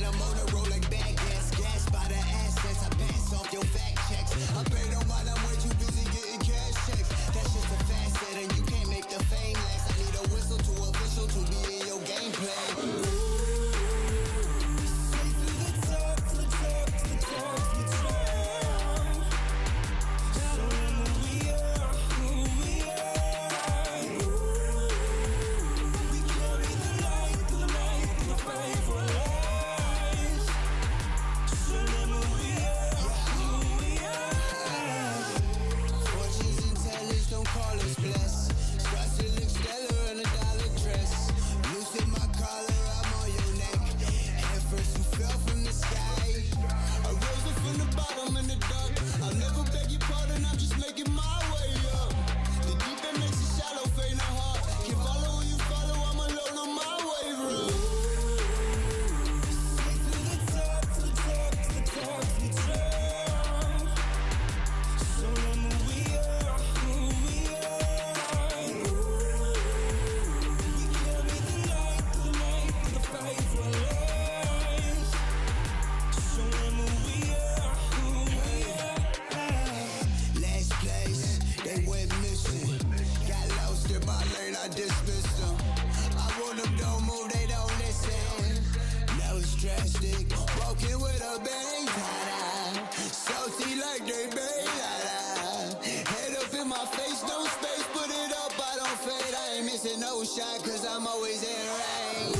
I'm on the road like bad gas. Gas by the assets, I pass off your fact checks. I pay no mind, I'm way too busy getting cash checks. That's just a facet and you can't make the fame last. I need a whistle to official to be in your gameplay. No shot, cause I'm always in range.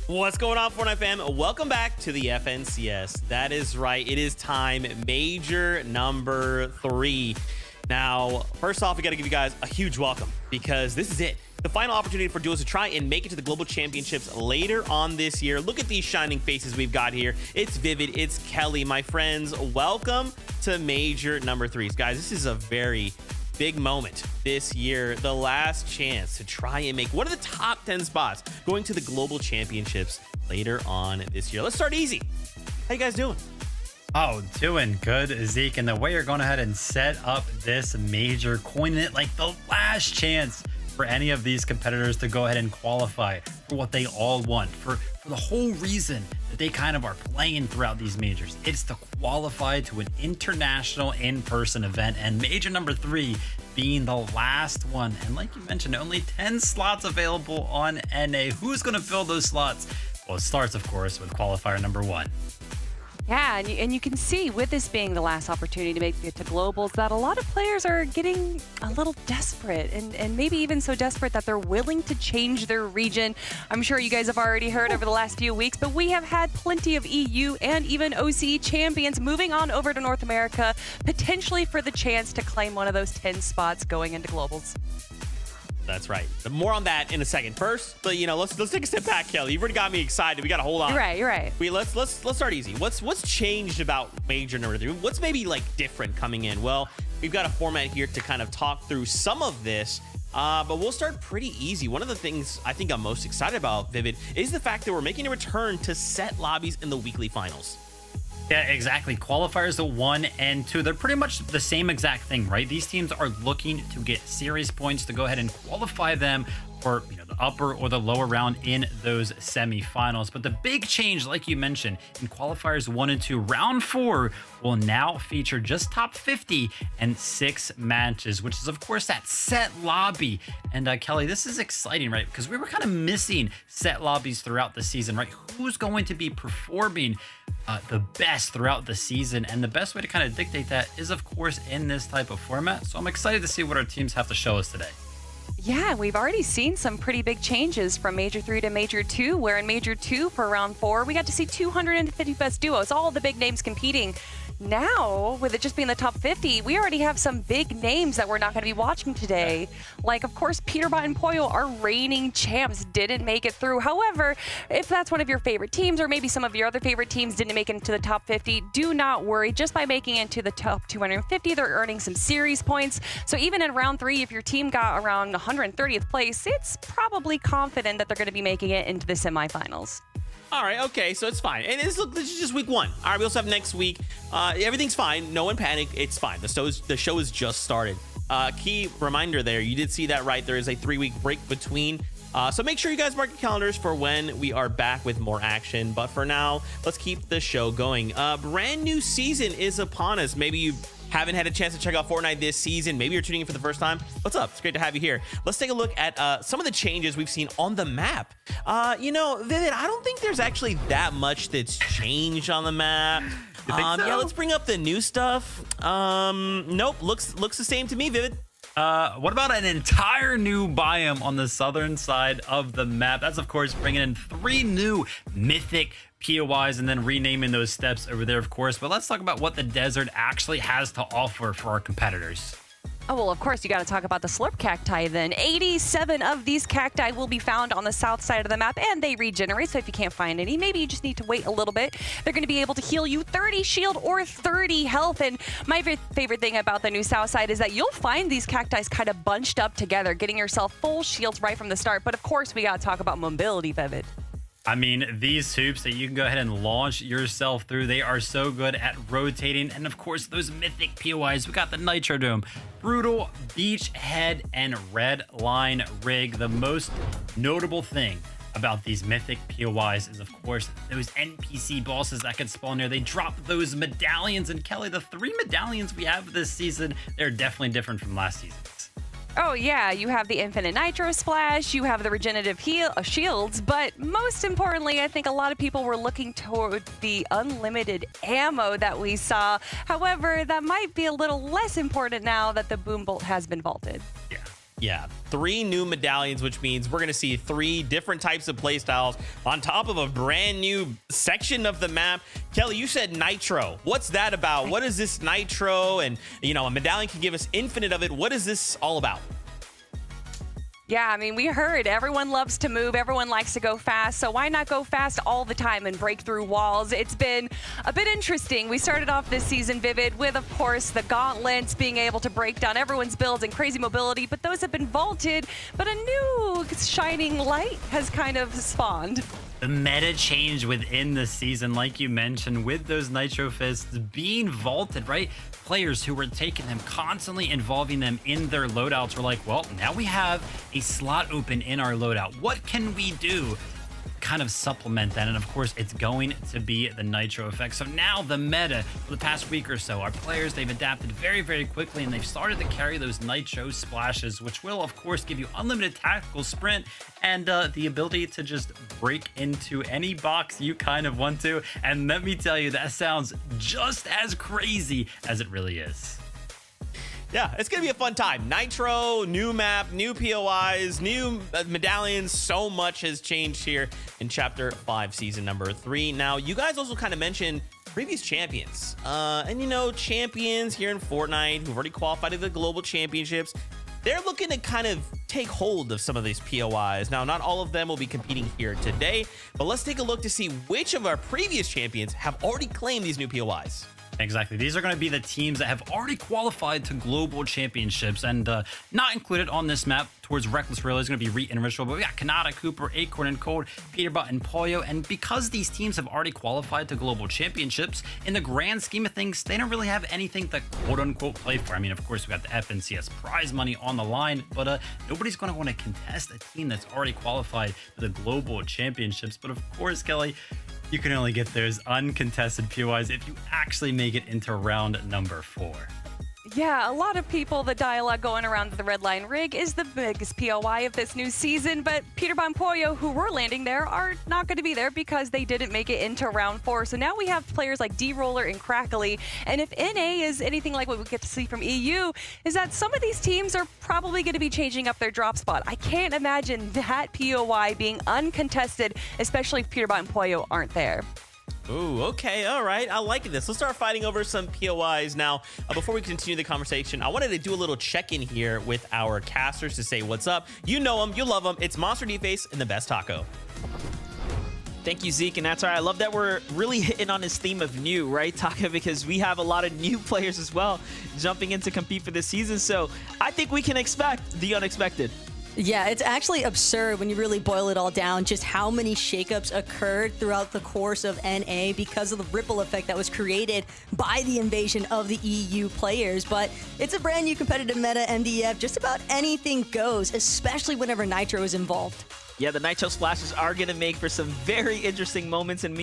What's going on, Fortnite fam? Welcome back to the FNCS. That is right. It is time. Major number 3. Now, first off, we got to give you guys a huge welcome because this is it. The final opportunity for duos to try and make it to the global championships later on this year. Look at these shining faces we've got here. It's Vivid, it's Kelly, my friends. Welcome to major number 3. Guys, this is a very big moment this year. The last chance to try and make one of the top 10 spots going to the global championships later on this year. Let's start easy. How you guys doing? Oh, doing good, Zeke. And the way you're going ahead and set up this major, coining it like the last chance for any of these competitors to go ahead and qualify for what they all want, for the whole reason that they kind of are playing throughout these majors. It's to qualify to an international in-person event, and major number 3 being the last one. And like you mentioned, only 10 slots available on NA. Who's going to fill those slots? Well, it starts, of course, with qualifier number 1. Yeah, and you can see with this being the last opportunity to make it to globals that a lot of players are getting a little desperate and maybe even so desperate that they're willing to change their region. I'm sure you guys have already heard over the last few weeks, but we have had plenty of EU and even OCE champions moving on over to North America, potentially for the chance to claim one of those 10 spots going into globals. That's right. More on that in a second. First, but let's take a step back, Kelly. You've already got me excited. We got to hold on. You're right. Let's start easy. What's changed about major number 3? What's maybe like different coming in? Well, we've got a format here to kind of talk through some of this, but we'll start pretty easy. One of the things I think I'm most excited about, Vivid, is the fact that we're making a return to set lobbies in the weekly finals. Yeah, exactly. Qualifiers 1 and 2, they're pretty much the same exact thing, right? These teams are looking to get series points to go ahead and qualify them for the upper or the lower round in those semifinals. But the big change, like you mentioned, in qualifiers 1 and 2, round 4 will now feature just top 50 and 6 matches, which is of course that set lobby. And Kelly, this is exciting, right? Because we were kind of missing set lobbies throughout the season, right? Who's going to be performing the best throughout the season? And the best way to kind of dictate that is of course in this type of format. So I'm excited to see what our teams have to show us today. Yeah, we've already seen some pretty big changes from Major 3 to Major 2, where in Major 2 for round 4, we got to see 250 best duos, all the big names competing. Now, with it just being the top 50, we already have some big names that we're not going to be watching today. Like, of course, Peterbot and Poyo, our reigning champs, didn't make it through. However, if that's one of your favorite teams, or maybe some of your other favorite teams didn't make it into the top 50, do not worry. Just by making it into the top 250, they're earning some series points. So even in round 3, if your team got around 130th place, it's probably confident that they're going to be making it into the semifinals. All right, okay, so it's fine. And this is just week 1. All right, we also have next week. Everything's fine. No one panic. It's fine. The show is just started. Key reminder there. You did see that right. There is a 3-week break between. So make sure you guys mark your calendars for when we are back with more action. But for now, let's keep the show going. Brand new season is upon us. Maybe you haven't had a chance to check out Fortnite this season. Maybe you're tuning in for the first time. What's up? It's great to have you here. Let's take a look at some of the changes we've seen on the map. Vivid, I don't think there's actually that much that's changed on the map. You think so? Yeah, let's bring up the new stuff. Nope, looks the same to me, Vivid. What about an entire new biome on the southern side of the map? That's, of course, bringing in 3 new mythic POIs and then renaming those steps over there, of course. But let's talk about what the desert actually has to offer for our competitors. Oh, well, of course, you got to talk about the slurp cacti then. 87 of these cacti will be found on the south side of the map, and they regenerate. So if you can't find any, maybe you just need to wait a little bit. They're going to be able to heal you 30 shield or 30 health. And my favorite thing about the new south side is that you'll find these cacti kind of bunched up together, getting yourself full shields right from the start. But of course, we got to talk about mobility, Vivid. I mean, these hoops that you can go ahead and launch yourself through, they are so good at rotating. And of course, those mythic POIs, we got the Nitro Dome, Brutal, Beachhead, and Red Line Rig. The most notable thing about these mythic POIs is, of course, those NPC bosses that can spawn there. They drop those medallions. And Kelly, the 3 medallions we have this season, they're definitely different from last season. Oh yeah, you have the infinite nitro splash, you have the regenerative shields, but most importantly, I think a lot of people were looking toward the unlimited ammo that we saw. However, that might be a little less important now that the boom bolt has been vaulted. Yeah. Yeah, 3 new medallions, which means we're going to see 3 different types of playstyles on top of a brand new section of the map. Kelly, you said Nitro. What's that about? What is this Nitro? And, you know, a medallion can give us infinite of it. What is this all about? Yeah, I mean, we heard everyone loves to move. Everyone likes to go fast. So why not go fast all the time and break through walls? It's been a bit interesting. We started off this season, Vivid, with, of course, the gauntlets, being able to break down everyone's builds and crazy mobility. But those have been vaulted. But a new shining light has kind of spawned. The meta change within the season, like you mentioned, with those Nitro Fists being vaulted, right? Players who were taking them, constantly involving them in their loadouts were like, well, now we have a slot open in our loadout. What can we do? Kind of supplement that, and of course it's going to be the Nitro effect. So now the meta for the past week or so, our players, they've adapted very, very quickly, and they've started to carry those Nitro splashes, which will of course give you unlimited tactical sprint and the ability to just break into any box you kind of want to. And let me tell you, that sounds just as crazy as it really is. Yeah, it's going to be a fun time. Nitro, new map, new POIs, new medallions. So much has changed here in Chapter 5, Season number 3. Now, you guys also kind of mentioned previous champions. And, you know, champions here in Fortnite who've already qualified to the Global Championships. They're looking to kind of take hold of some of these POIs. Now, not all of them will be competing here today, but let's take a look to see which of our previous champions have already claimed these new POIs. Exactly. These are going to be the teams that have already qualified to global championships, and not included on this map towards Reckless Relay is going to be Reet and Ritual, but we got Kanata, Cooper, Acorn and Cold, Peterbot and Pollo, and because these teams have already qualified to global championships, in the grand scheme of things, they don't really have anything to quote-unquote play for. I mean, of course, we got the FNCS prize money on the line, but nobody's going to want to contest a team that's already qualified for the global championships. But of course, Kelly, you can only get those uncontested POIs if you actually make it into round number 4. Yeah, a lot of people, the dialogue going around the Red Line Rig is the biggest POI of this new season, but Peterbot and Pollo, who were landing there, are not going to be there because they didn't make it into round 4. So now we have players like D-Roller and Crackly, and if NA is anything like what we get to see from EU, is that some of these teams are probably going to be changing up their drop spot. I can't imagine that POI being uncontested, especially if Peterbot and Pollo aren't there. Ooh, okay, all right. I like this. Let's start fighting over some POIs. Now, before we continue the conversation, I wanted to do a little check-in here with our casters to say what's up. You know them, you love them. It's Monster D-Face and the Best Taco. Thank you, Zeke, and that's all right. I love that we're really hitting on this theme of new, right, Taka, because we have a lot of new players as well jumping in to compete for this season, so I think we can expect the unexpected. Yeah, it's actually absurd when you really boil it all down, just how many shakeups occurred throughout the course of NA because of the ripple effect that was created by the invasion of the EU players. But it's a brand new competitive meta, MDF. Just about anything goes, especially whenever Nitro is involved. Yeah, the Nitro splashes are going to make for some very interesting moments and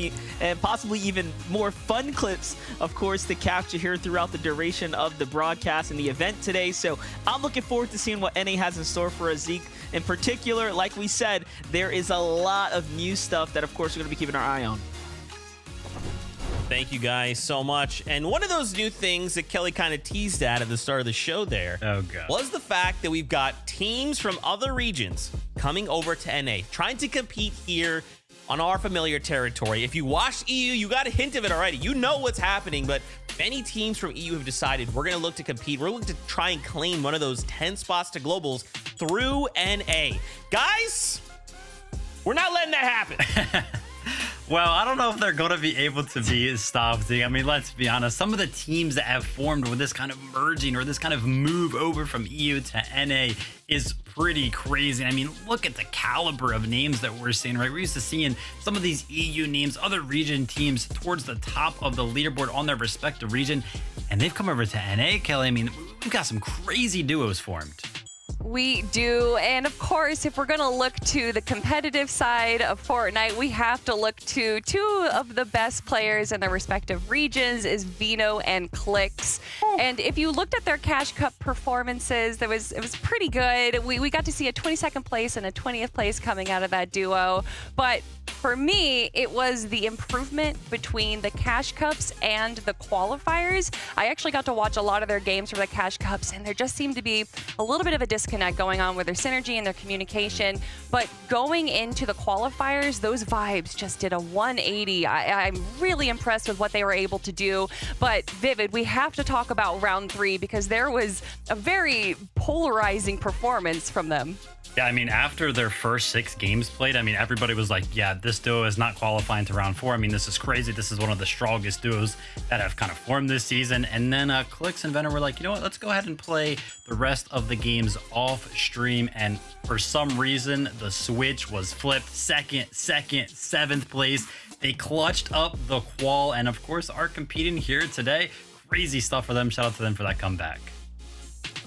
possibly even more fun clips, of course, to capture here throughout the duration of the broadcast and the event today. So I'm looking forward to seeing what NA has in store for us, Zeke. In particular, like we said, there is a lot of new stuff that, of course, we're going to be keeping our eye on. Thank you guys so much. And one of those new things that Kelly kind of teased at the start of the show there was the fact that we've got teams from other regions coming over to NA, trying to compete here on our familiar territory. If you watched EU, you got a hint of it already. You know what's happening, but many teams from EU have decided we're going to look to compete. We're looking to try and claim one of those 10 spots to globals through NA. Guys, we're not letting that happen. Well, I don't know if they're going to be able to be stopped. I mean, let's be honest. Some of the teams that have formed with this kind of merging or this kind of move over from EU to NA is pretty crazy. I mean, look at the caliber of names that we're seeing, right? We're used to seeing some of these EU names, other region teams towards the top of the leaderboard on their respective region, and they've come over to NA, Kelly. I mean, we've got some crazy duos formed. We do, and of course, if we're going to look to the competitive side of Fortnite, we have to look to two of the best players in their respective regions, is Vino and Clix. And if you looked at their Cash Cup performances, it was pretty good. We got to see a 22nd place and a 20th place coming out of that duo, but For me, it was the improvement between the Cash Cups and the qualifiers. I actually got to watch a lot of their games for the Cash Cups, and there just seemed to be a little bit of a disconnect going on with their synergy and their communication. But going into the qualifiers, those vibes just did a 180. I'm really impressed with what they were able to do. But Vivid, we have to talk about round 3 because there was a very polarizing performance from them. Yeah, I mean, after their first 6 games played, I mean, everybody was like, yeah, this duo is not qualifying to round 4. I mean, this is crazy. This is one of the strongest duos that have kind of formed this season. And then Clix and Venom were like, you know what, let's go ahead and play the rest of the games off stream. And for some reason, the switch was flipped. Second, 7th place. They clutched up the qual and, of course, are competing here today. Crazy stuff for them. Shout out to them for that comeback.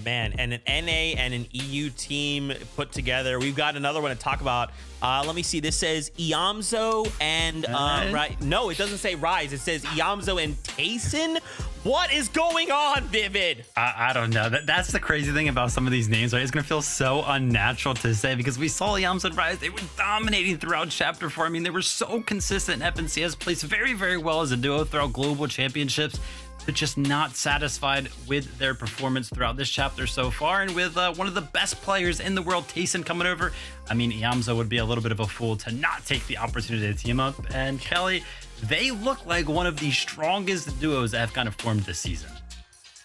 Man, and an NA and an EU team put together. We've got another one to talk about. Let me see. This says Iamzo and right. No, it doesn't say Rise. It says Iamzo and Tayson. What is going on, Vivid? I don't know. That's the crazy thing about some of these names, right? It's going to feel so unnatural to say because we saw Iamzo and Rise. They were dominating throughout Chapter 4. I mean, they were so consistent. FNC has placed very, very well as a duo throughout global championships, but just not satisfied with their performance throughout this chapter so far. And with one of the best players in the world, Tayson, coming over, I mean, Iamzo would be a little bit of a fool to not take the opportunity to team up. And Kelly, they look like one of the strongest duos that have kind of formed this season.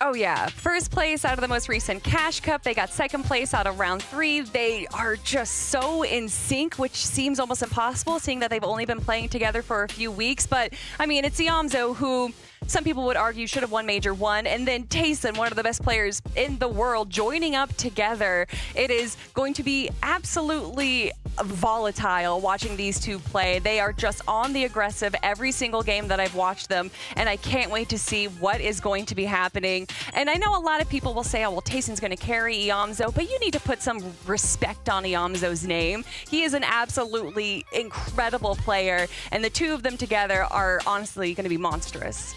Oh yeah, first place out of the most recent Cash Cup. They got second place out of round 3. They are just so in sync, which seems almost impossible, seeing that they've only been playing together for a few weeks. But I mean, it's Iamzo who some people would argue should have won Major 1, and then Tayson, one of the best players in the world, joining up together. It is going to be absolutely volatile watching these two play. They are just on the aggressive every single game that I've watched them, and I can't wait to see what is going to be happening. And I know a lot of people will say, oh, well, Tayson's going to carry Iamzo, but you need to put some respect on Iamzo's name. He is an absolutely incredible player, and the two of them together are honestly going to be monstrous.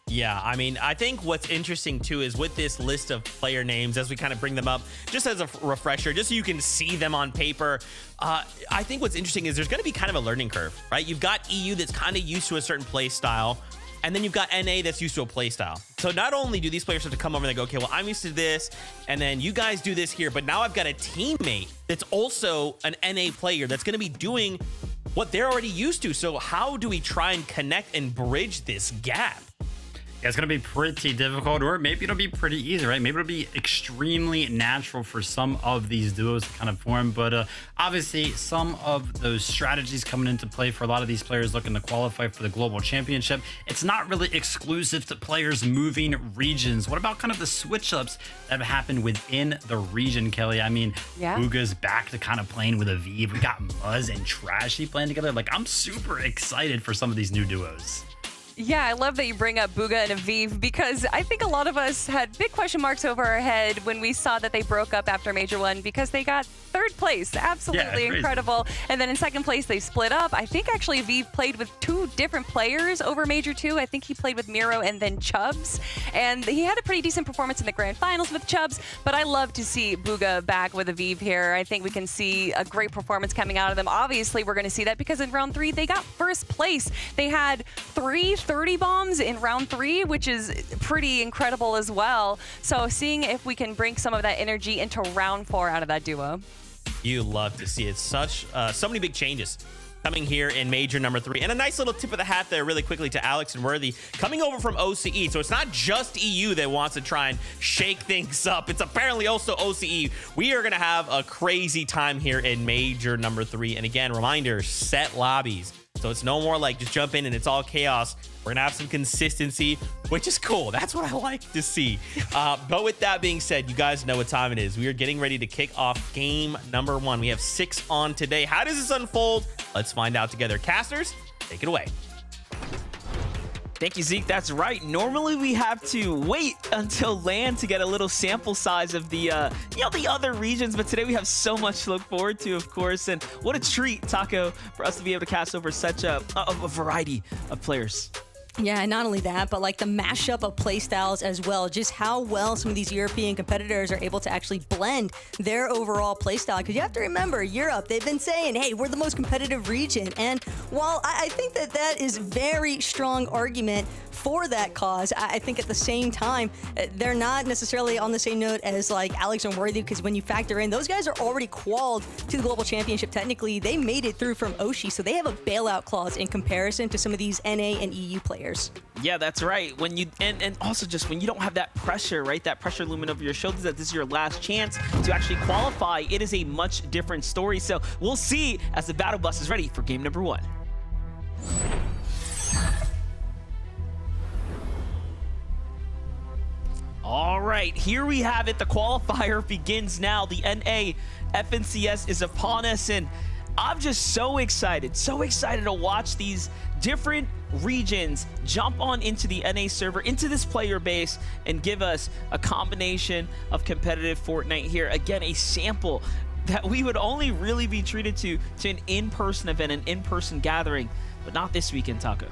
Yeah, I mean, I think what's interesting too is with this list of player names, as we kind of bring them up, just as a refresher, just so you can see them on paper, I think what's interesting is there's going to be kind of a learning curve, right? You've got EU that's kind of used to a certain play style, and then you've got NA that's used to a play style. So not only do these players have to come over and they go, okay, well, I'm used to this, and then you guys do this here, but now I've got a teammate that's also an NA player that's going to be doing what they're already used to. So how do we try and connect and bridge this gap? It's going to be pretty difficult, or maybe it'll be pretty easy, right? Maybe it'll be extremely natural for some of these duos to kind of form. But obviously, some of those strategies coming into play for a lot of these players looking to qualify for the global championship, it's not really exclusive to players moving regions. What about kind of the switch-ups that have happened within the region, Kelly? I mean, yeah. Bugha's back to kind of playing with Aviv. We got Muzz and Trashy playing together. Like, I'm super excited for some of these new duos. Yeah, I love that you bring up Bugha and Aviv because I think a lot of us had big question marks over our head when we saw that they broke up after Major 1 because they got third place. Absolutely incredible. And then in second place, they split up. I think actually Aviv played with 2 different players over Major 2. I think he played with Miro and then Chubbs. And he had a pretty decent performance in the grand finals with Chubbs, but I love to see Bugha back with Aviv here. I think we can see a great performance coming out of them. Obviously, we're going to see that because in round 3, they got first place. They had 3 30 bombs in round 3, which is pretty incredible as well. So seeing if we can bring some of that energy into round 4 out of that duo. You love to see it. Such so many big changes coming here in Major number 3. And a nice little tip of the hat there really quickly to Alex and Worthy coming over from OCE. So it's not just EU that wants to try and shake things up. It's apparently also OCE. We are going to have a crazy time here in Major number 3. And again, reminder, set lobbies. So it's no more like just jump in and it's all chaos. We're going to have some consistency, which is cool. That's what I like to see. But with that being said, you guys know what time it is. We are getting ready to kick off game number 1. We have 6 on today. How does this unfold? Let's find out together. Casters, take it away. Thank you, Zeke. That's right. Normally we have to wait until land to get a little sample size of the the other regions, but today we have so much to look forward to, of course. And what a treat, Taco, for us to be able to cast over such a variety of players. Yeah, and not only that, but like the mashup of playstyles as well. Just how well some of these European competitors are able to actually blend their overall playstyle. Because you have to remember, Europe, they've been saying, hey, we're the most competitive region. And while I think that that is very strong argument for that cause, I think at the same time, they're not necessarily on the same note as like Alex and Worthy, because when you factor in, those guys are already qualified to the Global Championship. Technically, they made it through from Oshi, so they have a bailout clause in comparison to some of these NA and EU players. Yeah, that's right. When you and also just when you don't have that pressure, right? That pressure looming over your shoulders that this is your last chance to actually qualify, it is a much different story. So we'll see as the battle bus is ready for game number 1. All right, here we have it. The qualifier begins now. The NA FNCS is upon us, and I'm just so excited to watch these different regions jump on into the NA server, into this player base, and give us a combination of competitive Fortnite here. Again, a sample that we would only really be treated to an in-person event, an in-person gathering, but not this weekend, Taco.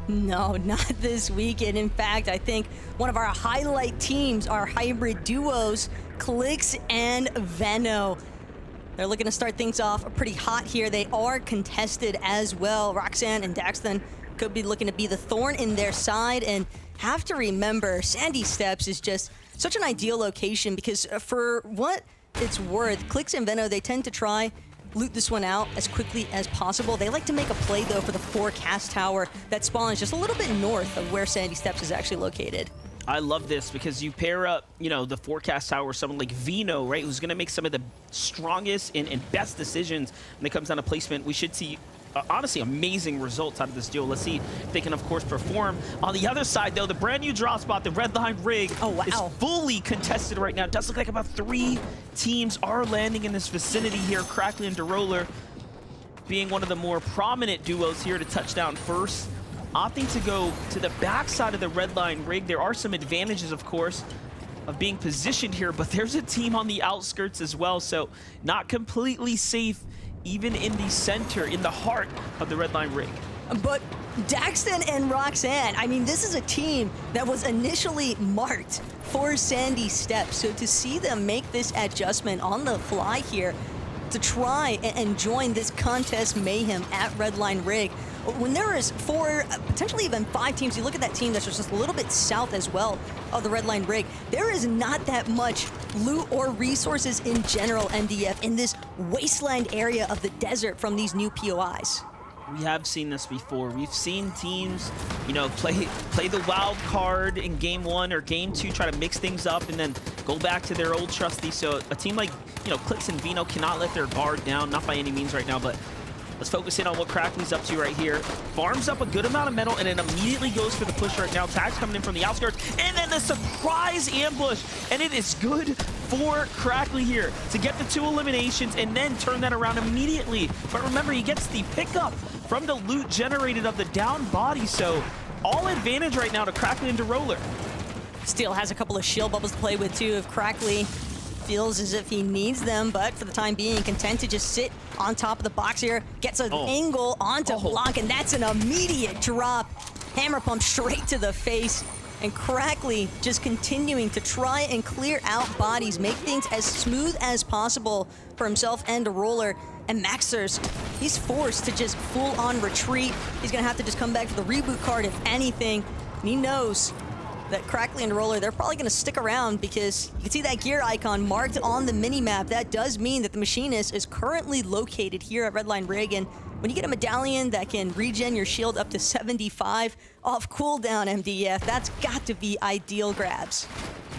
No, not this weekend. In fact, I think one of our highlight teams are hybrid duos, Clix and Veno. They're looking to start things off pretty hot here. They are contested as well. Roxanne and Daxton could be looking to be the thorn in their side, and have to remember, Sandy Steps is just such an ideal location because for what it's worth, Clix and Veno, they tend to try loot this one out as quickly as possible. They like to make a play, though, for the forecast tower that spawns just a little bit north of where Sandy Steps is actually located. I love this because you pair up, you know, the forecast tower with someone like Veno, right, who's going to make some of the strongest and best decisions when it comes down to placement. We should see, honestly, amazing results out of this duo. Let's see if they can, of course, perform. On the other side, though, the brand new drop spot, the red line rig, is fully contested right now. It does look like about 3 teams are landing in this vicinity here. Crackly and DeRoller being one of the more prominent duos here to touch down first, opting to go to the backside of the red line rig. There are some advantages, of course, of being positioned here, but there's a team on the outskirts as well, so not completely safe even in the center, in the heart of the red line rig. But Daxton and Roxanne, I mean, this is a team that was initially marked for Sandy Steps, so to see them make this adjustment on the fly here to try and join this contest mayhem at red line rig, when there is 4, potentially even 5 teams, you look at that team that's just a little bit south as well of the red line rig, there is not that much loot or resources in general, MDF, in this wasteland area of the desert from these new POIs. We have seen this before. We've seen teams, you know, play the wild card in game 1 or game 2, try to mix things up and then go back to their old trusty. So a team like, you know, Clix and Veno cannot let their guard down, not by any means right now, but let's focus in on what Crackley's up to right here. Farms up a good amount of metal and then immediately goes for the push right now. Tags coming in from the outskirts, and then the surprise ambush, and it is good for Crackley here to get the 2 eliminations and then turn that around immediately. But remember, he gets the pickup from the loot generated of the down body, so all advantage right now to Crackley and DeRoller. Still has a couple of shield bubbles to play with too if Crackley feels as if he needs them, but for the time being, content to just sit on top of the box here, gets an angle onto Blanc, and that's an immediate drop. Hammer pump straight to the face, and Crackley just continuing to try and clear out bodies, make things as smooth as possible for himself and DeRoller. And Maxers, he's forced to just full-on retreat. He's gonna have to just come back for the reboot card, if anything. And he knows that Crackley and DeRoller, they're probably gonna stick around because you can see that gear icon marked on the mini-map. That does mean that the Machinist is currently located here at Redline Rig, and when you get a medallion that can regen your shield up to 75 off cooldown, MDF, that's got to be ideal grabs.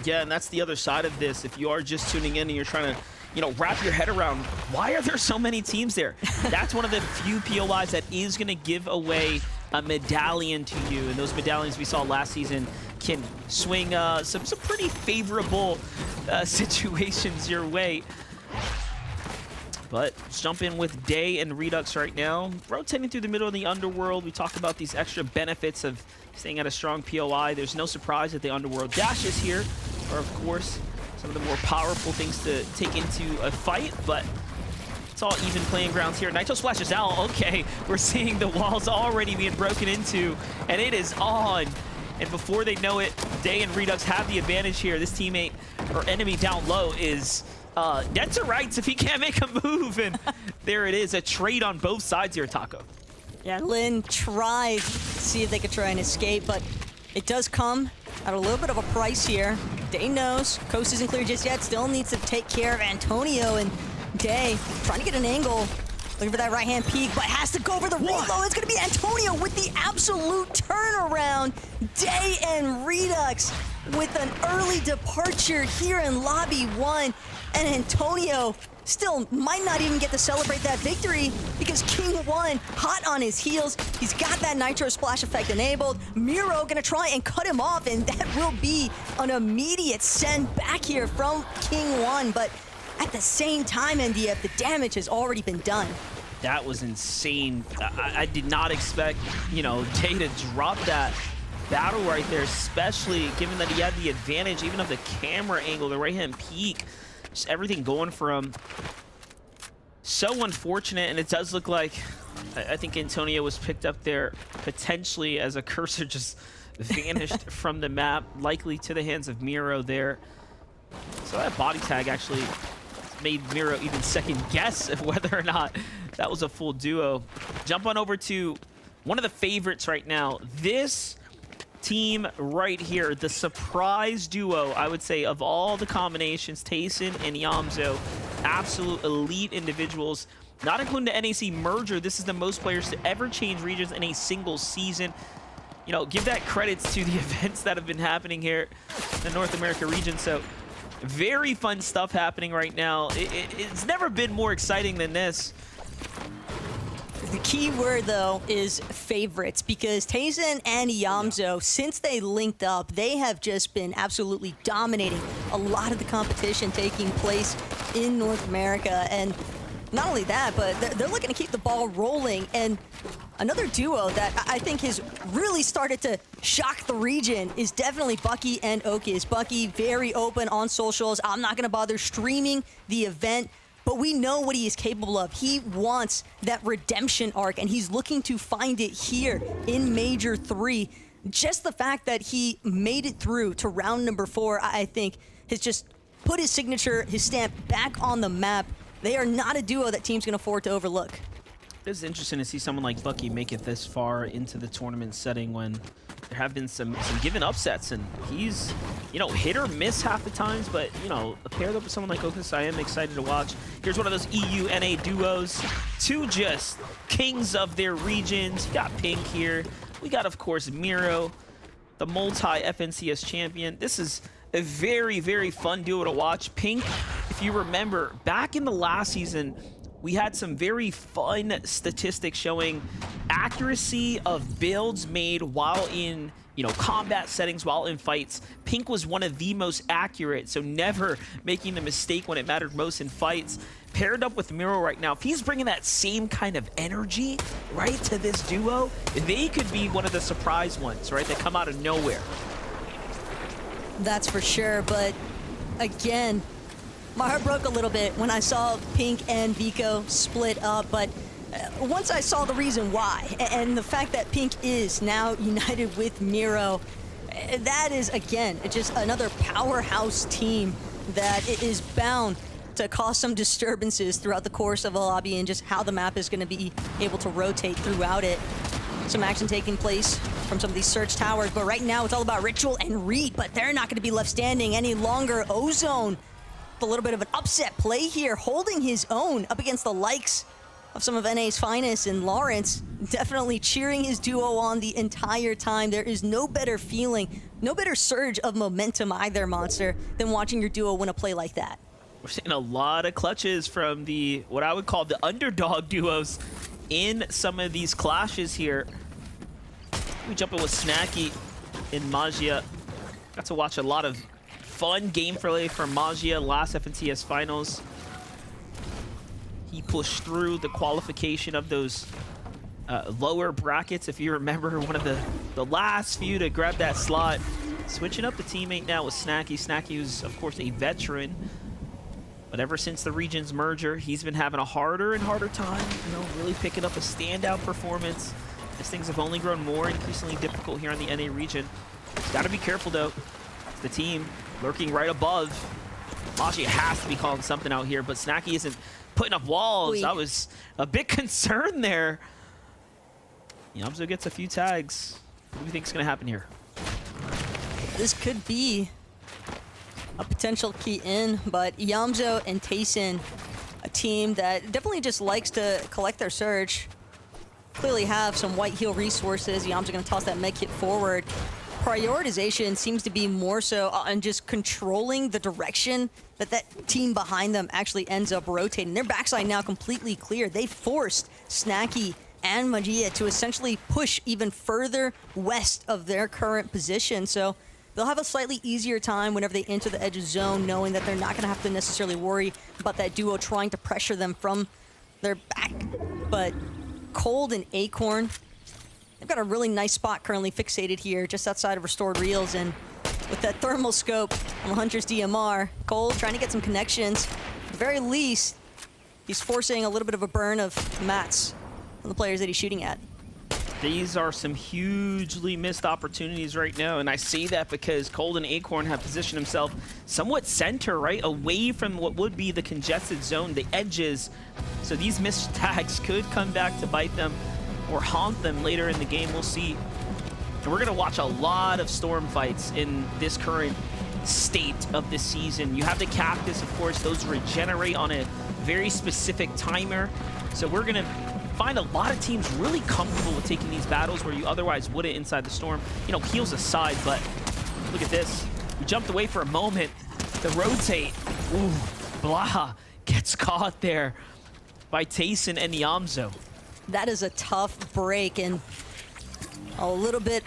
Yeah, and that's the other side of this. If you are just tuning in and you're trying to, you know, wrap your head around why are there so many teams there? That's one of the few POIs that is going to give away a medallion to you, and those medallions we saw last season can swing some pretty favorable situations your way. But let's jump in with Day and Redux right now. Rotating through the middle of the Underworld, we talked about these extra benefits of staying at a strong POI. There's no surprise that the Underworld dashes here are, of course, some of the more powerful things to take into a fight, but It's all even playing grounds here. Nitro splashes out. Okay, we're seeing the walls already being broken into, and it is on. And before they know it, Day and Redux have the advantage here. This teammate or enemy down low is dead to rights if he can't make a move. And there it is, a trade on both sides here, Taco. Yeah, Lin tried to see if they could try and escape, but it does come at a little bit of a price here. Day knows. Coast isn't clear just yet. Still needs to take care of Antonio, and Day trying to get an angle. Looking for that right-hand peek, but has to go for the reload. It's going to be Antonio with the absolute turnaround. Day and Redux with an early departure here in Lobby 1. And Antonio still might not even get to celebrate that victory because King 1 hot on his heels. He's got that Nitro Splash effect enabled. Miro going to try and cut him off, and that will be an immediate send back here from King 1. But at the same time, NDF, the damage has already been done. That was insane. I did not expect, you know, Day to drop that battle right there, especially given that he had the advantage even of the camera angle, the right-hand peek, just everything going for him. So unfortunate, and it does look like, I think Antonio was picked up there potentially as a cursor just vanished from the map, likely to the hands of Miro there. So that body tag actually made Miro even second guess of whether or not that was a full duo. Jump on over to one of the favorites right now. This team right here, the surprise duo, I would say, of all the combinations, Tayson and Yamzo, absolute elite individuals. Not including the NAC merger, this is the most players to ever change regions in a single season. You know, give that credits to the events that have been happening here in the North America region. So very fun stuff happening right now. It's never been more exciting than this. The key word, though, is favorites, because Tayson and Yamzo, since they linked up, they have just been absolutely dominating a lot of the competition taking place in North America. And not only that, but they're looking to keep the ball rolling. And another duo that I think has really started to shock the region is definitely Bucky and Okis. Bucky, very open on socials. I'm not going to bother streaming the event, but we know what he is capable of. He wants that redemption arc, and he's looking to find it here in Major 3. Just the fact that he made it through to round number 4, I think, has just put his signature, his stamp back on the map. They are not a duo that teams can afford to overlook. It's interesting to see someone like Bucky make it this far into the tournament setting when there have been some given upsets, and he's, you know, hit or miss half the times, but, you know, paired up with someone like Okis, I am excited to watch. Here's one of those EU-NA duos, two just kings of their regions. You got Pink here. We got, of course, Miro, the multi-FNCS champion. This is a very, very fun duo to watch. Pink, if you remember, back in the last season, we had some very fun statistics showing accuracy of builds made while in, you know, combat settings, while in fights. Pink was one of the most accurate, so never making the mistake when it mattered most in fights. Paired up with Miro right now, if he's bringing that same kind of energy, right, to this duo, they could be one of the surprise ones, right, that come out of nowhere. That's for sure, but again, my heart broke a little bit when I saw Pink and Vico split up, but once I saw the reason why, and the fact that Pink is now united with Miro, that is, again, just another powerhouse team that it is bound to cause some disturbances throughout the course of a lobby and just how the map is going to be able to rotate throughout it. Some action taking place from some of these search towers, but right now it's all about Ritual and Reed, but they're not going to be left standing any longer. Ozone, a little bit of an upset play here, holding his own up against the likes of some of NA's finest, and Lawrence definitely cheering his duo on the entire time. There is no better feeling, no better surge of momentum either, Monster, than watching your duo win a play like that. We're seeing a lot of clutches from the, what I would call the underdog duos in some of these clashes here. We jump in with Snacky in Magia. Got to watch a lot of fun gameplay from Magia last FNCS finals. He pushed through the qualification of those lower brackets. If you remember, one of the last few to grab that slot. Switching up the teammate now with Snacky. Snacky, who's of course a veteran. But ever since the region's merger, he's been having a harder and harder time, you know, really picking up a standout performance. As things have only grown more increasingly difficult here in the NA region. Got to be careful though. The team lurking right above. Mashi has to be calling something out here, but Snacky isn't putting up walls. Wait. That was a big concern there. Yamzo gets a few tags. What do you think is going to happen here? This could be a potential key in, but Yamzo and Tayson, a team that definitely just likes to collect their surge, clearly have some white heal resources. Yamzo going to toss that med kit forward. Prioritization seems to be more so on just controlling the direction that that team behind them actually ends up rotating. Their backside now completely clear. They forced Snacky and Magia to essentially push even further west of their current position. So they'll have a slightly easier time whenever they enter the edge of zone, knowing that they're not going to have to necessarily worry about that duo trying to pressure them from their back. But Cold and Acorn, they've got a really nice spot currently fixated here just outside of Restored Reels, and with that thermal scope on the Hunter's DMR, Cold trying to get some connections. At the very least, he's forcing a little bit of a burn of mats on the players that he's shooting at. These are some hugely missed opportunities right now, and I say that because Cold and Acorn have positioned himself somewhat center, right, away from what would be the congested zone, the edges. So these missed tags could come back to bite them or haunt them later in the game. We'll see. And we're going to watch a lot of Storm fights in this current state of the season. You have the Cactus, of course. Those regenerate on a very specific timer. So we're going to find a lot of teams really comfortable with taking these battles where you otherwise wouldn't inside the Storm. You know, heals aside, but look at this. We jumped away for a moment. The rotate. Ooh, Blaha gets caught there by Tayson and Yamzo. That is a tough break and a little bit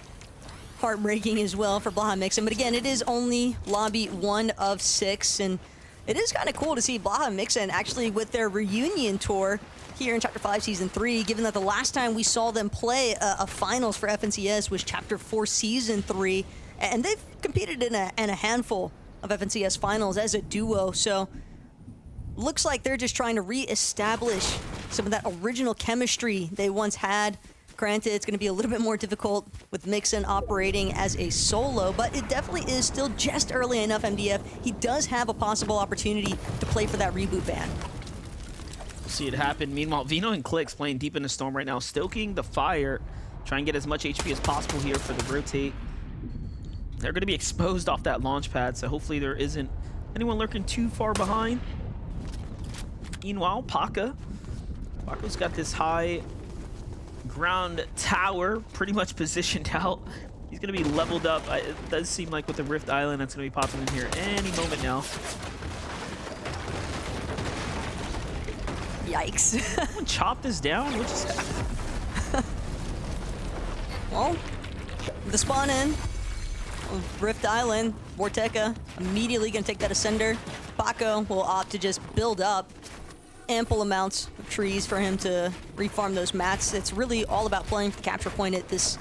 heartbreaking as well for Blaha Mixon. But again, it is only lobby 1 of 6, and it is kind of cool to see Blaha Mixon actually with their reunion tour here in Chapter 5 Season 3, given that the last time we saw them play a finals for FNCS was Chapter 4 Season 3, and they've competed in a handful of FNCS finals as a duo, so looks like they're just trying to re-establish some of that original chemistry they once had. Granted, it's going to be a little bit more difficult with Mixon operating as a solo, but it definitely is still just early enough, MDF. He does have a possible opportunity to play for that reboot ban. See it happen. Meanwhile, Vino and Clicks playing deep in the Storm right now, stoking the fire, try and get as much HP as possible here for the rotate. They're going to be exposed off that launch pad, so hopefully there isn't anyone lurking too far behind. Meanwhile, Paca's got this high ground tower pretty much positioned out. He's going to be leveled up. It does seem like with the Rift Island that's going to be popping in here any moment now. Yikes. Someone chop this down? What just happened? Well, the spawn in of Rift Island, Vorteca immediately going to take that Ascender. Paco will opt to just build up ample amounts of trees for him to refarm those mats. It's really all about playing for the capture point at this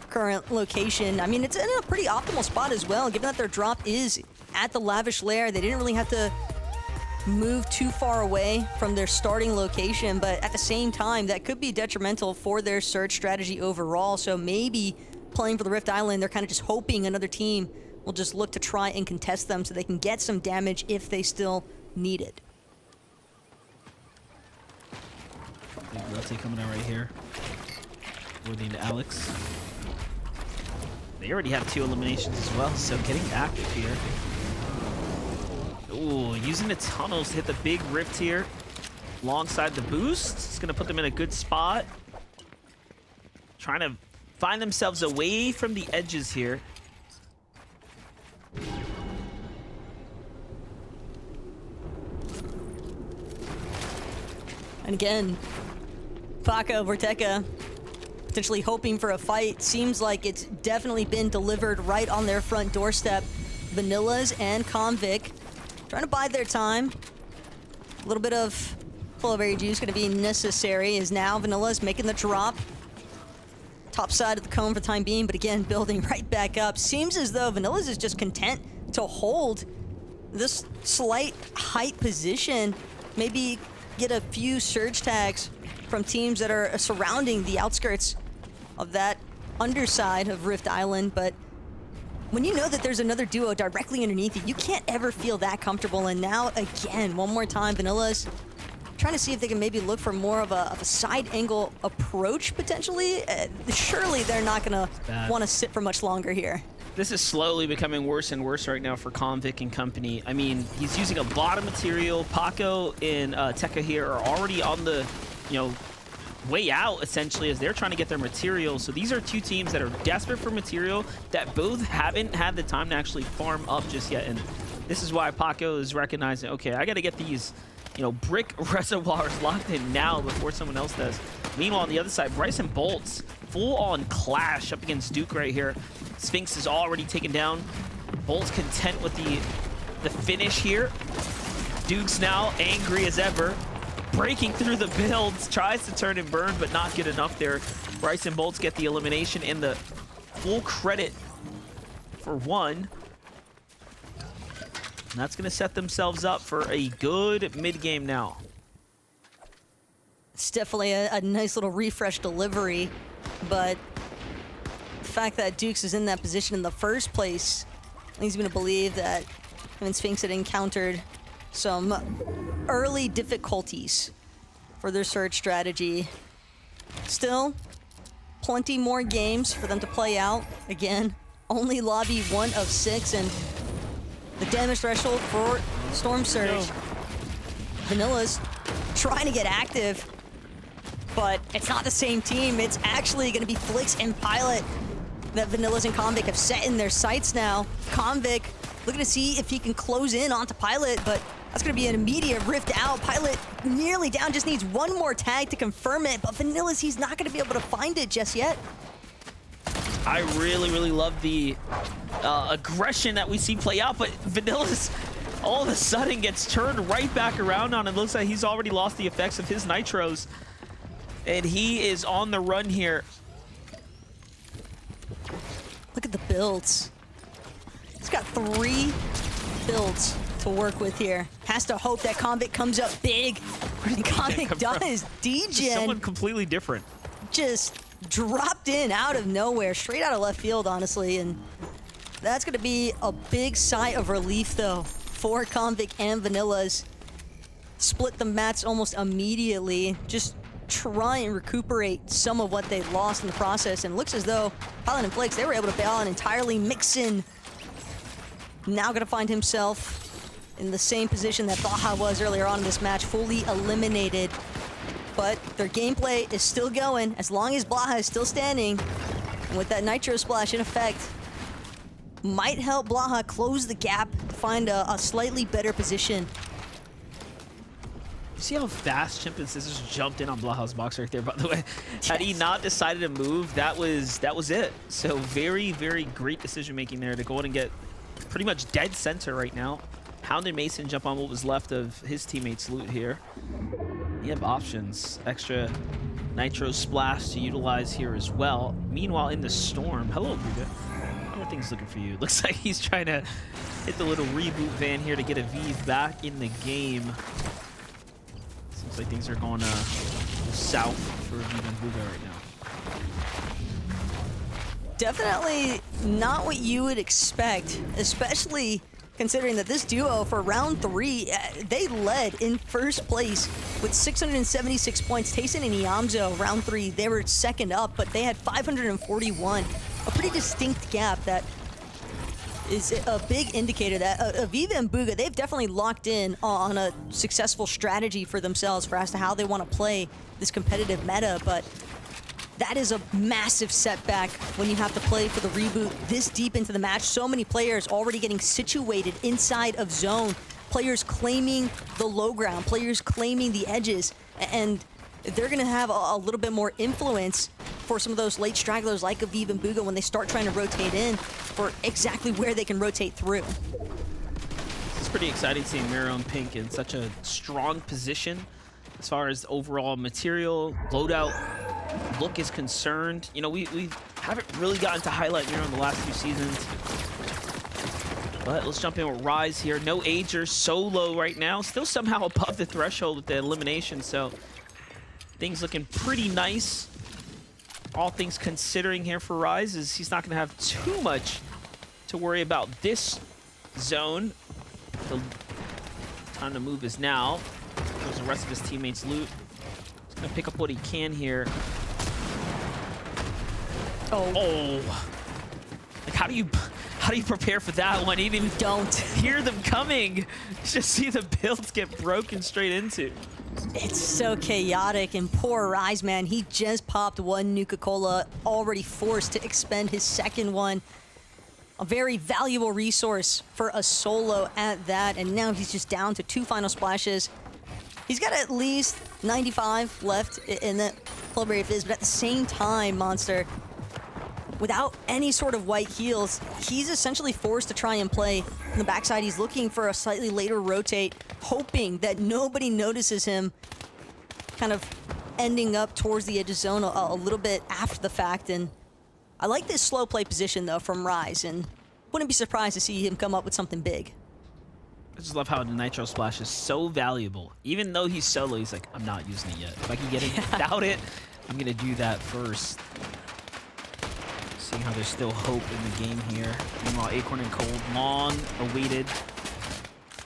current location. I mean, it's in a pretty optimal spot as well, given that their drop is at the Lavish Lair. They didn't really have to move too far away from their starting location, but at the same time, that could be detrimental for their search strategy overall. So maybe playing for the Rift Island, they're kind of just hoping another team will just look to try and contest them so they can get some damage if they still need it. Big rotate coming out right here. Moving into Alex. They already have 2 eliminations as well, so getting active here. Ooh, using the tunnels to hit the big rift here alongside the boost. It's going to put them in a good spot. Trying to find themselves away from the edges here. And again, Paco, Vorteca, potentially hoping for a fight. Seems like it's definitely been delivered right on their front doorstep. Vanillas and Convic trying to bide their time. A little bit of full of juice going to be necessary as now Vanilla's making the drop. Top side of the cone for the time being, but again, building right back up. Seems as though Vanilla's is just content to hold this slight height position, maybe get a few surge tags from teams that are surrounding the outskirts of that underside of Rift Island, but when you know that there's another duo directly underneath you, you can't ever feel that comfortable. And now, again, one more time, Vanilla's trying to see if they can maybe look for more of a side angle approach, potentially. Surely they're not going to want to sit for much longer here. This is slowly becoming worse and worse right now for Convic and company. I mean, he's using a bottom material. Paco and Tekka here are already on the, way out, essentially, as they're trying to get their material. So these are two teams that are desperate for material that both haven't had the time to actually farm up just yet. And this is why Paco is recognizing, okay, I got to get these, brick reservoirs locked in now before someone else does. Meanwhile, on the other side, Bryson Bolts, full-on clash up against Duke right here. Sphinx is already taken down. Bolts content with the finish here. Duke's now angry as ever. Breaking through the builds, tries to turn and burn, but not get enough there. Bryson Bolts get the elimination and the full credit for one. And that's going to set themselves up for a good mid-game now. It's definitely a nice little refresh delivery, but the fact that Dukes is in that position in the first place leads me to believe that Sphinx had encountered some early difficulties for their surge strategy. Still, plenty more games for them to play out. Again, only lobby 1 of 6, and the damage threshold for Storm Surge. Vanilla's trying to get active, but it's not the same team. It's actually going to be Flix and Pilot that Vanilla's and Convic have set in their sights now. Convic looking to see if he can close in onto Pilot, but that's going to be an immediate rift out. Pilot nearly down, just needs one more tag to confirm it, but Vanilla's, he's not going to be able to find it just yet. I really, really love the aggression that we see play out, but Vanilla's all of a sudden gets turned right back around on. It looks like he's already lost the effects of his nitros, and he is on the run here. Look at the builds. He's got 3 builds to work with here. Has to hope that Convic comes up big. And Convic does. DJ someone completely different. Just dropped in out of nowhere, straight out of left field, honestly. And that's going to be a big sigh of relief, though, for Convic and Vanilla's. Split the mats almost immediately. Just try and recuperate some of what they lost in the process. And it looks as though Pilot and Flix, they were able to bail and entirely mix in. Now going to find himself in the same position that Baja was earlier on in this match, fully eliminated. But their gameplay is still going as long as Blaha is still standing. And with that Nitro Splash in effect, might help Blaha close the gap, find a slightly better position. You see how fast Chimp and Scissors jumped in on Blaha's box right there, by the way? Yes. Had he not decided to move, that was it. So very, very great decision making there to go in and get pretty much dead center right now. Hound and Mason jump on what was left of his teammates' loot here. You have options. Extra Nitro Splash to utilize here as well. Meanwhile, in the Storm, hello, Buga. How are things looking for you? Looks like he's trying to hit the little reboot van here to get a Vive back in the game. Seems like things are going south for Vive and Buga right now. Definitely not what you would expect, especially considering that this duo for round 3, they led in first place with 676 points. Tayson and Iamzo, round 3, they were second up, but they had 541. A pretty distinct gap that is a big indicator that Aviva and Buga, they've definitely locked in on a successful strategy for themselves for as to how they want to play this competitive meta, but that is a massive setback when you have to play for the reboot this deep into the match. So many players already getting situated inside of zone. Players claiming the low ground, players claiming the edges, and they're going to have a little bit more influence for some of those late stragglers like Aviv and Buga when they start trying to rotate in for exactly where they can rotate through. It's pretty exciting seeing Miro and Pink in such a strong position as far as overall material, loadout, look is concerned. You know, we haven't really gotten to highlight Miro in the last few seasons, But let's jump in with Rise here. No Ager, solo right now. Still somehow above the threshold with the elimination, so things looking pretty nice. All things considering here for Rise is he's not going to have too much to worry about this zone. The time to move is now. Shows the rest of his teammates loot. He's going to pick up what he can here. Oh. Like, how do you prepare for that one? You didn't even Don't. hear them coming. You just see the builds get broken straight into. It's so chaotic, and poor Rise, man. He just popped one Nuka-Cola, already forced to expend his second one. A very valuable resource for a solo at that, and now he's just down to 2 final splashes. He's got at least 95 left in the club area fizz, but at the same time, Monster, without any sort of white heals, he's essentially forced to try and play on the backside. He's looking for a slightly later rotate, hoping that nobody notices him, kind of ending up towards the edge of zone a little bit after the fact. And I like this slow play position, though, from Rise, and wouldn't be surprised to see him come up with something big. I just love how the Nitro Splash is so valuable. Even though he's solo, he's like, I'm not using it yet. If I can get it without it, I'm going to do that first. Seeing how there's still hope in the game here. Meanwhile, Acorn and Cold, long awaited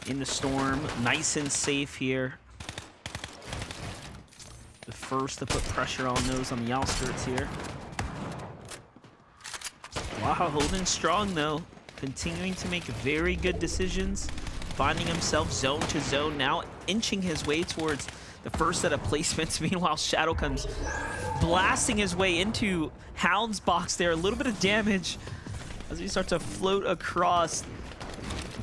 in the storm. Nice and safe here. The first to put pressure on those on the outskirts here. Wow, holding strong though. Continuing to make very good decisions. Finding himself zone to zone now, inching his way towards the first set of placements. Meanwhile, Shadow comes blasting his way into Hound's box there. A little bit of damage as he starts to float across.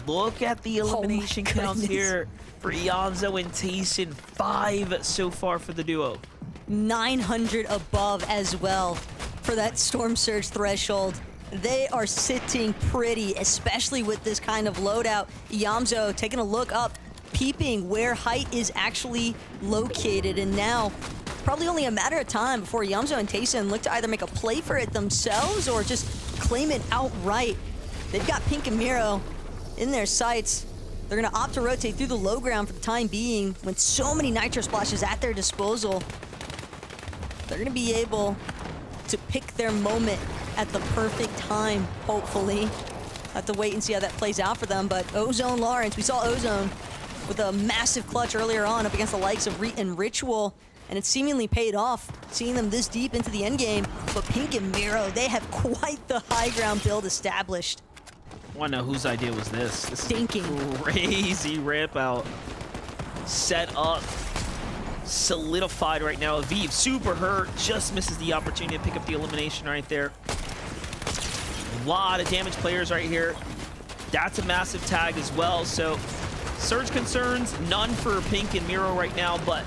Look at the elimination counts here for Ianzo and Tayson. 5 so far for the duo. 900 above as well for that Storm Surge threshold. They are sitting pretty, especially with this kind of loadout. Iamzo taking a look up, peeping where height is actually located, and now probably only a matter of time before Iamzo and Tayson look to either make a play for it themselves or just claim it outright. They've got Pink and Miro in their sights. They're gonna opt to rotate through the low ground for the time being. With so many Nitro Splashes at their disposal, they're gonna be able to pick their moment at the perfect time, hopefully. Have to wait and see how that plays out for them, but Ozone Lawrence, we saw Ozone with a massive clutch earlier on up against the likes of Reet and Ritual, and it seemingly paid off, seeing them this deep into the endgame. But Pink and Miro, they have quite the high ground build established. I want to know whose idea was this. This Stinking. is a crazy ramp out. Set up. Solidified right now. Aviv, super hurt. Just misses the opportunity to pick up the elimination right there. A lot of damage players right here. That's a massive tag as well. So surge concerns, none for Pink and Miro right now, but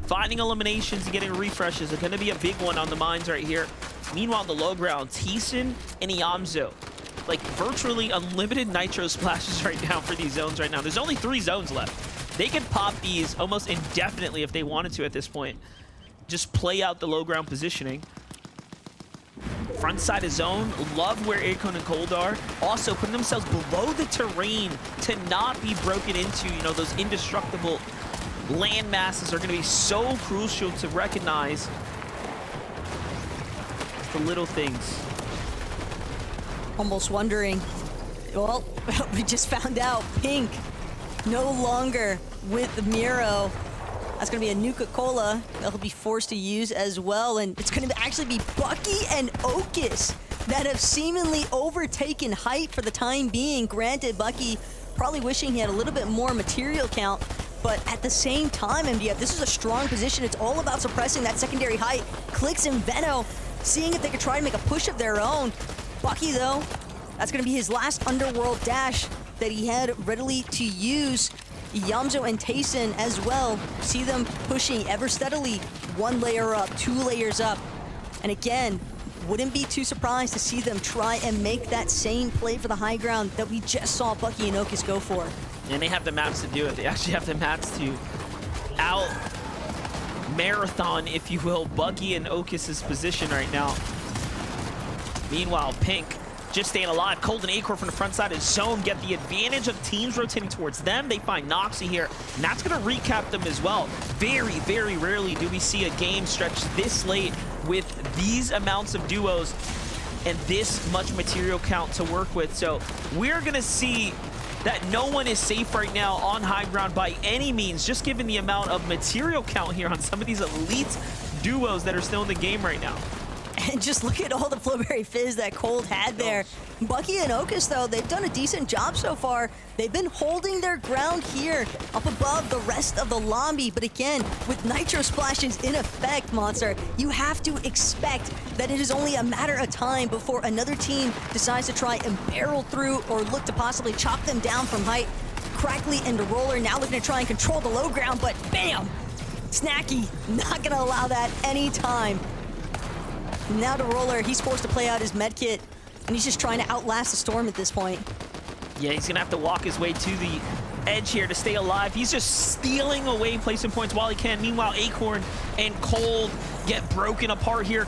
finding eliminations and getting refreshes are going to be a big one on the minds right here. Meanwhile, the low ground, Tayson and Iamzo. Like virtually unlimited Nitro Splashes right now for these zones right now. There's only 3 zones left. They could pop these almost indefinitely if they wanted to at this point. Just play out the low ground positioning. Front side of zone, love where Acorn and Cold are. Also putting themselves below the terrain to not be broken into, you know, those indestructible land masses are going to be so crucial to recognize. It's the little things. Almost wondering, well, we just found out Pink no longer with Miro. That's going to be a Nuka-Cola that he'll be forced to use as well. And it's going to actually be Bucky and Okus that have seemingly overtaken height for the time being. Granted, Bucky probably wishing he had a little bit more material count. But at the same time, MDF, this is a strong position. It's all about suppressing that secondary height. Clicks and Veno seeing if they could try to make a push of their own. Bucky, though, that's going to be his last underworld dash that he had readily to use. Iamzo and Tayson as well. See them pushing ever steadily. 1 layer up, 2 layers up. And again, wouldn't be too surprised to see them try and make that same play for the high ground that we just saw Bucky and Okus go for. And they have the maps to do it. They actually have the maps to out marathon, if you will, Bucky and Okus's position right now. Meanwhile, Pink just staying alive. Cold and Acorn from the front side of zone get the advantage of teams rotating towards them. They find Noxie here, and that's going to recap them as well. Very, very rarely do we see a game stretch this late with these amounts of duos and this much material count to work with. So we're going to see that no one is safe right now on high ground by any means, just given the amount of material count here on some of these elite duos that are still in the game right now. And just look at all the Flowberry Fizz that Cold had there. Bucky and Okus, though, they've done a decent job so far. They've been holding their ground here up above the rest of the lobby. But again, with Nitro Splashes in effect, Monster, you have to expect that it is only a matter of time before another team decides to try and barrel through or look to possibly chop them down from height. Crackly and Roller now looking to try and control the low ground, but bam! Snacky not gonna allow that anytime. Now to Roller, he's forced to play out his medkit, and he's just trying to outlast the Storm at this point. Yeah, he's gonna have to walk his way to the edge here to stay alive. He's just stealing away placement points while he can. Meanwhile, Acorn and Cold get broken apart here.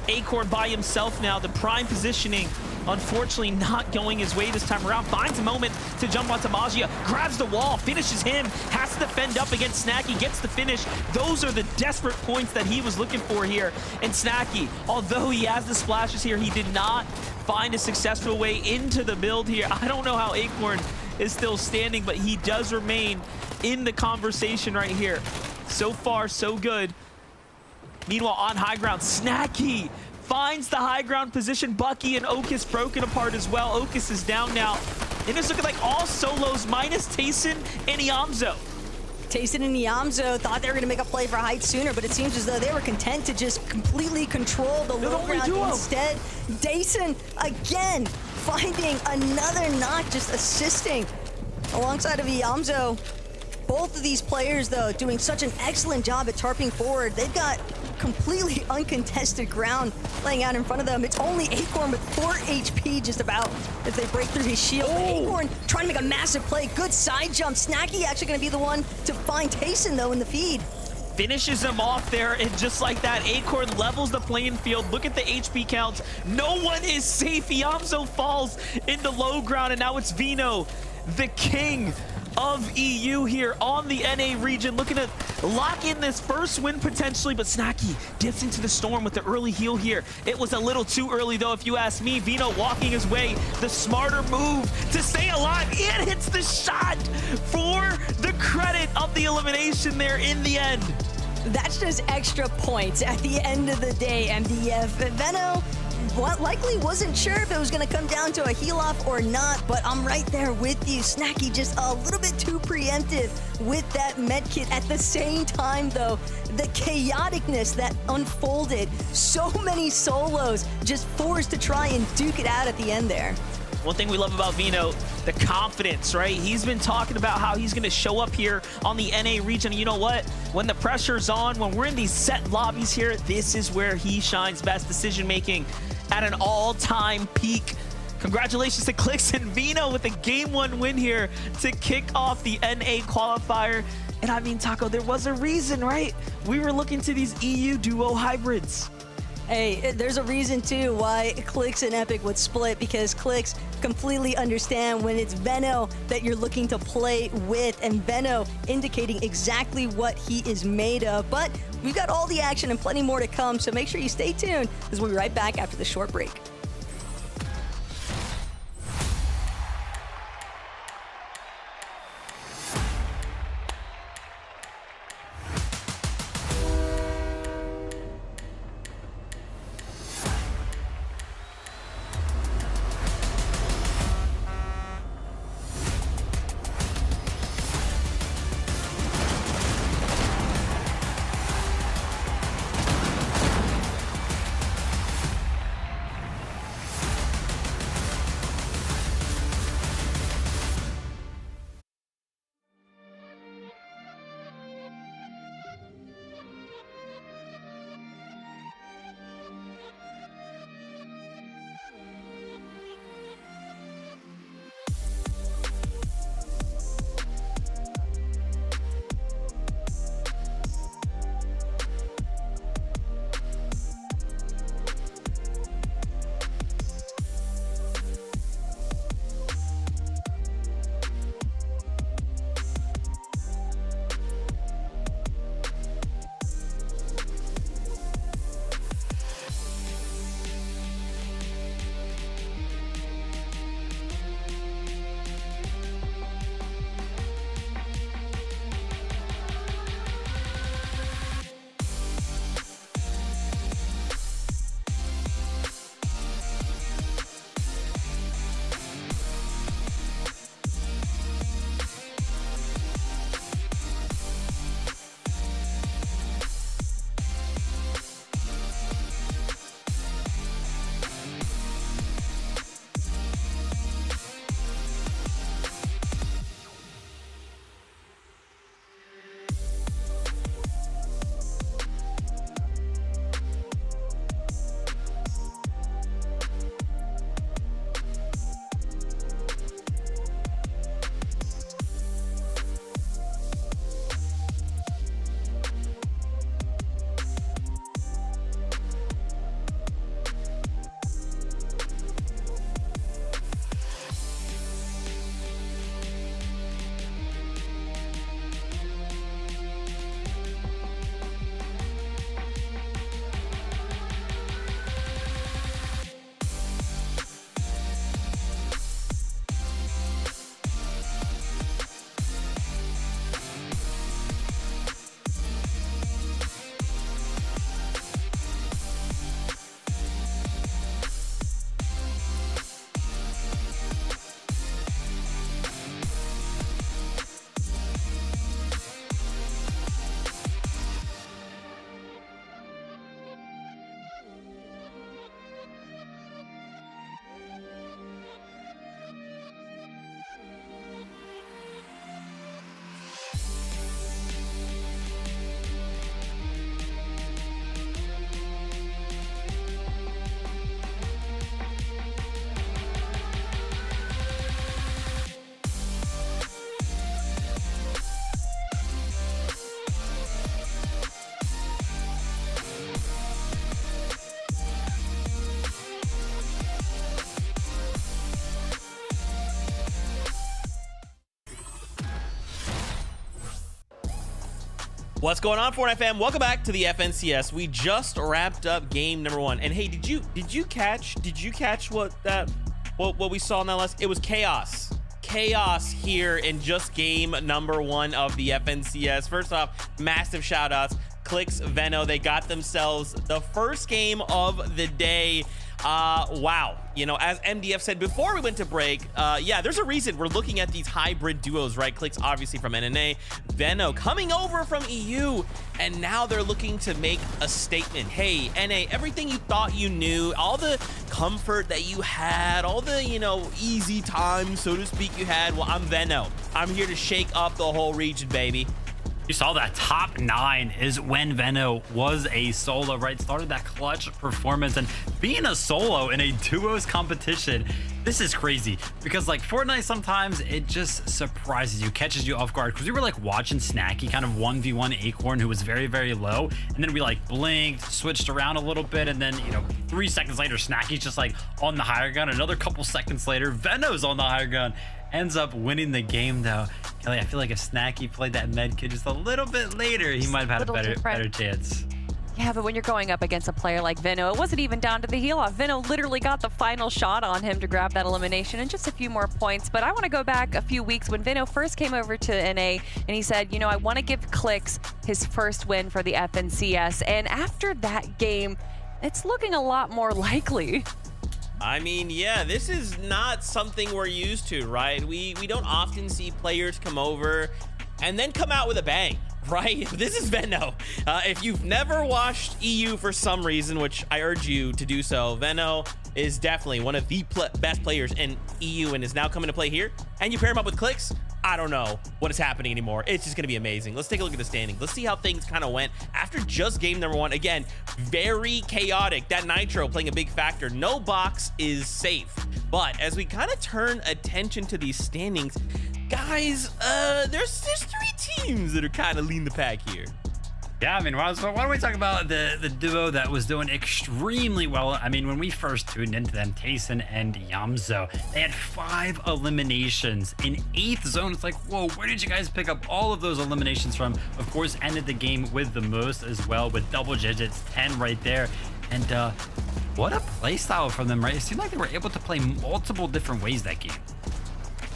Acorn by himself now, the prime positioning, unfortunately not going his way this time around. Finds a moment to jump onto Magia, grabs the wall, finishes him, has to defend up against Snacky, gets the finish. Those are the desperate points that he was looking for here. And Snacky, although he has the splashes here, he did not find a successful way into the build here. I don't know how Acorn is still standing, but he does remain in the conversation right here. So far, so good. Meanwhile, on high ground, Snacky finds the high ground position. Bucky and Okus broken apart as well. Okus is down now. And it's looking like all solos minus Tayson and Iamzo. Tayson and Iamzo thought they were going to make a play for height sooner, but it seems as though they were content to just completely control the low ground instead. Tayson, again, finding another knock, just assisting alongside of Iamzo. Both of these players, though, doing such an excellent job at tarping forward. They've got completely uncontested ground laying out in front of them. It's only Acorn with 4 HP just about if they break through his shield. But Acorn trying to make a massive play. Good side jump. Snacky actually going to be the one to find Tayson, though, in the feed. Finishes him off there, and just like that, Acorn levels the playing field. Look at the HP counts. No one is safe. Iamzo falls into low ground, and now it's Vino, the king of EU here on the NA region, looking to lock in this first win potentially, but Snacky dips into the Storm with the early heal here. It was a little too early though, if you ask me. Vino walking his way, the smarter move to stay alive. It hits the shot for the credit of the elimination there in the end. That's just extra points at the end of the day, MDF. Veno likely wasn't sure if it was going to come down to a heal-off or not, but I'm right there with you. Snacky just a little bit too preemptive with that medkit. At the same time, though, the chaoticness that unfolded, so many solos just forced to try and duke it out at the end there. One thing we love about Vino, the confidence, right? He's been talking about how he's going to show up here on the NA region. You know what? When the pressure's on, when we're in these set lobbies here, this is where he shines best. Decision-making at an all-time peak. Congratulations to Clix and Vino with a Game 1 win here to kick off the NA qualifier. And I mean, Taco, there was a reason, right? We were looking to these EU duo hybrids. Hey, there's a reason too why Clix and Epic would split, because Clix completely understand when it's Veno that you're looking to play with, and Veno indicating exactly what he is made of. But we've got all the action and plenty more to come, so make sure you stay tuned as we'll be right back after the short break. What's going on, Fortnite fam? Welcome back to the FNCS. We just wrapped up game number 1. And hey, did you catch what we saw in that last? It was chaos. Chaos here in just game number 1 of the FNCS. First off, massive shout outs. Clicks, Veno, they got themselves the first game of the day. Wow. You know, as MDF said before we went to break, yeah, there's a reason we're looking at these hybrid duos, right? Clicks obviously from NNA, Veno coming over from EU, and now they're looking to make a statement. Hey, NA, everything you thought you knew, all the comfort that you had, all the, you know, easy time, so to speak, you had, well, I'm Veno. I'm here to shake up the whole region, baby. You saw that top 9 is when Veno was a solo, right? Started that clutch performance, and being a solo in a duos competition, this is crazy because like Fortnite, sometimes it just surprises you, catches you off guard, because we were like watching Snacky kind of 1v1 Acorn, who was very, very low, and then we like blinked, switched around a little bit, and then, you know, 3 seconds later, Snacky's just like on the higher gun. Another couple seconds later, Veno's on the higher gun. Ends up winning the game though. Kelly, I feel like if Snacky played that med kit just a little bit later, he might have had a better chance. Yeah, but when you're going up against a player like Veno, it wasn't even down to the heal off. Veno literally got the final shot on him to grab that elimination and just a few more points. But I want to go back a few weeks when Veno first came over to NA and he said, you know, I want to give Clicks his first win for the FNCS. And after that game, it's looking a lot more likely. I mean, yeah, this is not something we're used to, right? We don't often see players come over and then come out with a bang, right? This is Veno. If you've never watched EU for some reason, which I urge you to do so, Veno is definitely one of the best players in EU and is now coming to play here. And you pair him up with Clicks, I don't know what is happening anymore. It's just going to be amazing. Let's take a look at the standings. Let's see how things kind of went after just game number 1. Again, very chaotic. That Nitro playing a big factor. No box is safe. But as we kind of turn attention to these standings, guys, there's 3 teams that are kind of leading the pack here. Yeah, I mean, why don't we talk about the duo that was doing extremely well? I mean, when we first tuned into them, Tayson and Yamzo, they had 5 eliminations in 8th zone. It's like, whoa, where did you guys pick up all of those eliminations from? Of course, ended the game with the most as well, with double digits, 10 right there. And what a play style from them, right? It seemed like they were able to play multiple different ways that game.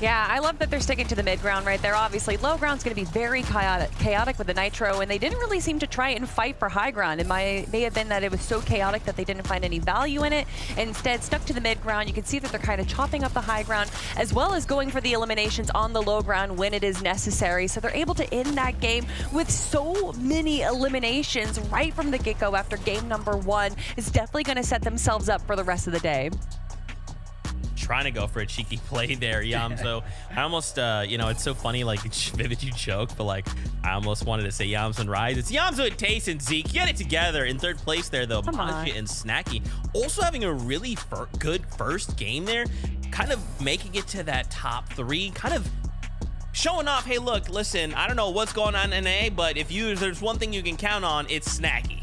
Yeah, I love that they're sticking to the mid ground right there. Obviously, low ground's going to be very chaotic with the Nitro, and they didn't really seem to try and fight for high ground. It may have been that it was so chaotic that they didn't find any value in it. Instead, stuck to the mid ground. You can see that they're kind of chopping up the high ground, as well as going for the eliminations on the low ground when it is necessary. So they're able to end that game with so many eliminations right from the get-go after game number 1. It's definitely going to set themselves up for the rest of the day. Trying to go for a cheeky play there, Yamzo. I almost, you know, it's so funny, like, Vivid, you joked, but, like, I almost wanted to say Yamzo and Rise. It's Yamzo and Tayson, Zeke. Get it together. In 3rd place there, though, Maji and Snacky. Also having a really good first game there, kind of making it to that top 3, kind of showing off, hey, look, listen, I don't know what's going on in NA, but if there's one thing you can count on, it's Snacky.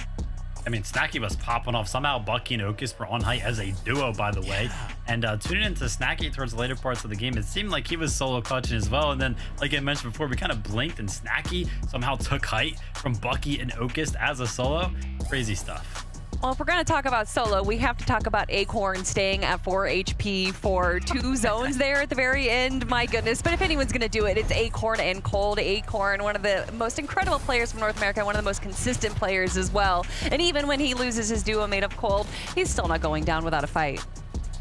I mean, Snacky was popping off. Somehow Bucky and Okus were on height as a duo, by the way. And tuning into Snacky towards the later parts of the game, it seemed like he was solo clutching as well. And then, like I mentioned before, we kind of blinked and Snacky somehow took height from Bucky and Okus as a solo. Crazy stuff. Well, if we're going to talk about solo, we have to talk about Acorn staying at 4 HP for 2 zones there at the very end. My goodness. But if anyone's going to do it, it's Acorn and Cold. Acorn, one of the most incredible players from North America, one of the most consistent players as well. And even when he loses his duo made of Cold, he's still not going down without a fight.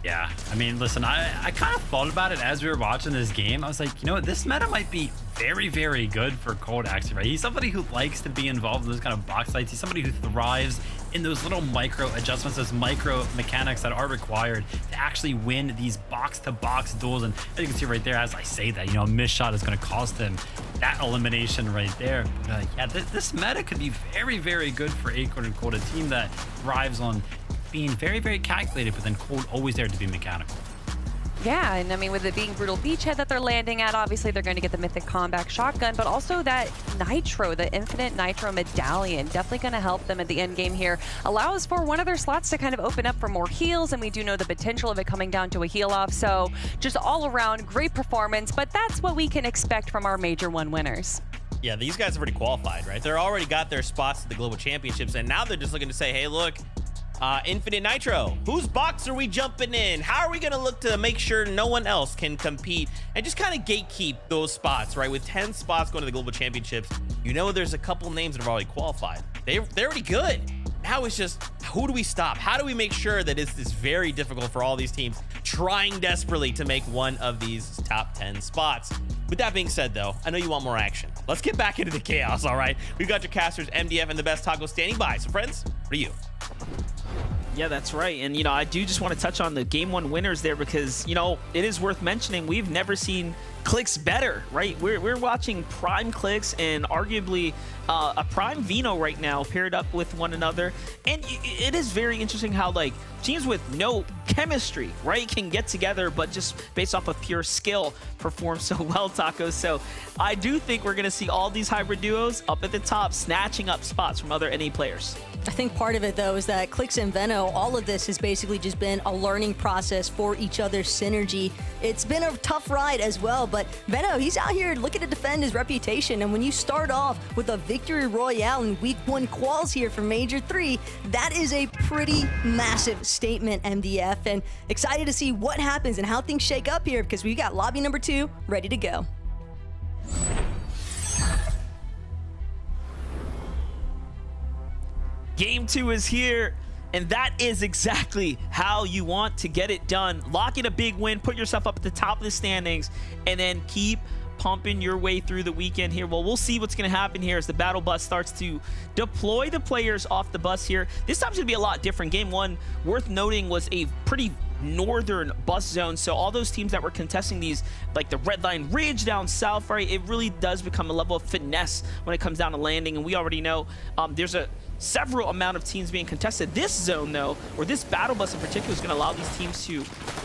Yeah, I mean, listen, I kind of thought about it as we were watching this game. I was like, you know what, this meta might be very, very good for Cold, actually, right? He's somebody who likes to be involved in those kind of box fights. He's somebody who thrives in those little micro adjustments, those micro mechanics that are required to actually win these box-to-box duels. And as you can see right there, as I say that, you know, a missed shot is going to cost him that elimination right there. But yeah, this meta could be very, very good for Acorn and Cold, a team that thrives on being very, very calculated, but then Cold always there to be mechanical. Yeah, and I mean, with it being Brutal Beachhead that they're landing at, obviously they're going to get the Mythic Combat Shotgun, but also that Nitro, the Infinite Nitro Medallion, definitely going to help them at the end game here. Allows for one of their slots to kind of open up for more heals, and we do know the potential of it coming down to a heal off, so just all around great performance, but that's what we can expect from our Major 1 winners. Yeah, these guys are already qualified, right? They're already got their spots at the Global Championships, and now they're just looking to say, hey, look, Infinite Nitro, whose box are we jumping in? How are we going to look to make sure no one else can compete and just kind of gatekeep those spots, right? With 10 spots going to the Global Championships, you know there's a couple names that have already qualified. They're already good. Now it's just, who do we stop? How do we make sure that it's very difficult for all these teams trying desperately to make one of these top 10 spots? With that being said, though, I know you want more action. Let's get back into the chaos, all right? We've got your casters, MDF, and the best taco standing by. So, friends, what are you? Yeah, that's right. And, I do just want to touch on the Game 1 winners there because, it is worth mentioning we've never seen Clix better, right? We're watching Prime Clix and arguably a Prime Vino right now paired up with one another. And it is very interesting how, teams with no chemistry, right, can get together, but just based off of pure skill perform so well, Taco. So I do think we're going to see all these hybrid duos up at the top, snatching up spots from other NA players. I think part of it, though, is that Clix and Veno, all of this has basically just been a learning process for each other's synergy. It's been a tough ride as well, but Veno, he's out here looking to defend his reputation, and when you start off with a victory royale in Week 1 quals here for Major 3, that is a pretty massive statement, MDF, and excited to see what happens and how things shake up here because we've got lobby number 2 ready to go. Game 2 is here, and that is exactly how you want to get it done. Lock in a big win, put yourself up at the top of the standings, and then keep pumping your way through the weekend here. Well, we'll see what's going to happen here as the battle bus starts to deploy the players off the bus here. This time's going to be a lot different. Game 1, worth noting, was a pretty northern bus zone, so all those teams that were contesting these, like the Red Line Ridge down south, right, it really does become a level of finesse when it comes down to landing, and we already know there's a several amount of teams being contested. This zone, though, or this battle bus in particular, is going to allow these teams to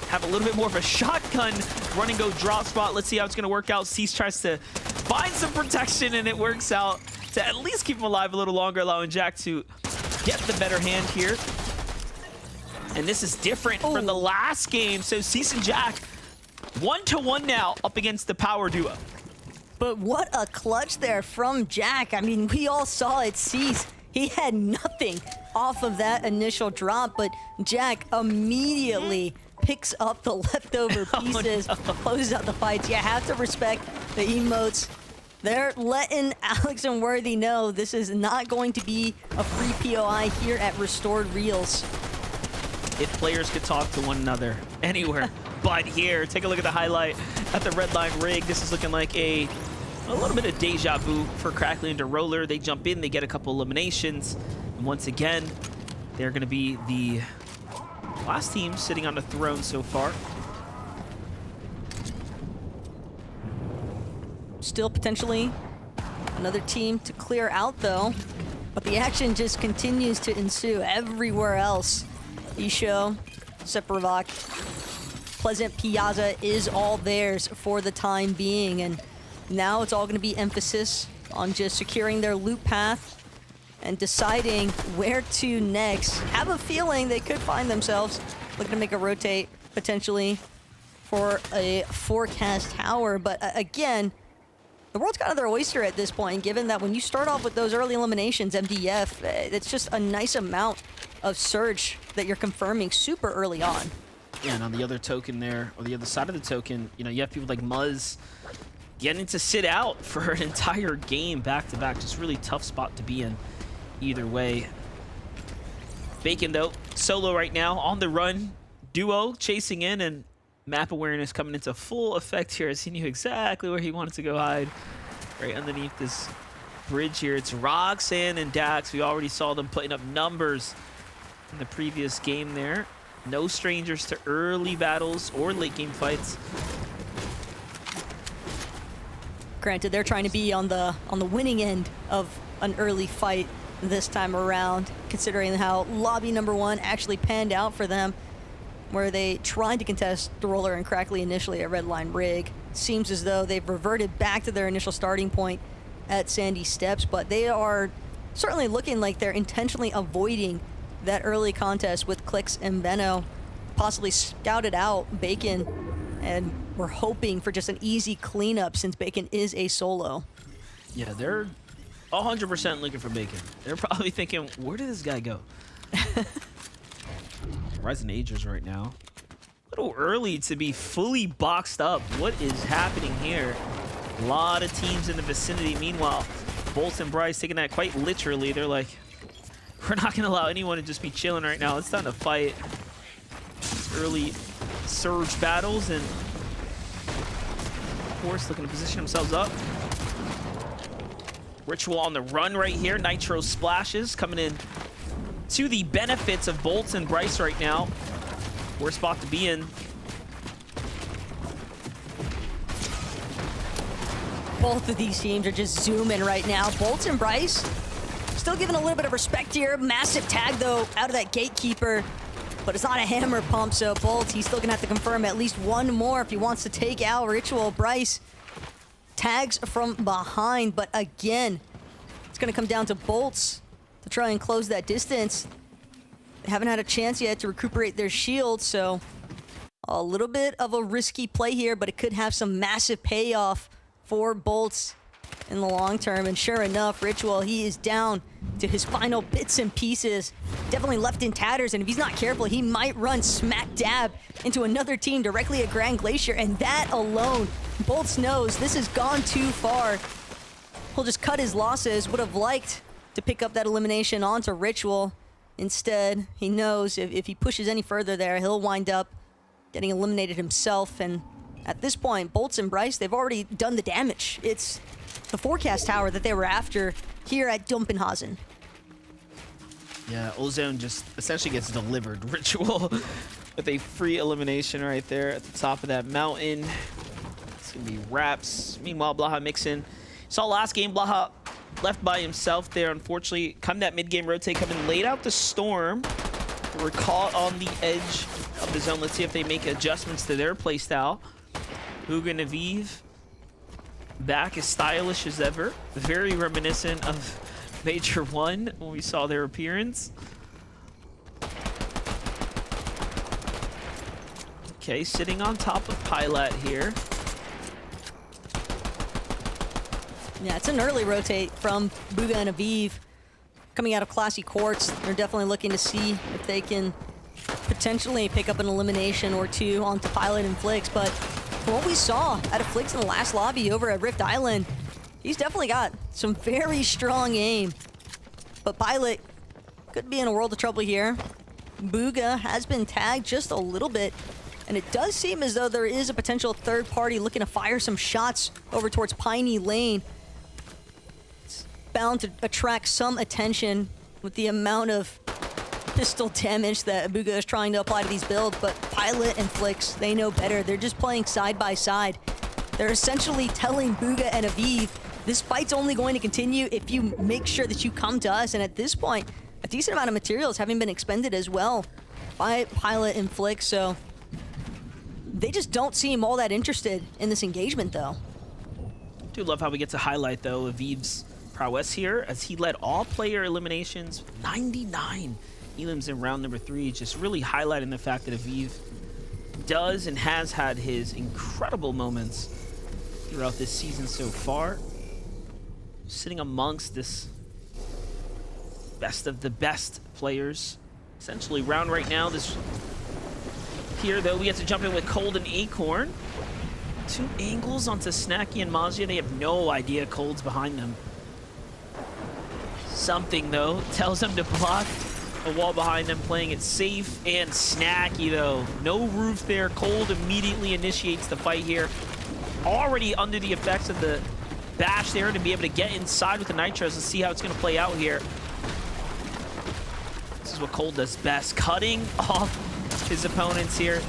have a little bit more of a shotgun run and go drop spot. Let's see how it's going to work out. Cease tries to find some protection, and it works out to at least keep him alive a little longer, allowing Jack to get the better hand here. And this is different from the last game. So Cease and Jack, 1-1 now up against the power duo. But what a clutch there from Jack. I mean, we all saw it. Cease, he had nothing off of that initial drop, but Jack immediately picks up the leftover pieces, closes out the fights. You have to respect the emotes. They're letting Alex and Worthy know this is not going to be a free POI here at Restored Reels. If players could talk to one another anywhere but here. Take a look at the highlight at the Red Line Rig. This is looking like a little bit of deja vu for Crackly and Roller. They jump in, they get a couple eliminations. And once again, they're going to be the last team sitting on the throne so far. Still potentially another team to clear out, though. But the action just continues to ensue everywhere else. Isho, Seprovac, Pleasant Piazza is all theirs for the time being, and now it's all going to be emphasis on just securing their loop path and deciding where to next. Have a feeling they could find themselves looking to make a rotate potentially for a forecast tower, but again, the world's kind of their oyster at this point, given that when you start off with those early eliminations, MDF, it's just a nice amount of surge that you're confirming super early on. Yeah, and on the other token there, or the other side of the token, you have people like Muzz getting to sit out for an entire game back-to-back. Just really tough spot to be in either way. Bacon, though, solo right now, on the run. Duo chasing in, and map awareness coming into full effect here as he knew exactly where he wanted to go hide. Right underneath this bridge here. It's Roxanne and Dax. We already saw them putting up numbers in the previous game there. No strangers to early battles or late game fights. Granted, they're trying to be on the winning end of an early fight this time around, considering how lobby number 1 actually panned out for them, where they tried to contest the Roller and Crackly initially at Red Line Rig. Seems as though they've reverted back to their initial starting point at Sandy Steps, but they are certainly looking like they're intentionally avoiding that early contest with Clix and Veno. Possibly scouted out Bacon, and we're hoping for just an easy cleanup since Bacon is a solo. Yeah, they're 100% looking for bacon. They're probably thinking, where did this guy go? Rising Agers right now. A little early to be fully boxed up. What is happening here? A lot of teams in the vicinity. Meanwhile, Bolts and Bryce taking that quite literally. They're like, we're not going to allow anyone to just be chilling right now. It's time to fight. Early surge battles, and of course looking to position themselves up. Ritual on the run right here. Nitro splashes coming in to the benefits of Bolts and Bryce right now. Worst spot to be in. Both of these teams are just zooming right now. Bolts and Bryce still giving a little bit of respect here. Massive tag, though, out of that gatekeeper. But it's not a hammer pump, so Bolts, he's still going to have to confirm at least one more if he wants to take out Ritual. Bryce tags from behind, but again, it's going to come down to Bolts to try and close that distance. They haven't had a chance yet to recuperate their shield, so a little bit of a risky play here, but it could have some massive payoff for Bolts in the long term. And sure enough, Ritual, he is down to his final bits and pieces. Definitely left in tatters, and if he's not careful, he might run smack dab into another team directly at Grand Glacier, and that alone, Bolts knows this has gone too far. He'll just cut his losses. Would have liked to pick up that elimination onto Ritual. Instead, he knows if he pushes any further there, he'll wind up getting eliminated himself. And at this point, Bolts and Bryce, they've already done the damage. It's the forecast tower that they were after here at Dumpenhausen. Yeah, Ozone just essentially gets delivered. Ritual with a free elimination right there at the top of that mountain. It's going to be Raps. Meanwhile, Blaha mixing. Saw last game, Blaha left by himself there, unfortunately. Come that mid-game rotate, coming laid out the Storm. We're caught on the edge of the zone. Let's see if they make adjustments to their playstyle. Hugo and Aviv back as stylish as ever. Very reminiscent of Major 1 when we saw their appearance. Okay, sitting on top of Pilot here. Yeah, it's an early rotate from Buga and Aviv. Coming out of Classy Courts, they're definitely looking to see if they can potentially pick up an elimination or two onto Pilot and Flix. But from what we saw out of Flix in the last lobby over at Rift Island, he's definitely got some very strong aim. But Pilot could be in a world of trouble here. Buga has been tagged just a little bit, and it does seem as though there is a potential third party looking to fire some shots over towards Piney Lane. It's bound to attract some attention with the amount of pistol damage that Buga is trying to apply to these builds, but Pilot and Flix, they know better. They're just playing side by side. They're essentially telling Buga and Aviv, this fight's only going to continue if you make sure that you come to us. And at this point, a decent amount of materials having been expended as well by Pilot and Flix, so they just don't seem all that interested in this engagement, though. Do love how we get to highlight, though, Aviv's prowess here as he led all player eliminations, 99 elims in round number 3, just really highlighting the fact that Aviv does and has had his incredible moments throughout this season so far. Sitting amongst this best of the best players. Essentially round right now. This here, though, we have to jump in with Cold and Acorn. 2 angles onto Snacky and Mazia. They have no idea Cold's behind them. Something, though, tells them to block a wall behind them, playing it safe. And Snacky, though, no roof there. Cold immediately initiates the fight here. Already under the effects of the bash there to be able to get inside with the Nitros and see how it's going to play out here. This is what Cold does best, cutting off his opponents here.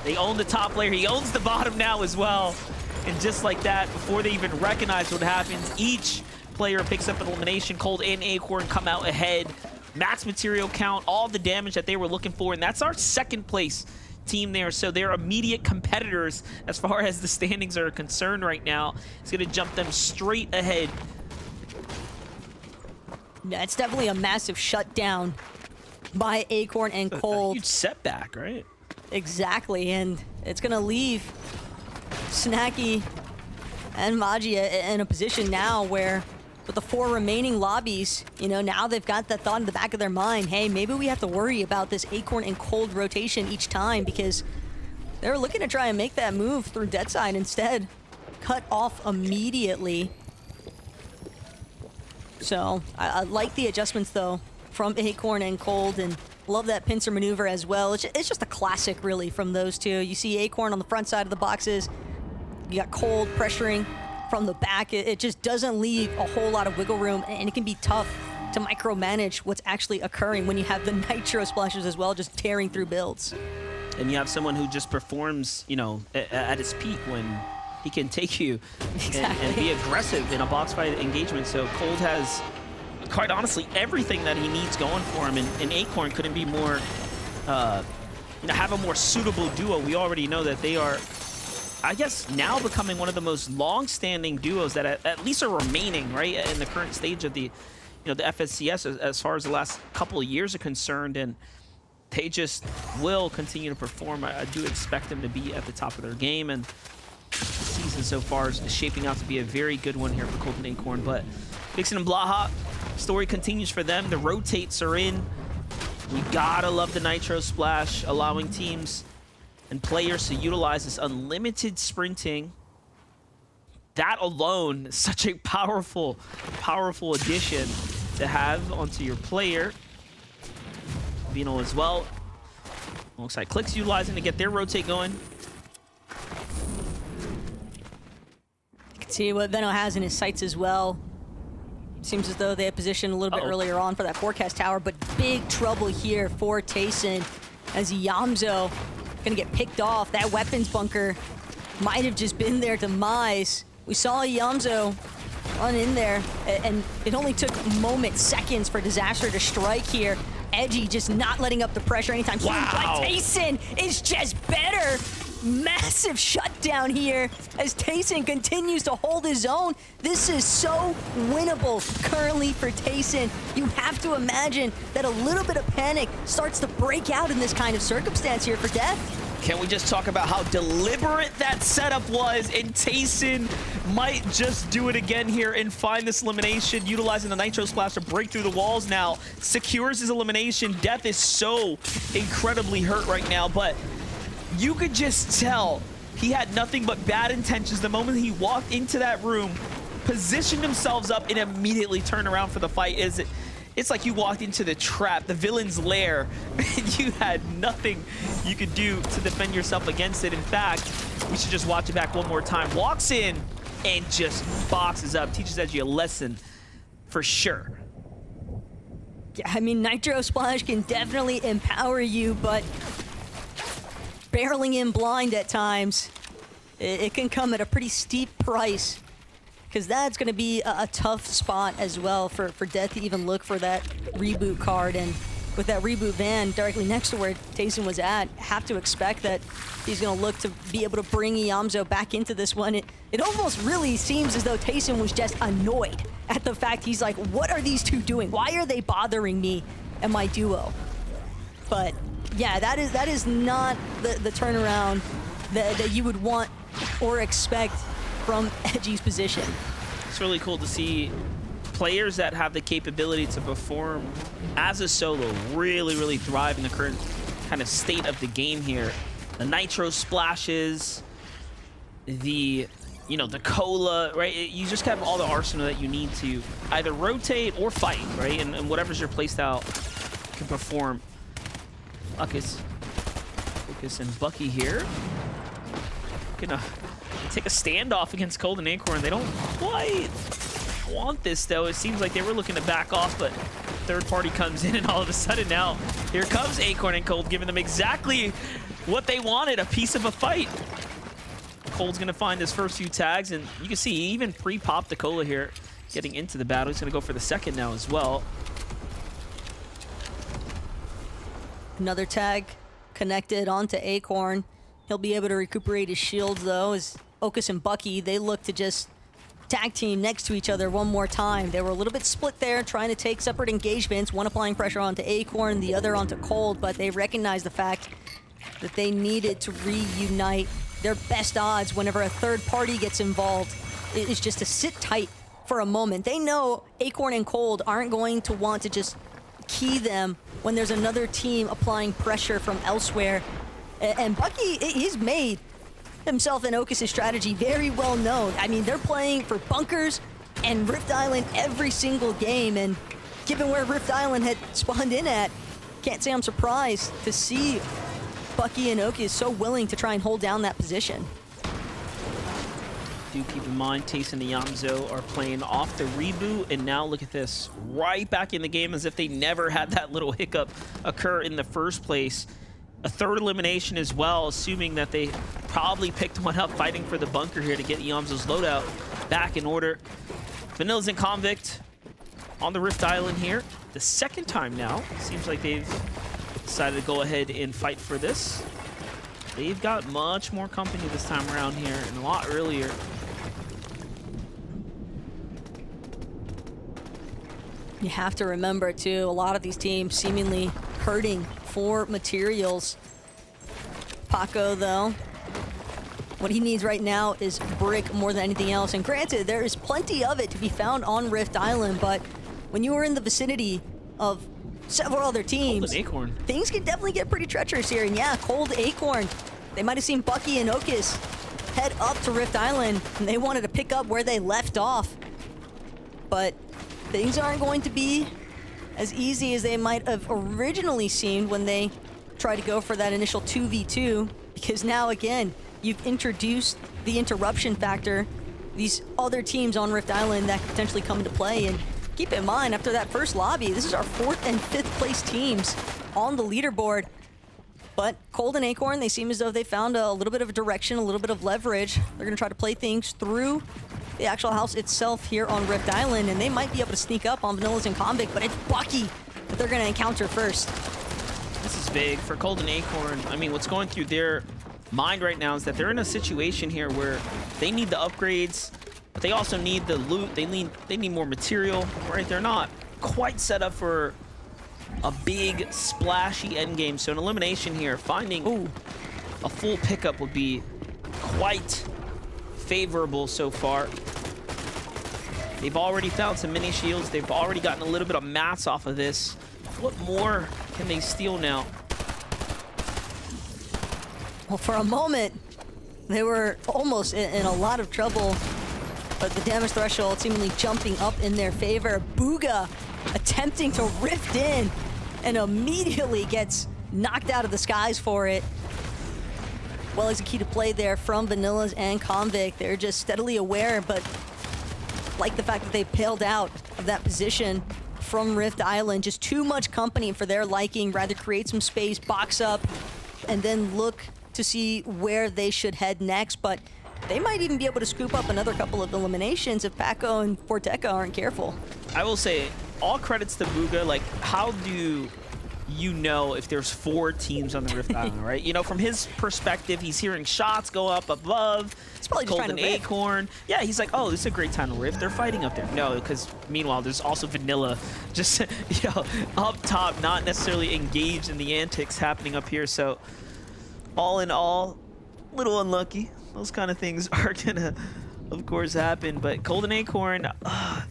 They own the top layer. He owns the bottom now as well. And just like that, before they even recognize what happens, each player picks up an elimination. Cold and Acorn come out ahead. Max material count, all the damage that they were looking for, and that's our second place team there. So they're immediate competitors as far as the standings are concerned right now. It's going to jump them straight ahead. Yeah, it's definitely a massive shutdown by Acorn and Cold. A huge setback, right? Exactly, and it's going to leave Snacky and Magia in a position now where With the 4 remaining lobbies, you know, now they've got that thought in the back of their mind, hey, maybe we have to worry about this Acorn and Cold rotation each time, because they're looking to try and make that move through dead side instead. Cut off immediately. So I like the adjustments though from Acorn and Cold, and love that pincer maneuver as well. It's just a classic really from those two. You see Acorn on the front side of the boxes. You got Cold pressuring from the back. It just doesn't leave a whole lot of wiggle room, and it can be tough to micromanage what's actually occurring when you have the Nitro splashes as well, just tearing through builds. And you have someone who just performs, you know, at his peak when he can take you and be aggressive in a box fight engagement. So Cold has, quite honestly, everything that he needs going for him, and Acorn couldn't be more, you know, have a more suitable duo. We already know that they are, I guess, now becoming one of the most long-standing duos that at least are remaining, right, in the current stage of the, you know, the FNCS as far as the last couple of years are concerned, and they just will continue to perform. I do expect them to be at the top of their game, and the season so far is shaping out to be a very good one here for Cold and Acorn. But Vixen and Blaha, story continues for them. The rotates are in. We gotta love the Nitro Splash, allowing teams and players to utilize this unlimited sprinting. That alone is such a powerful, powerful addition to have onto your player. Vino as well. Looks like Click's utilizing to get their rotate going. You can see what Veno has in his sights as well. Seems as though they had positioned a little bit earlier on for that forecast tower, but big trouble here for Tayson as Yamzo gonna get picked off. That weapons bunker might have just been their demise. We saw Yamzo run in there, and it only took moments, seconds for Disaster to strike here. Edgy just not letting up the pressure anytime soon. Wow. But Tayson is just better. Massive shutdown here as Tayson continues to hold his own. This is so winnable currently for Tayson. You have to imagine that a little bit of panic starts to break out in this kind of circumstance here for Death. Can we just talk about how deliberate that setup was? And Tayson might just do it again here and find this elimination, utilizing the Nitro Splash to break through the walls now. Secures his elimination. Death is so incredibly hurt right now, but you could just tell he had nothing but bad intentions the moment he walked into that room, positioned themselves up, and immediately turned around for the fight. It's like you walked into the trap, the villain's lair, and you had nothing you could do to defend yourself against it. In fact, we should just watch it back one more time. Walks in and just boxes up, teaches Edgy a lesson for sure. Yeah, I mean, Nitro Splash can definitely empower you, but barreling in blind at times, it can come at a pretty steep price, because that's going to be a tough spot as well for Death to even look for that reboot card. And with that reboot van directly next to where Tayson was at, have to expect that he's going to look to be able to bring Iamzo back into this one. It almost really seems as though Tayson was just annoyed at the fact he's like, what are these two doing? Why are they bothering me and my duo? But yeah, that is not the turnaround that you would want or expect from Edgy's position. It's really cool to see players that have the capability to perform as a solo really, really thrive in the current kind of state of the game here. The Nitro Splashes, the, you know, the Cola, right? You just have all the arsenal that you need to either rotate or fight, right? And whatever's your playstyle can perform. Focus and Bucky here. Gonna take a standoff against Cold and Acorn. They don't quite want this, though. It seems like they were looking to back off, but third party comes in, and all of a sudden now, here comes Acorn and Cold, giving them exactly what they wanted, a piece of a fight. Cold's gonna find his first few tags, and you can see he even pre-popped the Cola here, getting into the battle. He's gonna go for the second now as well. Another tag connected onto Acorn. He'll be able to recuperate his shields, though, as Okus and Bucky, they look to just tag team next to each other one more time. They were a little bit split there, trying to take separate engagements, one applying pressure onto Acorn, the other onto Cold, but they recognized the fact that they needed to reunite. Their best odds whenever a third party gets involved is just to sit tight for a moment. They know Acorn and Cold aren't going to want to just key them when there's another team applying pressure from elsewhere. And Bucky, he's made himself and Okus's strategy very well known. I mean, they're playing for bunkers and Rift Island every single game, and given where Rift Island had spawned in at, can't say I'm surprised to see Bucky and Okus so willing to try and hold down that position. Do keep in mind, Taste and Yamzo are playing off the reboot, and now look at this, right back in the game as if they never had that little hiccup occur in the first place. A third elimination as well, assuming that they probably picked one up fighting for the bunker here to get Yamzo's loadout back in order. Vanilla's and Convict on the Rift Island here. The second time now. Seems like they've decided to go ahead and fight for this. They've got much more company this time around here and a lot earlier. You have to remember, too, a lot of these teams seemingly hurting for materials. Paco, though, what he needs right now is brick more than anything else. And granted, there is plenty of it to be found on Rift Island, but when you are in the vicinity of several other teams, Cold Acorn, things can definitely get pretty treacherous here. And yeah, Cold Acorn, they might have seen Bucky and Okus head up to Rift Island, and they wanted to pick up where they left off. But things aren't going to be as easy as they might have originally seemed when they tried to go for that initial 2v2, because now again, you've introduced the interruption factor, these other teams on Rift Island that could potentially come into play. And keep in mind, after that first lobby, this is our 4th and 5th place teams on the leaderboard. But Cold and Acorn, they seem as though they found a little bit of a direction, a little bit of leverage. They're gonna try to play things through the actual house itself here on Rift Island, and they might be able to sneak up on Vanillas and Convict, but it's Bucky that they're gonna encounter first. this is big for Cold and Acorn. I mean, what's going through their mind right now is that they're in a situation here where they need the upgrades, but they also need the loot. They need more material, right? They're not quite set up for a big splashy endgame. So an elimination here, finding a full pickup would be quite favorable so far. They've already found some mini shields. They've already gotten a little bit of mats off of this. What more can they steal now? Well, for a moment, they were almost in a lot of trouble, but the damage threshold seemingly jumping up in their favor. Booga attempting to rift in and immediately gets knocked out of the skies for it. Well executed play there from Vanillas and Convict. They're just steadily aware, but like the fact that they bailed out of that position from Rift Island. Just too much company for their liking. Rather create some space, box up, and then look to see where they should head next. But they might even be able to scoop up another couple of eliminations if Paco and Forteca aren't careful. I will say, all credits to Booga. Like, how do you know if there's 4 teams on the Rift Island, right? You know, from his perspective, he's hearing shots go up above. He's probably just Cold trying and to rift. Acorn. Yeah, he's like, oh, this is a great time to rift. They're fighting up there. No, because meanwhile, there's also Vanilla just, you know, up top, not necessarily engaged in the antics happening up here. So, all in all, a little unlucky. Those kind of things are gonna, of course, happen. But Cold and Acorn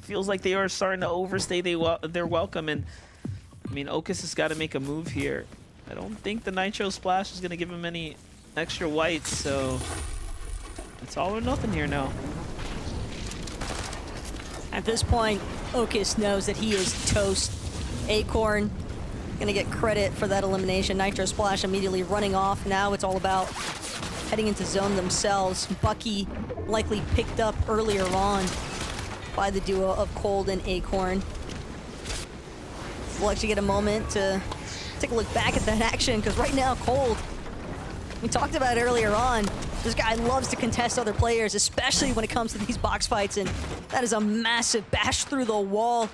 feels like they are starting to overstay their welcome. And I mean, Okus has got to make a move here. I don't think the Nitro Splash is going to give him any extra whites, so it's all or nothing here now. At this point, Okus knows that he is toast. Acorn gonna get credit for that elimination. Nitro Splash immediately running off. Now it's all about heading into zone themselves. Bucky likely picked up earlier on by the duo of Cold and Acorn. We'll actually get a moment to take a look back at that action, because right now, Cold, we talked about it earlier on, this guy loves to contest other players, especially when it comes to these box fights, and that is a massive bash through the wall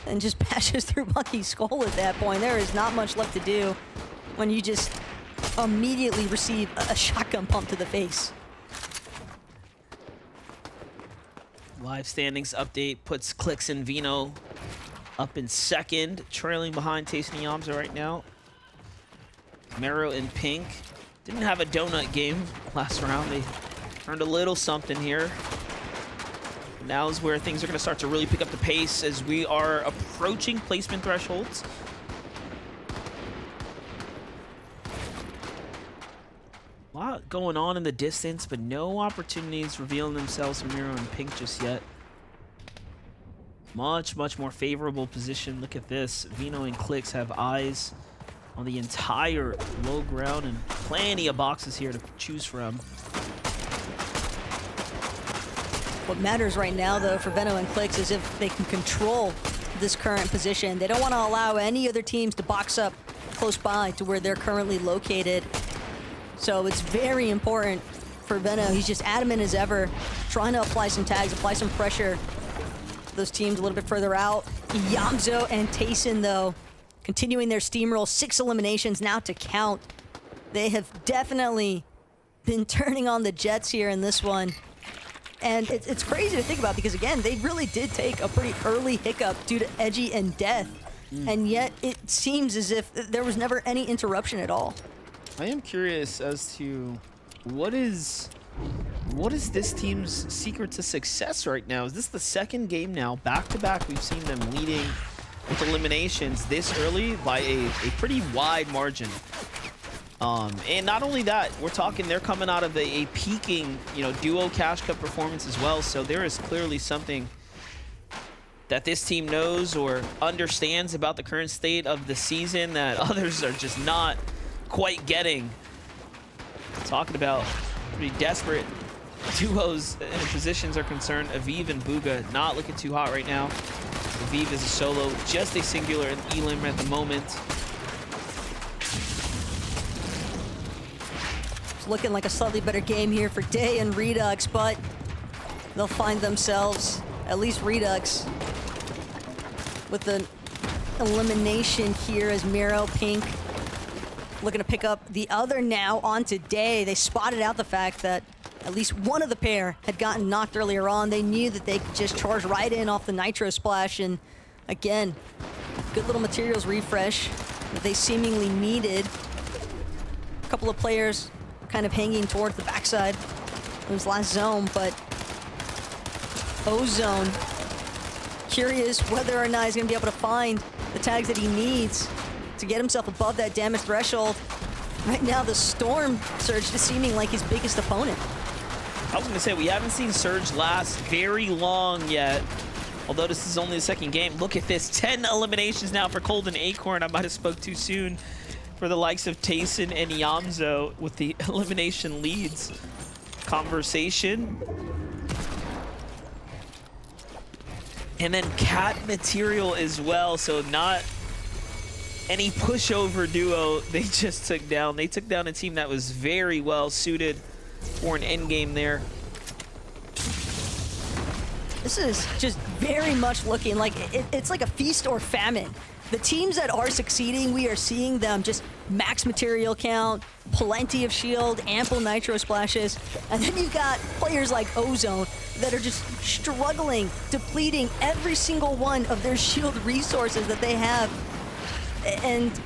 and just bashes through Bucky's skull at that point. There is not much left to do when you just immediately receive a shotgun pump to the face. Live standings update puts Clicks and Vino up in second, trailing behind Taste and Yamza right now. Mero and Pink didn't have a donut game last round. They earned a little something here. Now is where things are going to start to really pick up the pace as we are approaching placement thresholds. A lot going on in the distance, but no opportunities revealing themselves from Miro and Pink just yet. Much more favorable position. Look at this. Vino and Clix have eyes on the entire low ground and plenty of boxes here to choose from. What matters right now, though, for Veno and Clix is if they can control this current position. They don't want to allow any other teams to box up close by to where they're currently located. So it's very important for Veno. He's just adamant as ever, trying to apply some tags, apply some pressure. Those teams a little bit further out. Yamzo and Tayson, though, continuing their steamroll. 6 eliminations now to count. They have definitely been turning on the Jets here in this one. And it's crazy to think about because, again, they really did take a pretty early hiccup due to Edgy and Death. And yet it seems as if there was never any interruption at all. I am curious as to what is this team's secret to success right now? Is this the second game now, back-to-back, we've seen them leading with eliminations this early by a pretty wide margin. And not only that, we're talking they're coming out of a peaking, duo Cash Cup performance as well. So there is clearly something that this team knows or understands about the current state of the season that others are just not quite getting. Talking about pretty desperate duos and positions are concerned. Aviv and Bugha not looking too hot right now. Aviv is a solo, just a singular in Elim at the moment. It's looking like a slightly better game here for Day and Redux, but they'll find themselves, at least Redux, with an elimination here as Miro, Pink, looking to pick up the other now onto Day. They spotted out the fact that at least one of the pair had gotten knocked earlier on. They knew that they could just charge right in off the Nitro Splash, and again, good little materials refresh that they seemingly needed. A couple of players kind of hanging towards the backside of his last zone, but Ozone curious whether or not he's going to be able to find the tags that he needs to get himself above that damage threshold. Right now, the Storm Surge is seeming like his biggest opponent. I was going to say, we haven't seen Surge last very long yet, although this is only the second game. Look at this, 10 eliminations now for Cold and Acorn. I might have spoke too soon for the likes of Tayson and Yamzo with the elimination leads. Conversation. And then Cat material as well, so not any pushover duo they just took down. They took down a team that was very well suited for an end game there. This is just very much looking like it's like a feast or famine. The teams that are succeeding, we are seeing them just max material count, plenty of shield, ample nitro splashes, and then you've got players like Ozone that are just struggling, depleting every single one of their shield resources that they have. And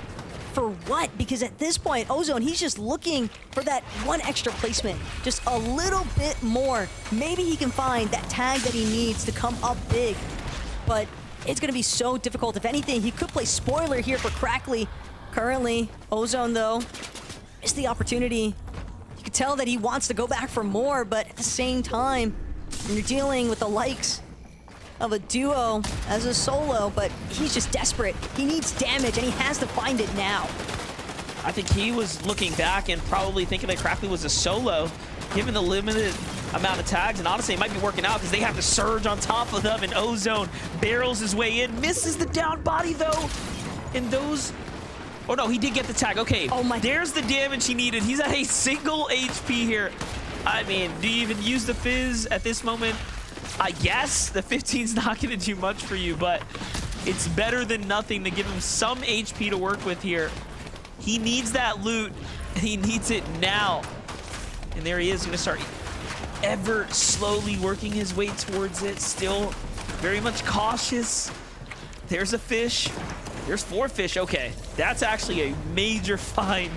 for what? Because at this point, Ozone, he's just looking for that one extra placement, just a little bit more. Maybe he can find that tag that he needs to come up big, but it's going to be so difficult. If anything, he could play spoiler here for Crackly. Currently, Ozone, though, missed the opportunity. You can tell that he wants to go back for more, but at the same time, when you're dealing with the likes of a duo as a solo, but he's just desperate. He needs damage, and he has to find it now. I think he was looking back and probably thinking that Crackly was a solo, given the limited amount of tags, and honestly, it might be working out because they have to surge on top of them, and Ozone barrels his way in, misses the down body, though, and those... Oh, no, he did get the tag. Okay, oh my... there's the damage he needed. He's at a single HP here. I mean, do you even use the Fizz at this moment? I guess the 15's not going to do much for you, but it's better than nothing to give him some HP to work with here. He needs that loot, and he needs it now. And there he is, going to start ever slowly working his way towards it. Still very much cautious. There's a fish. There's 4 fish. Okay, that's actually a major find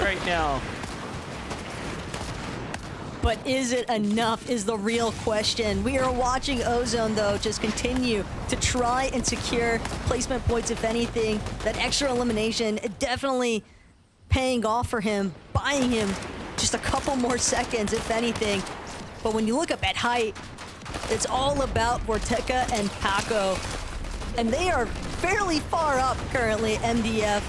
right now. But is it enough is the real question. We are watching Ozone, though, just continue to try and secure placement points, if anything. That extra elimination definitely paying off for him, buying him just a couple more seconds, if anything. But when you look up at height, it's all about Vorteca and Paco. And they are fairly far up currently, MDF.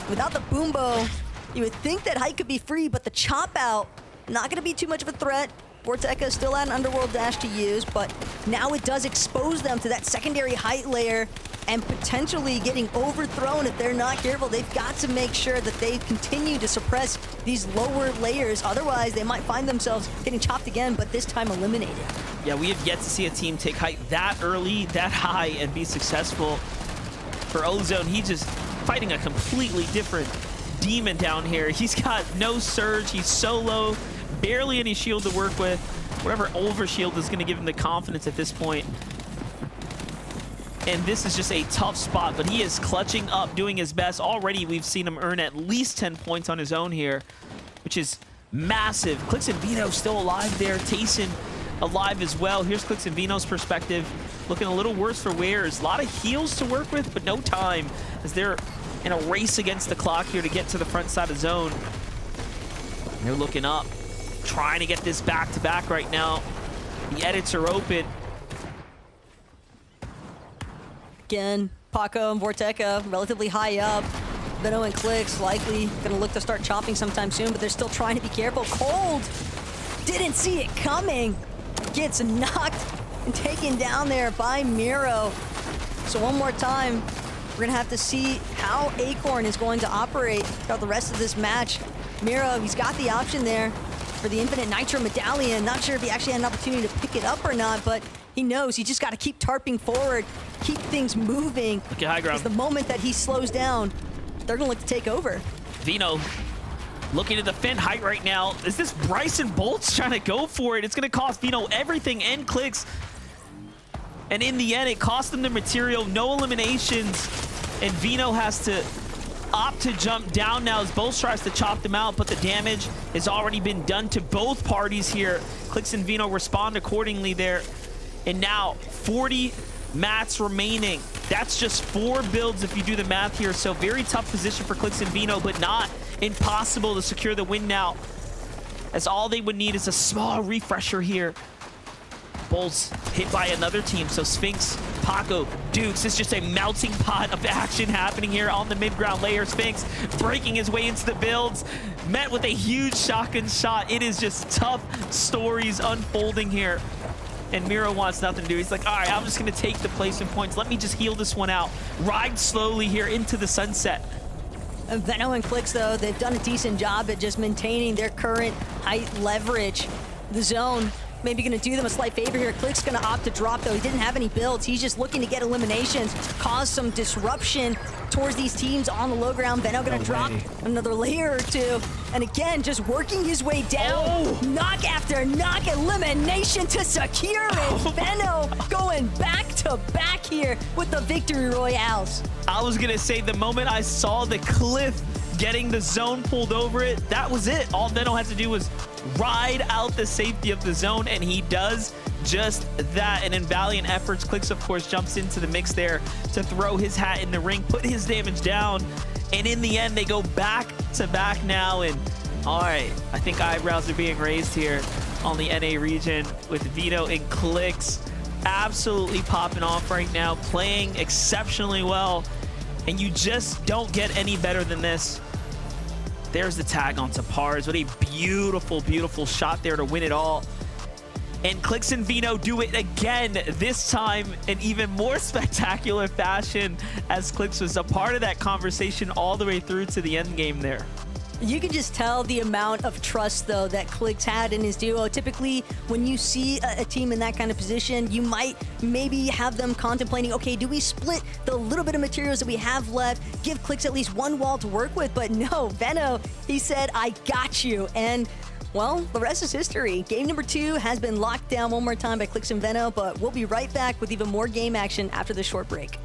Without the Boombo, you would think that height could be free, but the chop out, not going to be too much of a threat. Vorteca still had an underworld dash to use, but now it does expose them to that secondary height layer and potentially getting overthrown if they're not careful. They've got to make sure that they continue to suppress these lower layers. Otherwise, they might find themselves getting chopped again, but this time eliminated. Yeah, we have yet to see a team take height that early, that high, and be successful. For Ozone, he's just fighting a completely different demon down here. He's got no surge, he's solo, barely any shield to work with. Whatever overshield is going to give him the confidence at this point. And this is just a tough spot, but he is clutching up, doing his best. Already we've seen him earn at least 10 points on his own here, which is massive. Clix and Vino still alive there. Tayson alive as well. Here's Clix and Vino's perspective. Looking a little worse for Wares. A lot of heals to work with, but no time as they're in a race against the clock here to get to the front side of zone. They're looking up, trying to get this back-to-back right now. The edits are open. Again, Paco and Vorteca relatively high up. Veno and Clix likely going to look to start chopping sometime soon, but they're still trying to be careful. Cold didn't see it coming. Gets knocked and taken down there by Miro. So one more time, we're going to have to see how Acorn is going to operate throughout the rest of this match. Miro, he's got the option there for the Infinite Nitro Medallion. Not sure if he actually had an opportunity to pick it up or not, but he knows he just got to keep tarping forward, keep things moving. Look at high ground. Because the moment that he slows down, they're going to look to take over. Vino looking to defend height right now. Is this Bryson Bolts trying to go for it? It's going to cost Vino everything and Clix. And in the end, it cost them the material, no eliminations. And Vino has to opt to jump down now as Bolts tries to chop them out, but the damage has already been done to both parties here. Clix and Vino respond accordingly there. And now 40 mats remaining. That's just 4 builds if you do the math here. So very tough position for Clix and Vino, but not impossible to secure the win now, as all they would need is a small refresher here. Bulls hit by another team, so Sphinx, Paco, Dukes. It's just a melting pot of action happening here on the mid-ground layer. Sphinx breaking his way into the builds, met with a huge shotgun shot. It is just tough stories unfolding here. And Miro wants nothing to do. He's like, all right, I'm just going to take the placement points. Let me just heal this one out. Ride slowly here into the sunset. Veno and Clix, though, they've done a decent job at just maintaining their current height leverage. The zone maybe going to do them a slight favor here. Click's going to opt to drop, though. He didn't have any builds. He's just looking to get eliminations, cause some disruption towards these teams on the low ground. Veno going to drop another layer or two. And again, just working his way down. Knock after knock, elimination to secure it. Veno going back to back here with the victory royales. I was going to say, the moment I saw the cliff getting the zone pulled over it, that was it. All Veno had to do was ride out the safety of the zone, and he does just that. And in valiant efforts, Clix, of course, jumps into the mix there to throw his hat in the ring, put his damage down, and in the end, they go back to back now. And all right, I think eyebrows are being raised here on the NA region with Vino and Clix absolutely popping off right now, playing exceptionally well, and you just don't get any better than this. There's the tag onto Pars. What a beautiful, beautiful shot there to win it all. And Clix and Vino do it again, this time in even more spectacular fashion, as Clix was a part of that conversation all the way through to the end game there. You can just tell the amount of trust, though, that Clix had in his duo. Typically, when you see a team in that kind of position, you might maybe have them contemplating, okay, do we split the little bit of materials that we have left, give Clix at least one wall to work with? But no, Veno, he said, I got you. And well, the rest is history. Game number 2 has been locked down one more time by Clix and Veno, but we'll be right back with even more game action after this short break.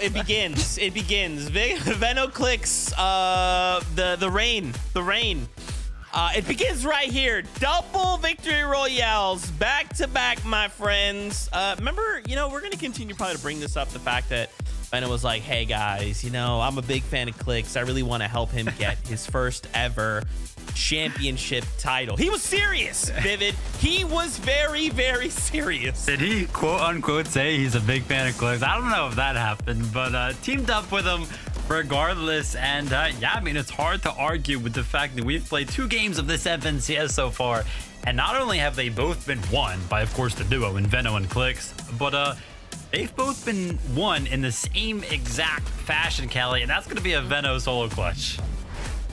it begins. It begins. Veno clicks the rain. It begins right here. Double victory royales, back to back, my friends. Remember, we're gonna continue probably to bring this up. The fact that Veno was like, "Hey guys, I'm a big fan of Clicks. I really want to help him get his first ever championship title." He was serious, Vivid. He was very, very serious. Did he quote unquote say he's a big fan of Clicks? I don't know if that happened, but teamed up with him regardless. And yeah, I mean, it's hard to argue with the fact that we've played 2 games of this FNCS so far. And not only have they both been won by, of course, the duo in Veno and Clicks, but they've both been won in the same exact fashion, Kelly. And that's going to be a Veno solo clutch.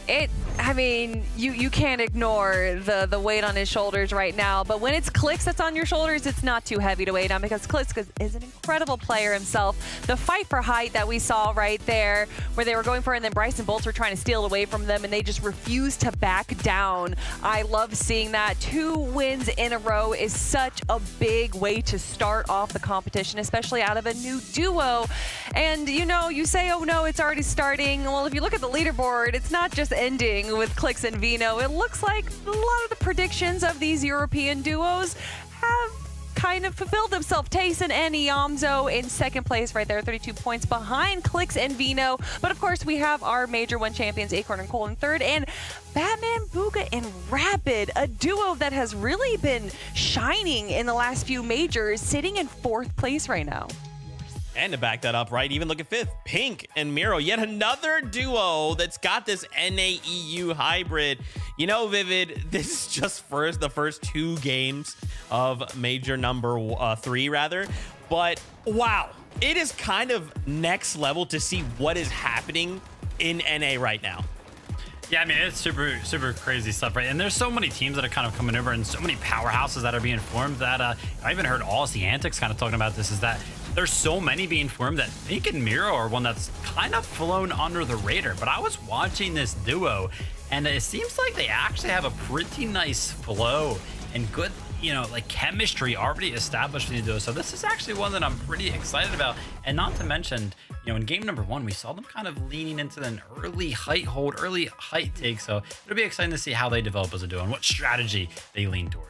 You can't ignore the weight on his shoulders right now, but when it's Clicks that's on your shoulders, it's not too heavy to weigh down because Clicks is an incredible player himself. The fight for height that we saw right there, where they were going for it, and then Bryson Bolts were trying to steal away from them, and they just refused to back down. I love seeing that. 2 wins in a row is such a big way to start off the competition, especially out of a new duo. And you say, oh no, it's already starting. Well, if you look at the leaderboard, it's not just ending with Clicks and Veno. It looks like a lot of the predictions of these European duos have kind of fulfilled themselves. Tayson and Yamzo in second place right there, 32 points behind Clicks and Veno. But of course, we have our Major 1 champions, Acorn and Cole in third, and Batman, Booga, and Rapid, a duo that has really been shining in the last few majors, sitting in 4th place right now. And to back that up, right, even look at 5th, Pink and Miro, yet another duo that's got this NAEU hybrid. Vivid, this is just the first 2 games of major number 3, rather. But wow, it is kind of next level to see what is happening in NA right now. Yeah, I mean, it's super, super crazy stuff, right? And there's so many teams that are kind of coming over and so many powerhouses that are being formed that I even heard Aussie Antics kind of talking about this, is that there's so many being formed that Pink and Miro are one that's kind of flown under the radar. But I was watching this duo, and it seems like they actually have a pretty nice flow and good, chemistry already established in the duo. So this is actually one that I'm pretty excited about. And not to mention, in game number 1, we saw them kind of leaning into an early height hold, early height take. So it'll be exciting to see how they develop as a duo and what strategy they lean towards.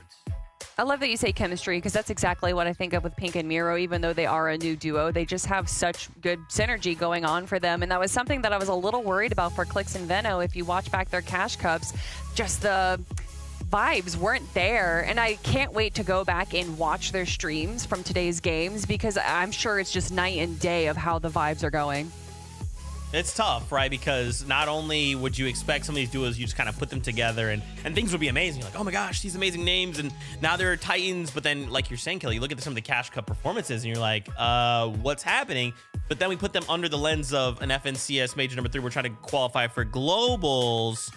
I love that you say chemistry, because that's exactly what I think of with Pink and Miro. Even though they are a new duo, they just have such good synergy going on for them. And that was something that I was a little worried about for Clicks and Veno. If you watch back their Cash Cups, just the vibes weren't there. And I can't wait to go back and watch their streams from today's games, because I'm sure it's just night and day of how the vibes are going. It's tough, right? Because not only would you expect some of these duos, you just kind of put them together and things would be amazing. You're like, oh my gosh, these amazing names. And now they're Titans. But then, like you're saying, Kelly, you look at some of the Cash Cup performances and you're like, what's happening? But then we put them under the lens of an FNCS Major number 3. We're trying to qualify for globals.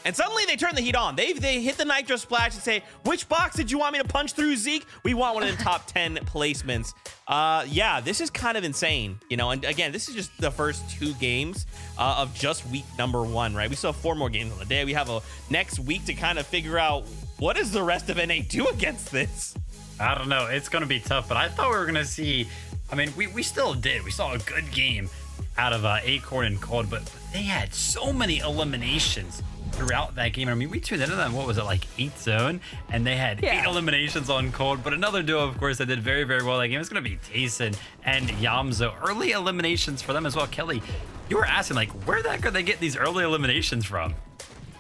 And suddenly they turn the heat on. They hit the Nitro Splash and say, which box did you want me to punch through, Zeke? We want one of the top 10 placements. Yeah, this is kind of insane, and again, this is just the first 2 games of just week number 1, right? We still have 4 more games on the day. We have a next week to kind of figure out what does the rest of NA do against this? I don't know. It's going to be tough, but I thought we were going to see, we still did. We saw a good game out of Acorn and Cold, but they had so many eliminations throughout that game. We tuned into them, what was it, like 8th zone, and they had 8 eliminations on Cold. But another duo, of course, that did very, very well that game is going to be Tayson and Yamzo. Early eliminations for them as well. Kelly, you were asking, where the heck are they getting these early eliminations from?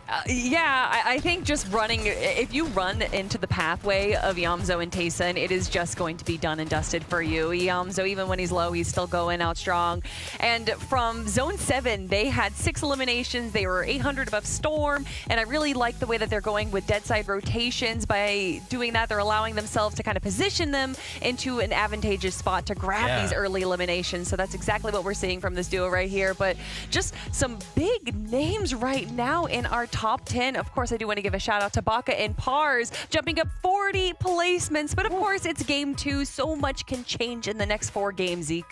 I think just running, if you run into the pathway of Yamzo and Tayson, it is just going to be done and dusted for you. Yamzo, even when he's low, he's still going out strong. And from Zone 7, they had 6 eliminations. They were 800 above Storm, and I really like the way that they're going with dead side rotations. By doing that, they're allowing themselves to kind of position them into an advantageous spot to grab these early eliminations. So that's exactly what we're seeing from this duo right here. But just some big names right now in our top 10. Of course, I do want to give a shout out to Baka and Pars, jumping up 40 placements. But of course, it's game 2. So much can change in the next 4 games, Zeke.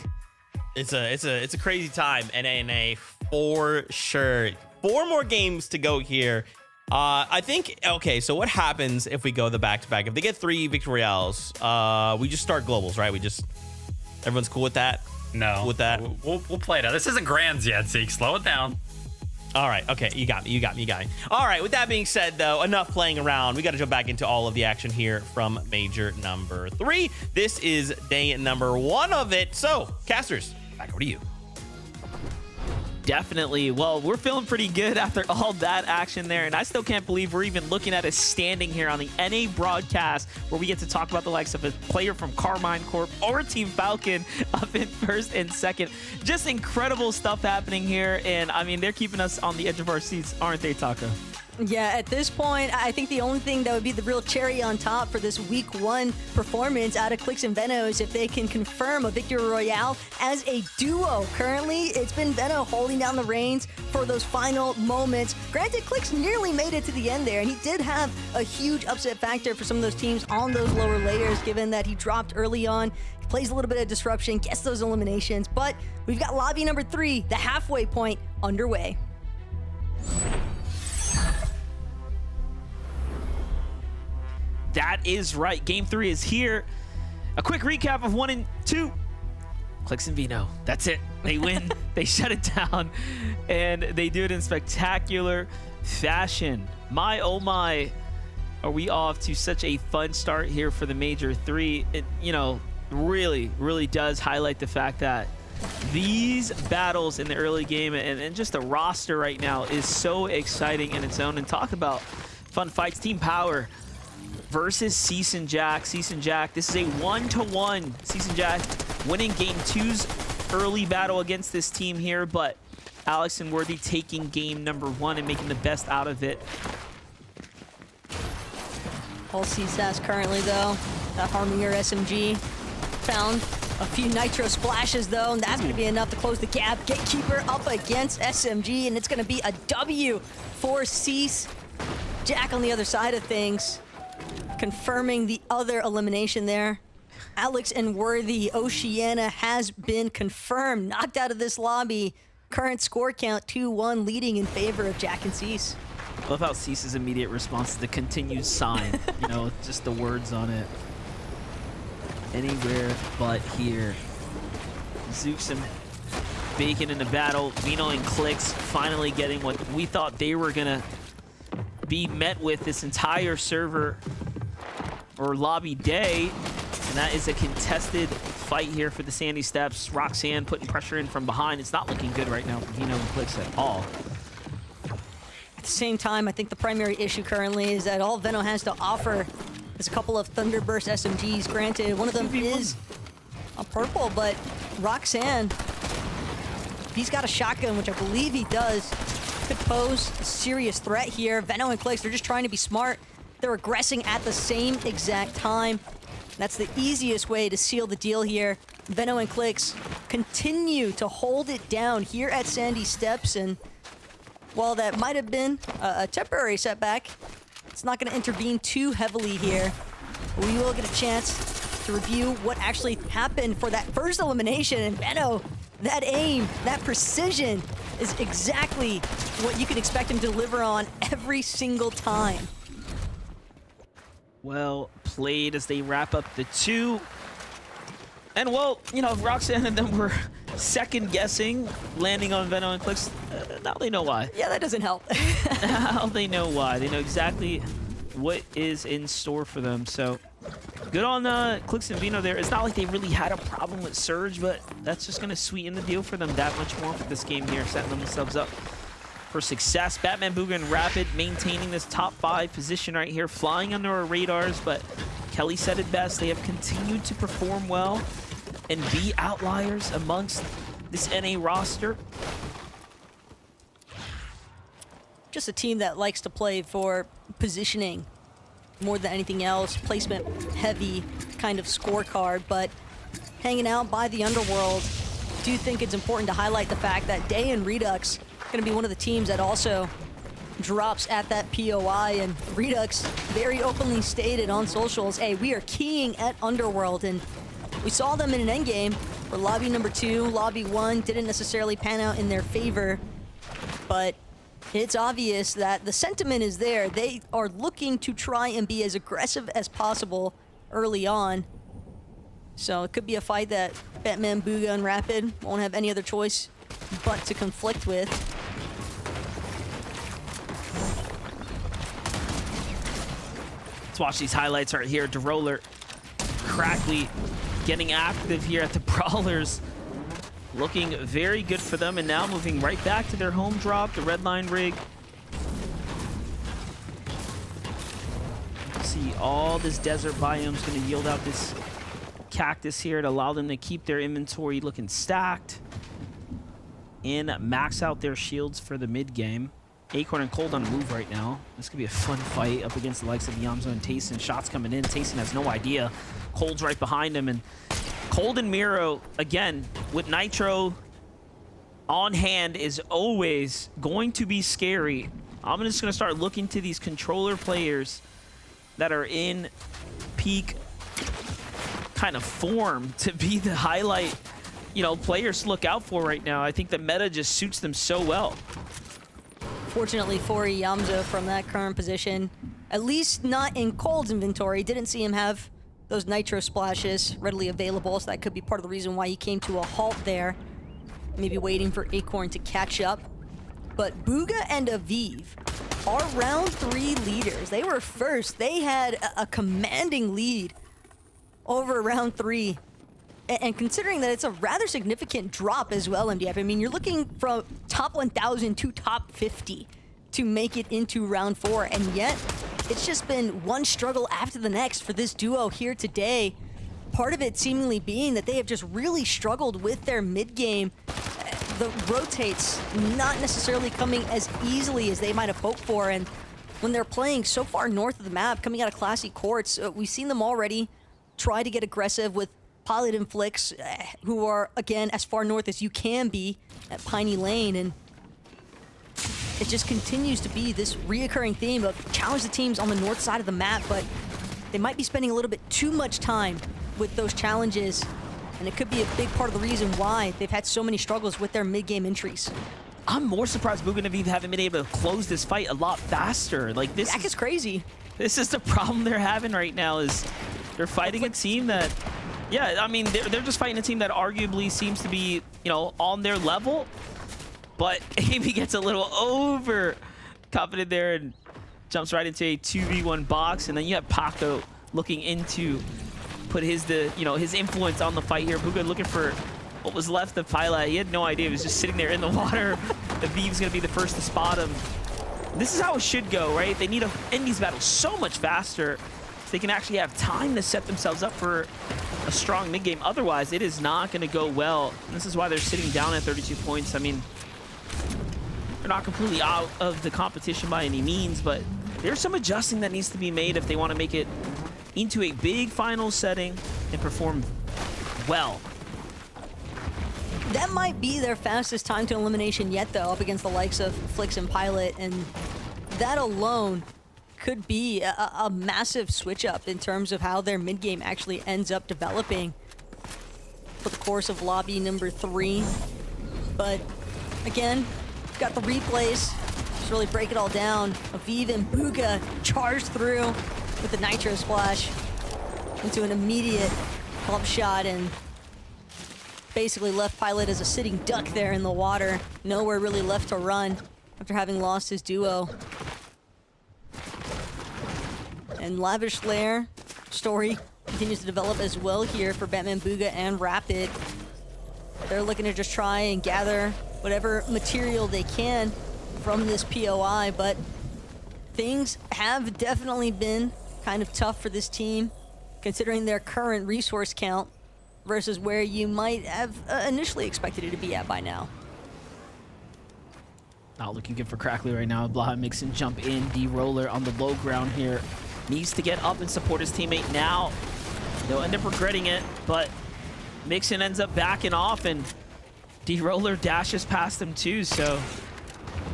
It's a crazy time, NA for sure. 4 more games to go here. I think, okay, so what happens if we go the back-to-back? If they get 3 victory royales, we just start globals, right? Everyone's cool with that? No. with that? We'll play it out. This isn't grands yet, Zeke. Slow it down. All right. Okay. You got me. All right. With that being said, though, enough playing around. We got to jump back into all of the action here from Major number 3. This is day number 1 of it. So, casters, back over to you. Definitely. Well, we're feeling pretty good after all that action there, and I still can't believe we're even looking at a standing here on the NA broadcast where we get to talk about the likes of a player from Carmine Corp or Team Falcon up in first and second. Just incredible stuff happening here, and I mean, they're keeping us on the edge of our seats, aren't they, Taco? Yeah, at this point, I think the only thing that would be the real cherry on top for this week 1 performance out of Clix and Veno is if they can confirm a victory royale as a duo. Currently, it's been Veno holding down the reins for those final moments. Granted, Clix nearly made it to the end there, and he did have a huge upset factor for some of those teams on those lower layers, given that he dropped early on. He plays a little bit of disruption, gets those eliminations, but we've got lobby number 3, the halfway point, underway. That is right. Game 3 is here. A quick recap of 1 and 2. Clix and Veno. That's it. They win. They shut it down. And they do it in spectacular fashion. My, oh my. Are we off to such a fun start here for the Major 3. It, you know, really, really does highlight the fact that these battles in the early game and just the roster right now is so exciting in its own. And talk about fun fights. Team Power versus Cease and Jack. Cease and Jack, this is a 1-to-1. Cease and Jack winning game 2's early battle against this team here, but Alex and Worthy taking game number 1 and making the best out of it. All CSAS currently, though. That Harmier SMG found a few nitro splashes, though, and that's going to be enough to close the gap. Gatekeeper up against SMG, and it's going to be a W for Cease. Jack on the other side of things, confirming the other elimination there. Alex and Worthy, Oceania has been confirmed, knocked out of this lobby. Current score count 2-1, leading in favor of Jack and Cease. I love how Cease's immediate response is the continued sign. You know, just the words on it. Anywhere but here. Zooks and Bacon in the battle. Veno and Clix finally getting what we thought they were gonna be met with this entire server or lobby day, and that is a contested fight here for the Sandy Steps. Roxanne putting pressure in from behind. It's not looking good right now for Veno and Clix at all. At the same time, I think the primary issue currently is that all Veno has to offer is a couple of Thunderburst SMGs. Granted, one of them is a purple, but Roxanne, he's got a shotgun, which I believe he does. Could pose a serious threat here. Veno and Clix, they're just trying to be smart. They're aggressing at the same exact time. That's the easiest way to seal the deal here. Veno and Clix continue to hold it down here at Sandy Steps, and while that might have been a temporary setback, it's not going to intervene too heavily here. We will get a chance to review what actually happened for that first elimination, and Veno, that aim, that precision is exactly what you can expect him to deliver on every single time. Well played as they wrap up the 2. And well, you know, Roxanne and them were second guessing, landing on Veno and Clix. Now they know why. Yeah, that doesn't help. Now they know why. They know exactly what is in store for them. So good on Clix and Veno there. It's not like they really had a problem with Surge, but that's just going to sweeten the deal for them that much more for this game here, setting themselves up for success. Batman, Booga, and Rapid maintaining this top 5 position right here, flying under our radars, but Kelly said it best. They have continued to perform well and be outliers amongst this NA roster. Just a team that likes to play for positioning more than anything else, placement heavy kind of scorecard, but hanging out by the underworld. Do think it's important to highlight the fact that Day and Redux going to be one of the teams that also drops at that POI, and Redux very openly stated on socials, hey, we are keying at Underworld, and we saw them in an endgame where lobby number 2, lobby 1 didn't necessarily pan out in their favor, but it's obvious that the sentiment is there. They are looking to try and be as aggressive as possible early on. So it could be a fight that Batman, Booga, and Rapid won't have any other choice but to conflict with. Let's watch these highlights right here. DeRoller, Crackley getting active here at the Brawlers. Looking very good for them, and now moving right back to their home drop, the red line rig. See, all this desert biome is going to yield out this cactus here to allow them to keep their inventory looking stacked and max out their shields for the mid game. Acorn and Cold on the move right now. This could be a fun fight up against the likes of Yamzo and Tayson. Shots coming in. Tayson has no idea. Cold's right behind him, and Cold and Miro, again, with Nitro on hand, is always going to be scary. I'm just going to start looking to these controller players that are in peak kind of form to be the highlight, you know, players to look out for right now. I think the meta just suits them so well. Fortunately for Yamzo from that current position, at least not in Cold's inventory. Didn't see him have those nitro splashes readily available, so that could be part of the reason why he came to a halt there. Maybe waiting for Acorn to catch up. But Booga and Aviv are round 3 leaders. They were first. They had a commanding lead over round 3. And considering that it's a rather significant drop as well, MDF, I mean, you're looking from top 1,000 to top 50 to make it into round 4, and yet it's just been one struggle after the next for this duo here today. Part of it seemingly being that they have just really struggled with their mid-game. The rotates not necessarily coming as easily as they might have hoped for, and when they're playing so far north of the map, coming out of classy courts, we've seen them already try to get aggressive with Pilot and Flix, who are, again, as far north as you can be at Piney Lane, and it just continues to be this reoccurring theme of challenge the teams on the north side of the map, but they might be spending a little bit too much time with those challenges, and it could be a big part of the reason why they've had so many struggles with their mid-game entries. I'm more surprised Booga and Aviv haven't been able to close this fight a lot faster. Like, this That is crazy. This is the problem they're having right now, is they're fighting a team that, yeah, I mean, they're just fighting a team that arguably seems to be, you know, on their level, but Amy gets a little over confident there and jumps right into a 2v1 box, and then you have Paco looking into put his influence on the fight here. Booga looking for what was left of Pilot. He had no idea. He was just sitting there in the water. Aviv's going to be the first to spot him. This is how it should go, right? They need to end these battles so much faster so they can actually have time to set themselves up for a strong mid-game. Otherwise, it is not going to go well. And this is why they're sitting down at 32 points. I mean, they're not completely out of the competition by any means, but there's some adjusting that needs to be made if they want to make it into a big final setting and perform well. That might be their fastest time to elimination yet, though, up against the likes of Flix and Pilot, and that alone could be a massive switch up in terms of how their mid-game actually ends up developing for the course of lobby number 3. But again, got the replays, just really break it all down. Aviv and Booga charged through with the Nitro Splash into an immediate pump shot and basically left Pilot as a sitting duck there in the water. Nowhere really left to run after having lost his duo. And Lavish Lair story continues to develop as well here for Batman, Booga, and Rapid. They're looking to just try and gather whatever material they can from this POI, but things have definitely been kind of tough for this team, considering their current resource count versus where you might have initially expected it to be at by now. Not looking good for Crackley right now. Blaha Mixon jump in. D-Roller on the low ground here. Needs to get up and support his teammate now. They'll end up regretting it, but Mixon ends up backing off, and D-Roller dashes past him too, so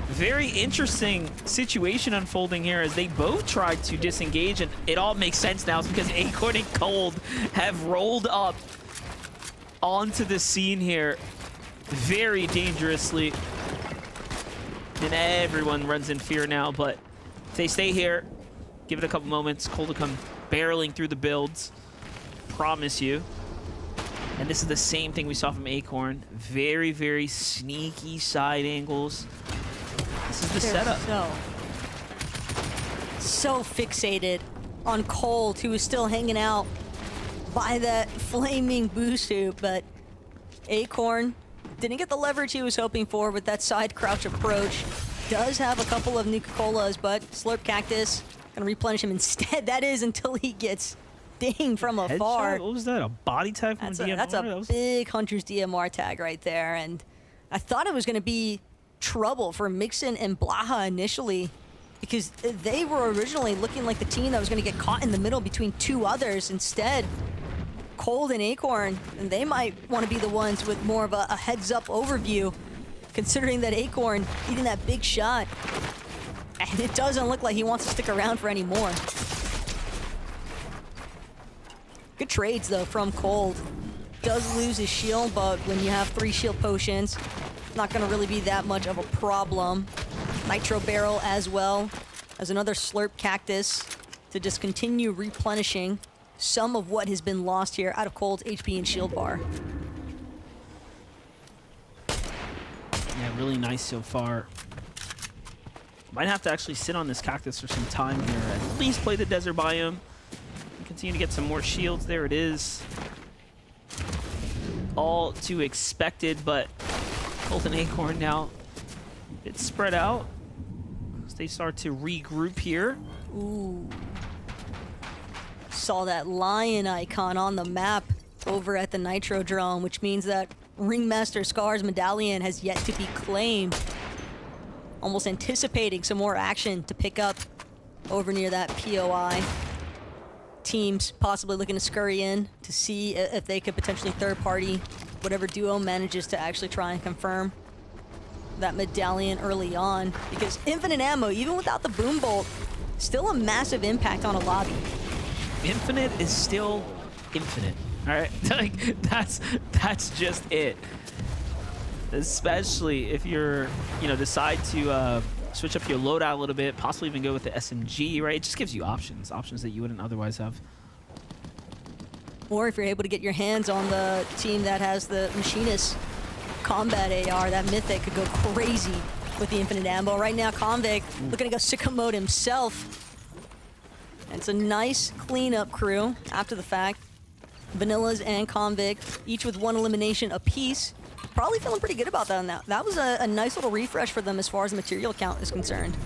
very interesting situation unfolding here as they both tried to disengage, and it all makes sense now. It's because Acorn and Cold have rolled up onto the scene here very dangerously, and everyone runs in fear now. But if they stay here, give it a couple moments, Cold will come barreling through the builds, promise you. And this is the same thing we saw from Acorn. Very, very sneaky side angles. This is the setup. So fixated on Cold, who was still hanging out by that flaming boost hoop, but Acorn didn't get the leverage he was hoping for with that side crouch approach. Does have a couple of Nuka-Colas, but Slurp Cactus gonna replenish him instead. That is until he gets dinged from afar. Headshot? What was that? A body tag from DMR? That's a big Hunter's DMR tag right there, and I thought it was gonna be trouble for Mixon and Blaha initially, because they were originally looking like the team that was gonna get caught in the middle between two others. Instead, Cold and Acorn, and they might want to be the ones with more of a heads-up overview, considering that Acorn eating that big shot, and it doesn't look like he wants to stick around for any more. Good trades, though, from Cold. Does lose his shield, but when you have 3 shield potions, not going to really be that much of a problem. Nitro Barrel as well as another Slurp Cactus to just continue replenishing some of what has been lost here out of Cold's HP and shield bar. Yeah, really nice so far. Might have to actually sit on this cactus for some time here. At least play the desert biome. Continue to get some more shields. There it is. All too expected, but Cold and Acorn now a bit spread out as they start to regroup here. Ooh. Saw that lion icon on the map over at the Nitro Drone, which means that Ringmaster Scar's medallion has yet to be claimed. Almost anticipating some more action to pick up over near that POI. Teams possibly looking to scurry in to see if they could potentially third party whatever duo manages to actually try and confirm that medallion early on, because infinite ammo, even without the boom bolt, still a massive impact on a lobby. Infinite is still infinite. All right, like that's just it. Especially if you're, decide to switch up your loadout a little bit, possibly even go with the SMG, right? It just gives you options that you wouldn't otherwise have. Or if you're able to get your hands on the team that has the Machinist Combat AR, that Mythic could go crazy with the infinite ammo. Right now, Convict looking to go sicko mode himself. And it's a nice cleanup crew after the fact. Vanillas and Convict, each with 1 elimination apiece. Probably feeling pretty good about that now. That was a nice little refresh for them as far as the material count is concerned.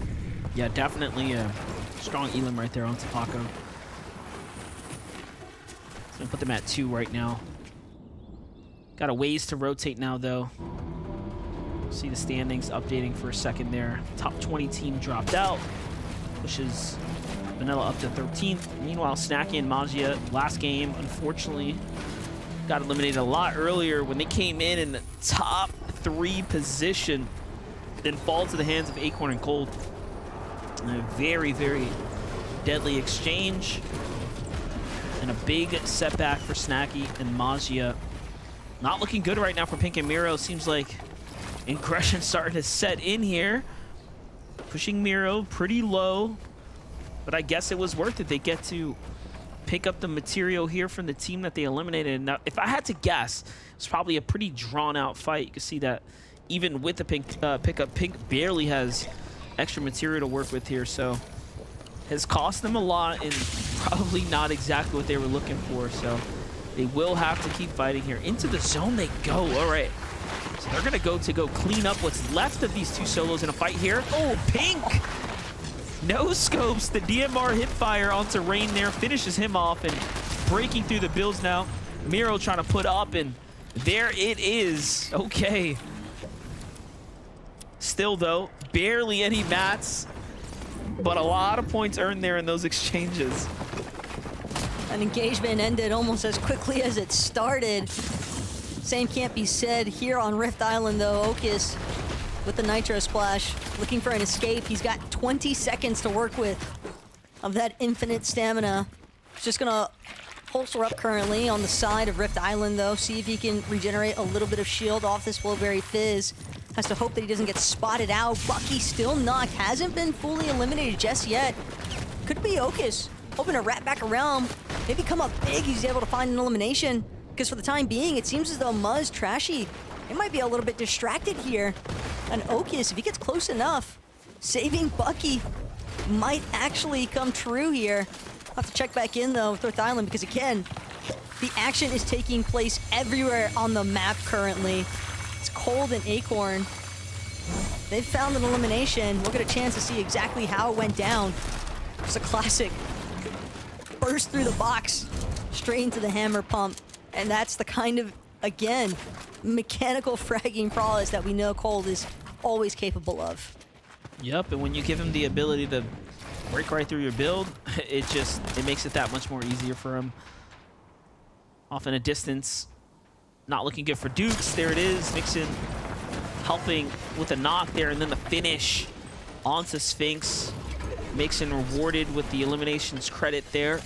Yeah, definitely a strong elim right there on Tapaco. So gonna put them at 2 right now. Got a ways to rotate now, though. See the standings updating for a second there. Top 20 team dropped out, pushes Vanilla up to 13th. Meanwhile, Snacky and Magia, last game, unfortunately, got eliminated a lot earlier when they came in the top 3 position, then fall to the hands of Acorn and Cold. And a very, very deadly exchange. And a big setback for Snacky and Magia. Not looking good right now for Pink and Miro. Seems like aggression starting to set in here. Pushing Miro pretty low. But I guess it was worth it. They get to pick up the material here from the team that they eliminated. Now, if I had to guess, it's probably a pretty drawn-out fight. You can see that even with the Pink pickup, Pink barely has extra material to work with here, so has cost them a lot and probably not exactly what they were looking for. So they will have to keep fighting here. Into the zone they go. All right. So they're going to go clean up what's left of these 2 solos in a fight here. Oh, Pink! No scopes, the DMR hip fire onto Rain there, finishes him off and breaking through the builds now. Miro trying to put up, and there it is. Okay. Still, though, barely any mats, but a lot of points earned there in those exchanges. An engagement ended almost as quickly as it started. Same can't be said here on Rift Island, though. Okus with the Nitro Splash, looking for an escape. He's got 20 seconds to work with of that infinite stamina. He's just gonna holster up currently on the side of Rift Island, though. See if he can regenerate a little bit of shield off this Blowberry Fizz. Has to hope that he doesn't get spotted out. Bucky still knocked, hasn't been fully eliminated just yet. Could be Okus hoping to wrap back around, maybe come up big. He's able to find an elimination. because for the time being, it seems as though Muzz, Trashy, they might be a little bit distracted here. And Okius, if he gets close enough, saving Bucky might actually come true here. I'll have to check back in, though, with Earth Island, because, again, the action is taking place everywhere on the map currently. It's Cold and Acorn. They've found an elimination. We'll get a chance to see exactly how it went down. It's a classic burst through the box, straight into the hammer pump. And that's the kind of, again, mechanical fragging prowess that we know Cold is always capable of. Yep, and when you give him the ability to break right through your build, it makes it that much more easier for him. Off in a distance, not looking good for Dukes. There it is, Mixon helping with a knock there, and then the finish onto Sphinx. Mixon rewarded with the eliminations credit there.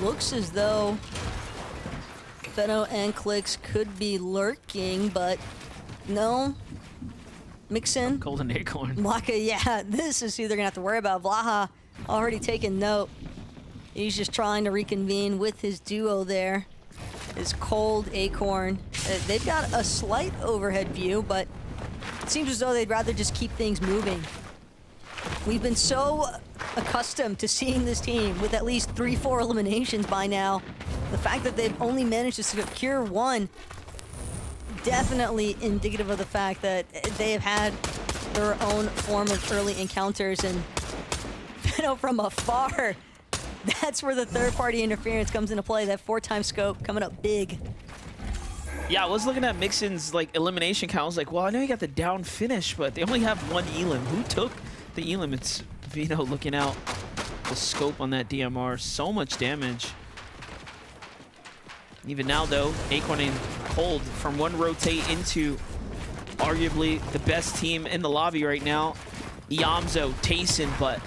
Looks as though Feno and Clicks could be lurking, but no. Mixon. Cold and Acorn. Waka, yeah, this is who they're gonna have to worry about. Vlaha already taken note. He's just trying to reconvene with his duo there. His Cold, Acorn. They've got a slight overhead view, but it seems as though they'd rather just keep things moving. We've been so accustomed to seeing this team with at least 3-4 eliminations by now. The fact that they've only managed to secure one, definitely indicative of the fact that they have had their own form of early encounters. And you know, from afar, that's where the third-party interference comes into play. That 4-time scope coming up big. Yeah, I was looking at Mixon's elimination count. I was like, well, I know he got the down finish, but they only have one elim. Who took the elim? It's Vino looking out the scope on that DMR. So much damage. Even now, though, Acorn and Cold from one rotate into arguably the best team in the lobby right now. Iamzo, Tayson, but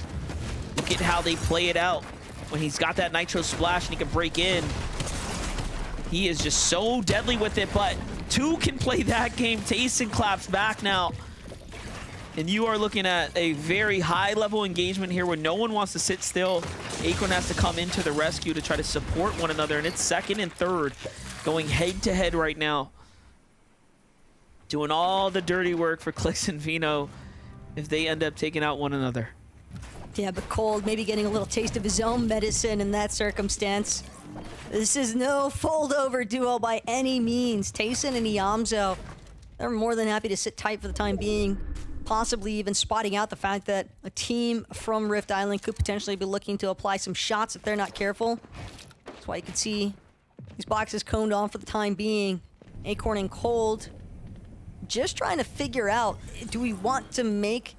look at how they play it out. When he's got that Nitro Splash and he can break in, he is just so deadly with it, but two can play that game. Tayson claps back now. And you are looking at a very high-level engagement here where no one wants to sit still. Acorn has to come into the rescue to try to support one another, and it's second and third going head-to-head right now. Doing all the dirty work for Clix and Vino if they end up taking out one another. Yeah, but Cold maybe getting a little taste of his own medicine in that circumstance. This is no fold-over duo by any means. Tayson and Iamzo, they're more than happy to sit tight for the time being, possibly even spotting out the fact that a team from Rift Island could potentially be looking to apply some shots if they're not careful. That's why you can see these boxes coned on for the time being. Acorn and Cold just trying to figure out, do we want to make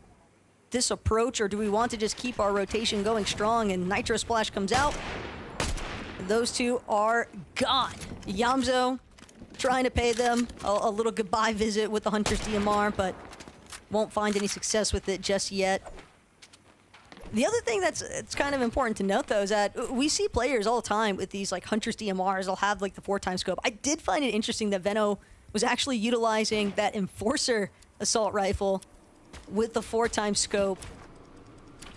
this approach or do we want to just keep our rotation going strong? And Nitro Splash comes out. Those two are gone. Iamzo trying to pay them a little goodbye visit with the Hunter's DMR, but won't find any success with it just yet. The other thing it's kind of important to note, though, is that we see players all the time with these Hunter's DMRs. They'll have the 4-time scope. I did find it interesting that Veno was actually utilizing that Enforcer assault rifle with the 4-time scope.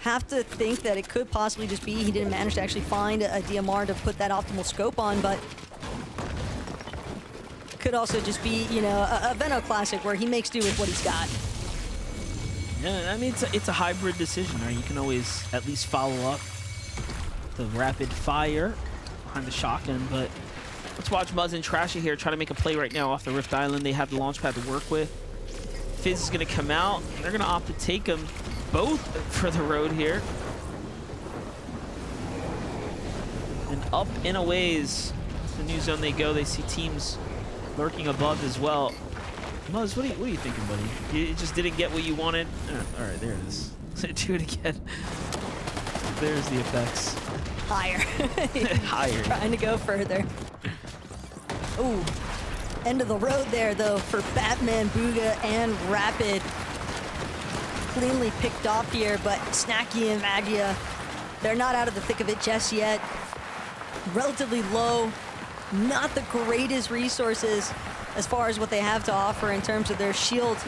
Have to think that it could possibly just be he didn't manage to actually find a DMR to put that optimal scope on, but could also just be, you know, a Veno classic where he makes do with what he's got. Yeah, I mean, it's a hybrid decision, right? You can always at least follow up the rapid fire behind the shotgun, but let's watch Muzz and Trashy here try to make a play right now off the Rift Island. They have the launch pad to work with. Fizz is going to come out. They're going to opt to take them both for the road here. And up and a ways to the new zone they go. They see teams lurking above as well. Muzz, what are you thinking, buddy? You just didn't get what you wanted? All right, there it is. Do it again. There's the effects. Higher. Higher. Trying to go further. Ooh. End of the road there, though, for Batman, Booga, and Rapid. Cleanly picked off here, but Snacky and Magia, they're not out of the thick of it just yet. Relatively low. Not the greatest resources as far as what they have to offer in terms of their shield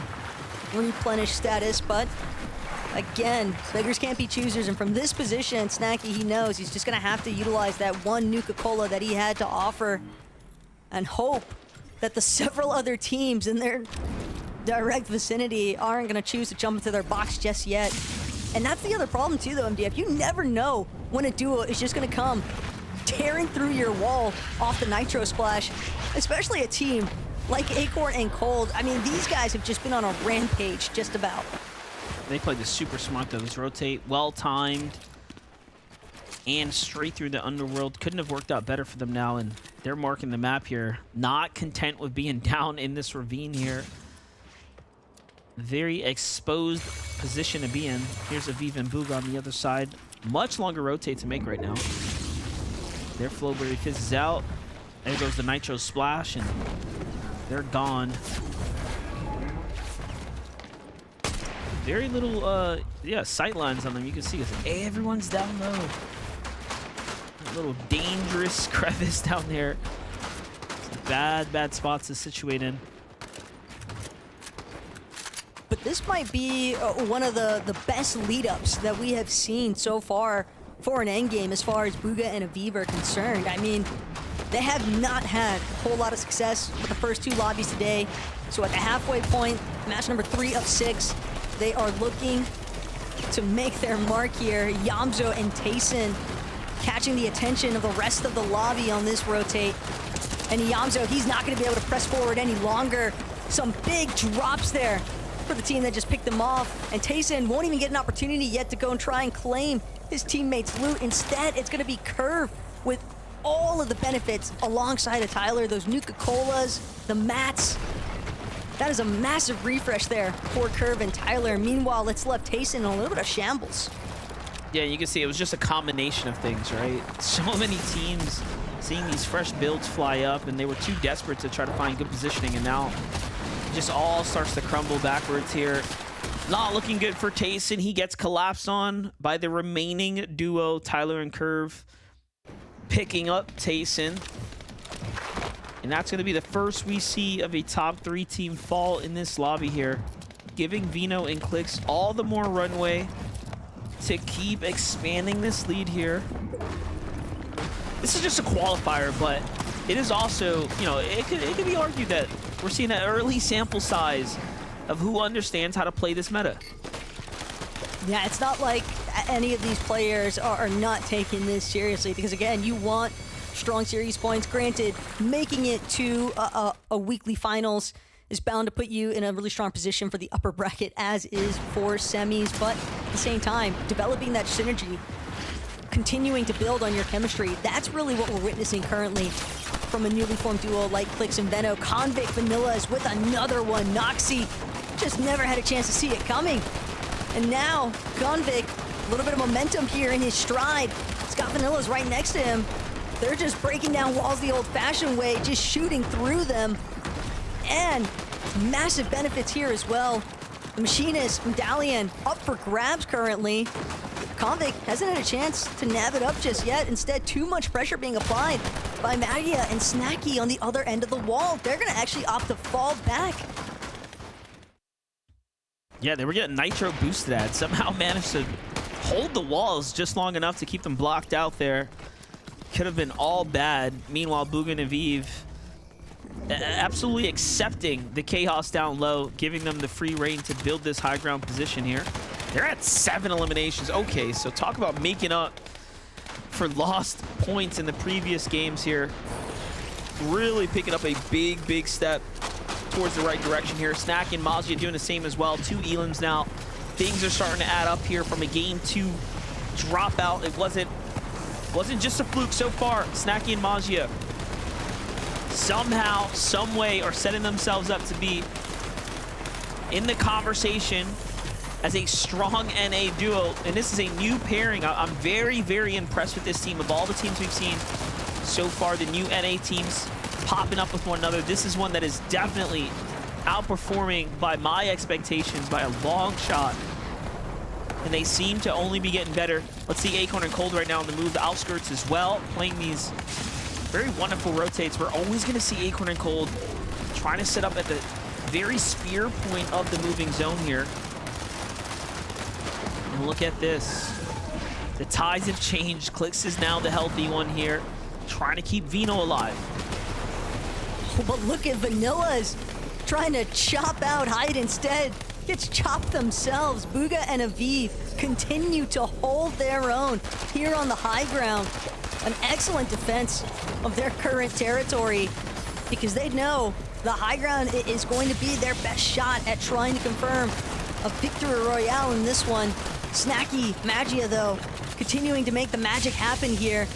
replenish status, but Again, beggars can't be choosers, and from this position, Snacky, he knows he's just gonna have to utilize that one Nuka-Cola that he had to offer and hope that the several other teams in their direct vicinity aren't gonna choose to jump into their box just yet. And that's the other problem too, though, MDF. You never know when a duo is just gonna come tearing through your wall off the Nitro Splash, especially a team like Acorn and Cold. I mean, these guys have just been on a rampage, just about. They played this super smart, though. This rotate, well-timed, and straight through the underworld. Couldn't have worked out better for them now, and they're marking the map here. Not content with being down in this ravine here. Very exposed position to be in. Here's Aviv and Boog on the other side. Much longer rotate to make right now. Their Flowberry fizzes out. There goes the Nitro Splash, and they're gone. Very little, yeah, sight lines on them. You can see everyone's down low. A little dangerous crevice down there. Bad spots to situate in. But this might be one of the best lead-ups that we have seen so far for an endgame as far as Booga and Aviv are concerned. I mean, they have not had a whole lot of success with the first two lobbies today. So at the halfway point, match number 3 of 6, they are looking to make their mark here. Yamzo and Tayson catching the attention of the rest of the lobby on this rotate. And Yamzo, he's not going to be able to press forward any longer. Some big drops there for the team that just picked them off. And Tayson won't even get an opportunity yet to go and try and claim his teammates' loot. Instead, it's going to be Curve with all of the benefits alongside of Tyler. Those Nuka-Colas, the mats. That is a massive refresh there for Curve and Tyler. Meanwhile, it's left Tayson in a little bit of shambles. Yeah, you can see it was just a combination of things, right? So many teams seeing these fresh builds fly up, and they were too desperate to try to find good positioning, and now it just all starts to crumble backwards here. Not looking good for Tayson. He gets collapsed on by the remaining duo, Tyler and Curve, picking up Tayson. And that's going to be the first we see of a top 3 team fall in this lobby here, giving Vino and Clicks all the more runway to keep expanding this lead here. This is just a qualifier, but it is also, you know, it could be argued that we're seeing an early sample size of who understands how to play this meta. Yeah, it's not like any of these players are not taking this seriously, because again, you want strong series points. Granted, making it to a weekly finals is bound to put you in a really strong position for the upper bracket, as is for semis, but at the same time, developing that synergy, continuing to build on your chemistry, that's really what we're witnessing currently from a newly formed duo like Clicks and Veno. Convict Vanilla is with another one. Noxy just never had a chance to see it coming. And now, Convict, a little bit of momentum here in his stride. Scott Vanilla's right next to him. They're just breaking down walls the old-fashioned way, just shooting through them. And massive benefits here as well. The Machinist, Medallion, up for grabs currently. Convict hasn't had a chance to nab it up just yet. Instead, too much pressure being applied by Magia and Snacky on the other end of the wall. They're going to actually opt to fall back. Yeah, they were getting Nitro boosted at. Somehow managed to hold the walls just long enough to keep them blocked out there. Could have been all bad. Meanwhile, Booga and Aviv absolutely accepting the chaos down low, giving them the free reign to build this high ground position here. They're at 7 eliminations. Okay, so talk about making up for lost points in the previous games here. Really picking up a big step towards the right direction here. Snack and Mazia doing the same as well. 2 elims now. Things are starting to add up here from a game 2 dropout. It wasn't just a fluke so far. Snacky and Magia somehow, some way are setting themselves up to be in the conversation as a strong NA duo. And this is a new pairing. I'm very impressed with this team. Of all the teams we've seen so far, the new NA teams popping up with one another, this is one that is definitely outperforming by my expectations by a long shot. And they seem to only be getting better. Let's see Acorn and Cold right now on the move. The outskirts as well, playing these very wonderful rotates. We're always going to see Acorn and Cold trying to set up at the very spear point of the moving zone here. And look at this. The ties have changed. Clix is now the healthy one here, trying to keep Vino alive. But look at Vanilla's trying to chop out Hyde instead. Gets chopped themselves. Bugha and Aviv continue to hold their own here on the high ground. An excellent defense of their current territory because they know the high ground is going to be their best shot at trying to confirm a victory royale in this one. Snacky Magia, though, continuing to make the magic happen here.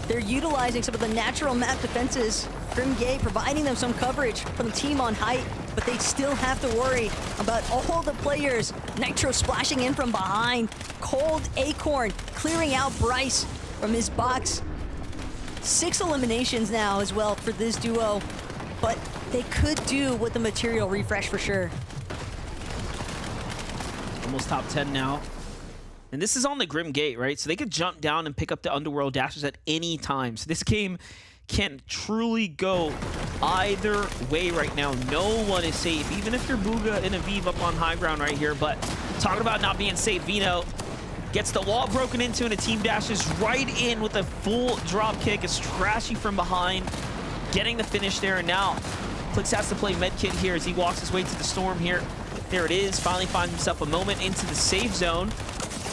They're utilizing some of the natural map defenses. Grim Gate providing them some coverage from the team on height, but they still have to worry about all the players. Nitro splashing in from behind. Cold Acorn clearing out Bryce from his box. 6 eliminations now as well for this duo, but they could do with the material refresh for sure. Almost top 10 now. And this is on the Grim Gate, right? So they could jump down and pick up the Underworld Dashers at any time. So this game can truly go either way right now. No one is safe, even if you're Bugha and Aviv up on high ground right here. But talking about not being safe, Vino gets the wall broken into and a team dashes right in with a full drop kick. It's trashy from behind, getting the finish there. And now Clix has to play medkit here as he walks his way to the storm here. There it is, finally finds himself a moment into the safe zone.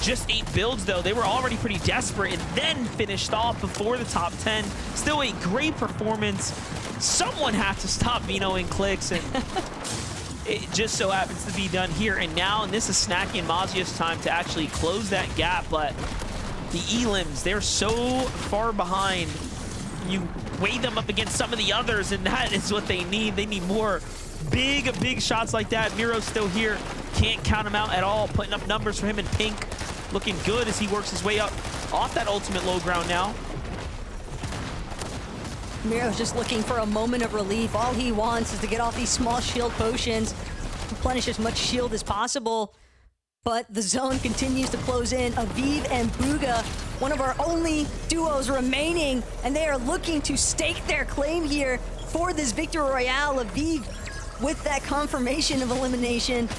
Just 8 builds, though. They were already pretty desperate and then finished off before the top 10. Still a great performance. Someone had to stop Vino and Clix, and it just so happens to be done here and now. And this is Snacky and Mazia's time to actually close that gap, but the Elims, they're so far behind. You weigh them up against some of the others, and that is what they need. They need more big shots like that. Miro's still here. Can't count him out at all. Putting up numbers for him in pink. Looking good as he works his way up off that ultimate low ground now. Miro's just looking for a moment of relief. All he wants is to get off these small shield potions, replenish as much shield as possible. But the zone continues to close in. Aviv and Bugha, one of our only duos remaining, and they are looking to stake their claim here for this Victory Royale. Aviv with that confirmation of elimination.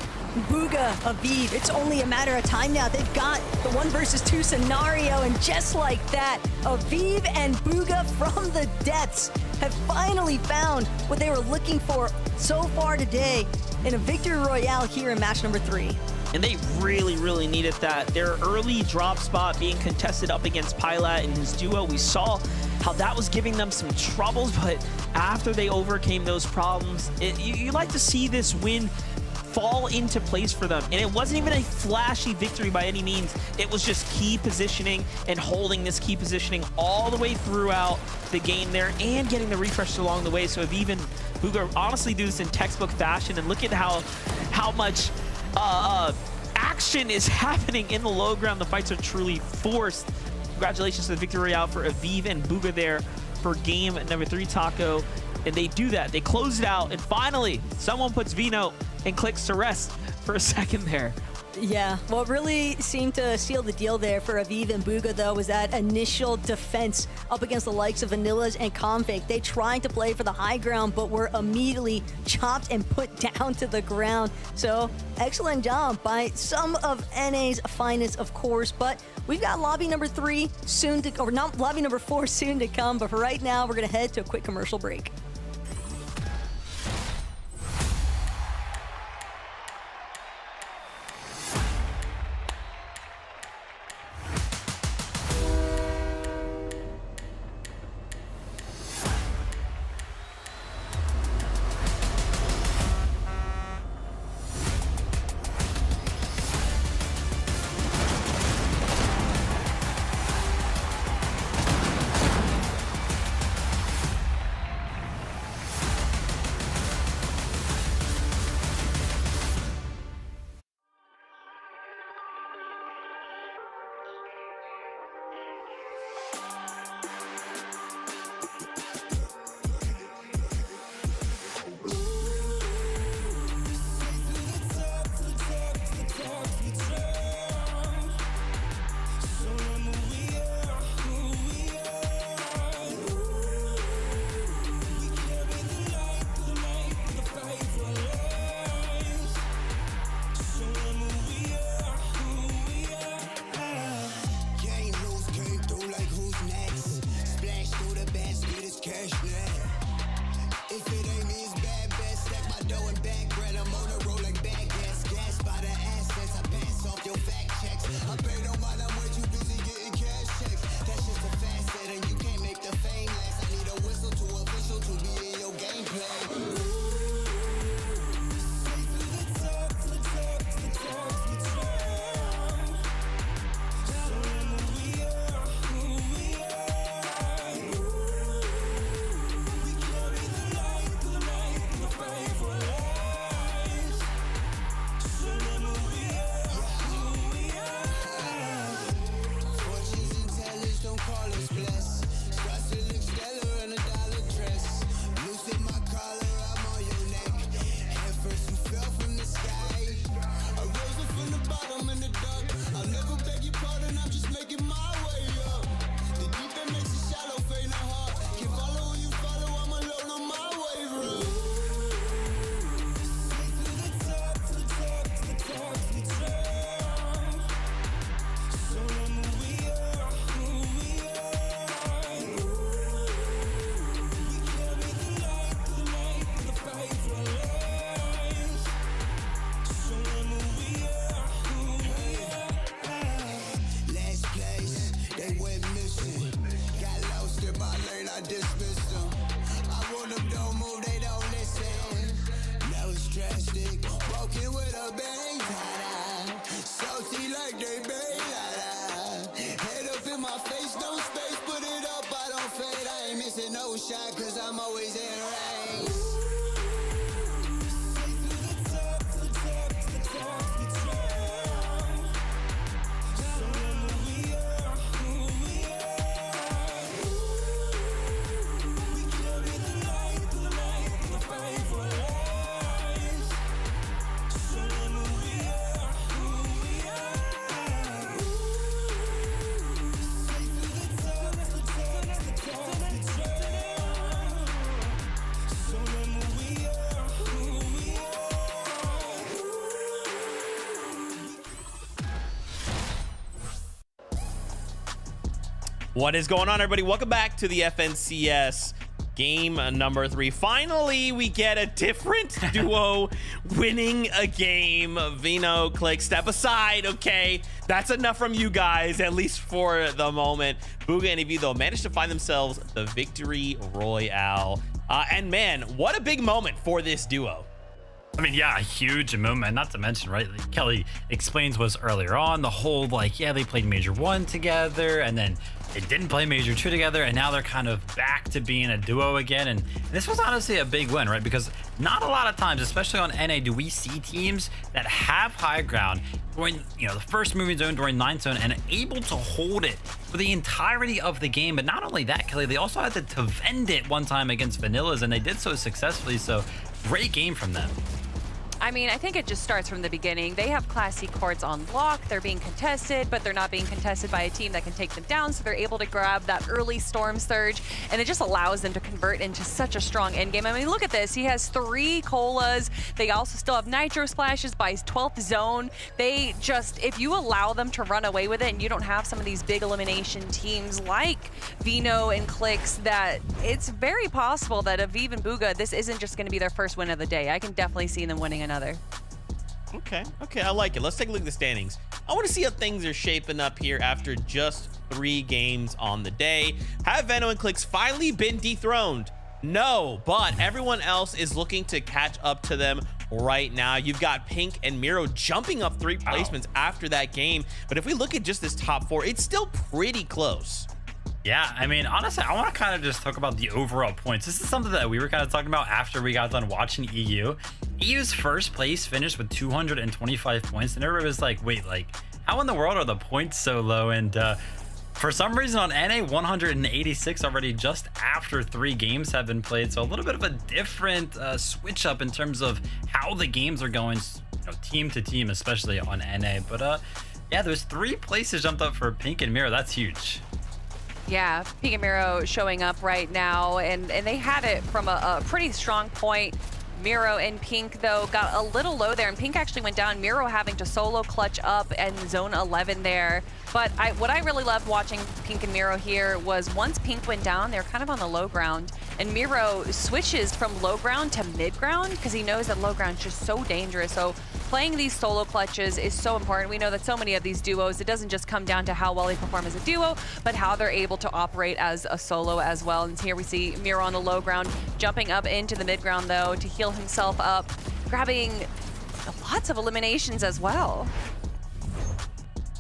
Bugha, Aviv, it's only a matter of time now. They've got the 1 versus 2 scenario, and just like that, Aviv and Bugha from the depths have finally found what they were looking for so far today in a Victory Royale here in match number 3. And they really needed that. Their early drop spot being contested up against Pilot and his duo, we saw how that was giving them some troubles, but after they overcame those problems, you like to see this win fall into place for them. And it wasn't even a flashy victory by any means. It was just key positioning and holding this key positioning all the way throughout the game there and getting the refreshes along the way. So if even Bugha honestly do this in textbook fashion, and look at how much action is happening in the low ground. The fights are truly forced. Congratulations to the Victory Royale for Aviv and Bugha there for game number 3, Taco. And they do that. They close it out. And finally, someone puts Vino and Clix to rest for a second there. Yeah, what really seemed to seal the deal there for Aviv and Bugha, though, was that initial defense up against the likes of Vanillas and Config. They tried to play for the high ground, but were immediately chopped and put down to the ground. So, excellent job by some of NA's finest, of course, but we've got lobby number 3 soon to, or not, lobby number 4 soon to come, but for right now, we're going to head to a quick commercial break. dismiss them. I want them, don't move, they don't listen. Now it's drastic, broken with a bang, ta-da. Salty like they bang, la-da. Head up in my face, no space, put it up, I don't fade. I ain't missing no shot, cause I'm always in range. What is going on, everybody? Welcome back to the FNCS game number 3. Finally, we get a different duo winning a game. Vino, Click, step aside, okay? That's enough from you guys, at least for the moment. Bugha and EV, though, managed to find themselves the victory royale. And man, what a big moment for this duo. I mean, yeah, a huge moment, not to mention, right, like Kelly explains was earlier on, the whole, like, yeah, they played Major 1 together, and then they didn't play Major 2 together, and now they're kind of back to being a duo again, and this was honestly a big win, right, because not a lot of times, especially on NA, do we see teams that have high ground during, you know, the first moving zone, during 9th zone, and able to hold it for the entirety of the game. But not only that, Kelly, they also had to vend it one time against Vanillas, and they did so successfully, so great game from them. I mean, I think it just starts from the beginning. They have Class C courts on lock. They're being contested, but they're not being contested by a team that can take them down, so they're able to grab that early storm surge, and it just allows them to convert into such a strong endgame. I mean, look at this. He has 3 colas. They also still have nitro splashes by his 12th zone. They just, if you allow them to run away with it, and you don't have some of these big elimination teams like Vino and Clicks, that it's very possible that Aviv and Bugha, this isn't just going to be their first win of the day. I can definitely see them winning another. Okay, I like it. Let's take a look at the standings. I want to see how things are shaping up here after just 3 games on the day. Have Veno and Clicks finally been dethroned? No, but everyone else is looking to catch up to them right now. You've got Pink and Miro jumping up 3 placements after that game. But if we look at just this top 4, it's still pretty close. Yeah, I mean, honestly, I want to kind of just talk about the overall points. This is something that we were kind of talking about after we got done watching EU. EU's first place finished with 225 points, and everybody was like, wait, like, how in the world are the points so low? And for some reason on NA, 186 already just after 3 games have been played. So a little bit of a different switch up in terms of how the games are going, you know, team to team, especially on NA. But yeah, there's 3 places jumped up for Pink and Miro. That's huge. Yeah, Pink and Miro showing up right now, and they had it from a pretty strong point. Miro and Pink, though, got a little low there, and Pink actually went down. Miro having to solo clutch up and zone 11 there. But what I really loved watching Pink and Miro here was once Pink went down, they're kind of on the low ground, and Miro switches from low ground to mid ground because he knows that low ground is just so dangerous. So playing these solo clutches is so important. We know that so many of these duos, it doesn't just come down to how well they perform as a duo, but how they're able to operate as a solo as well. And here we see Miro on the low ground, jumping up into the mid ground, though, to heal himself up, grabbing lots of eliminations as well.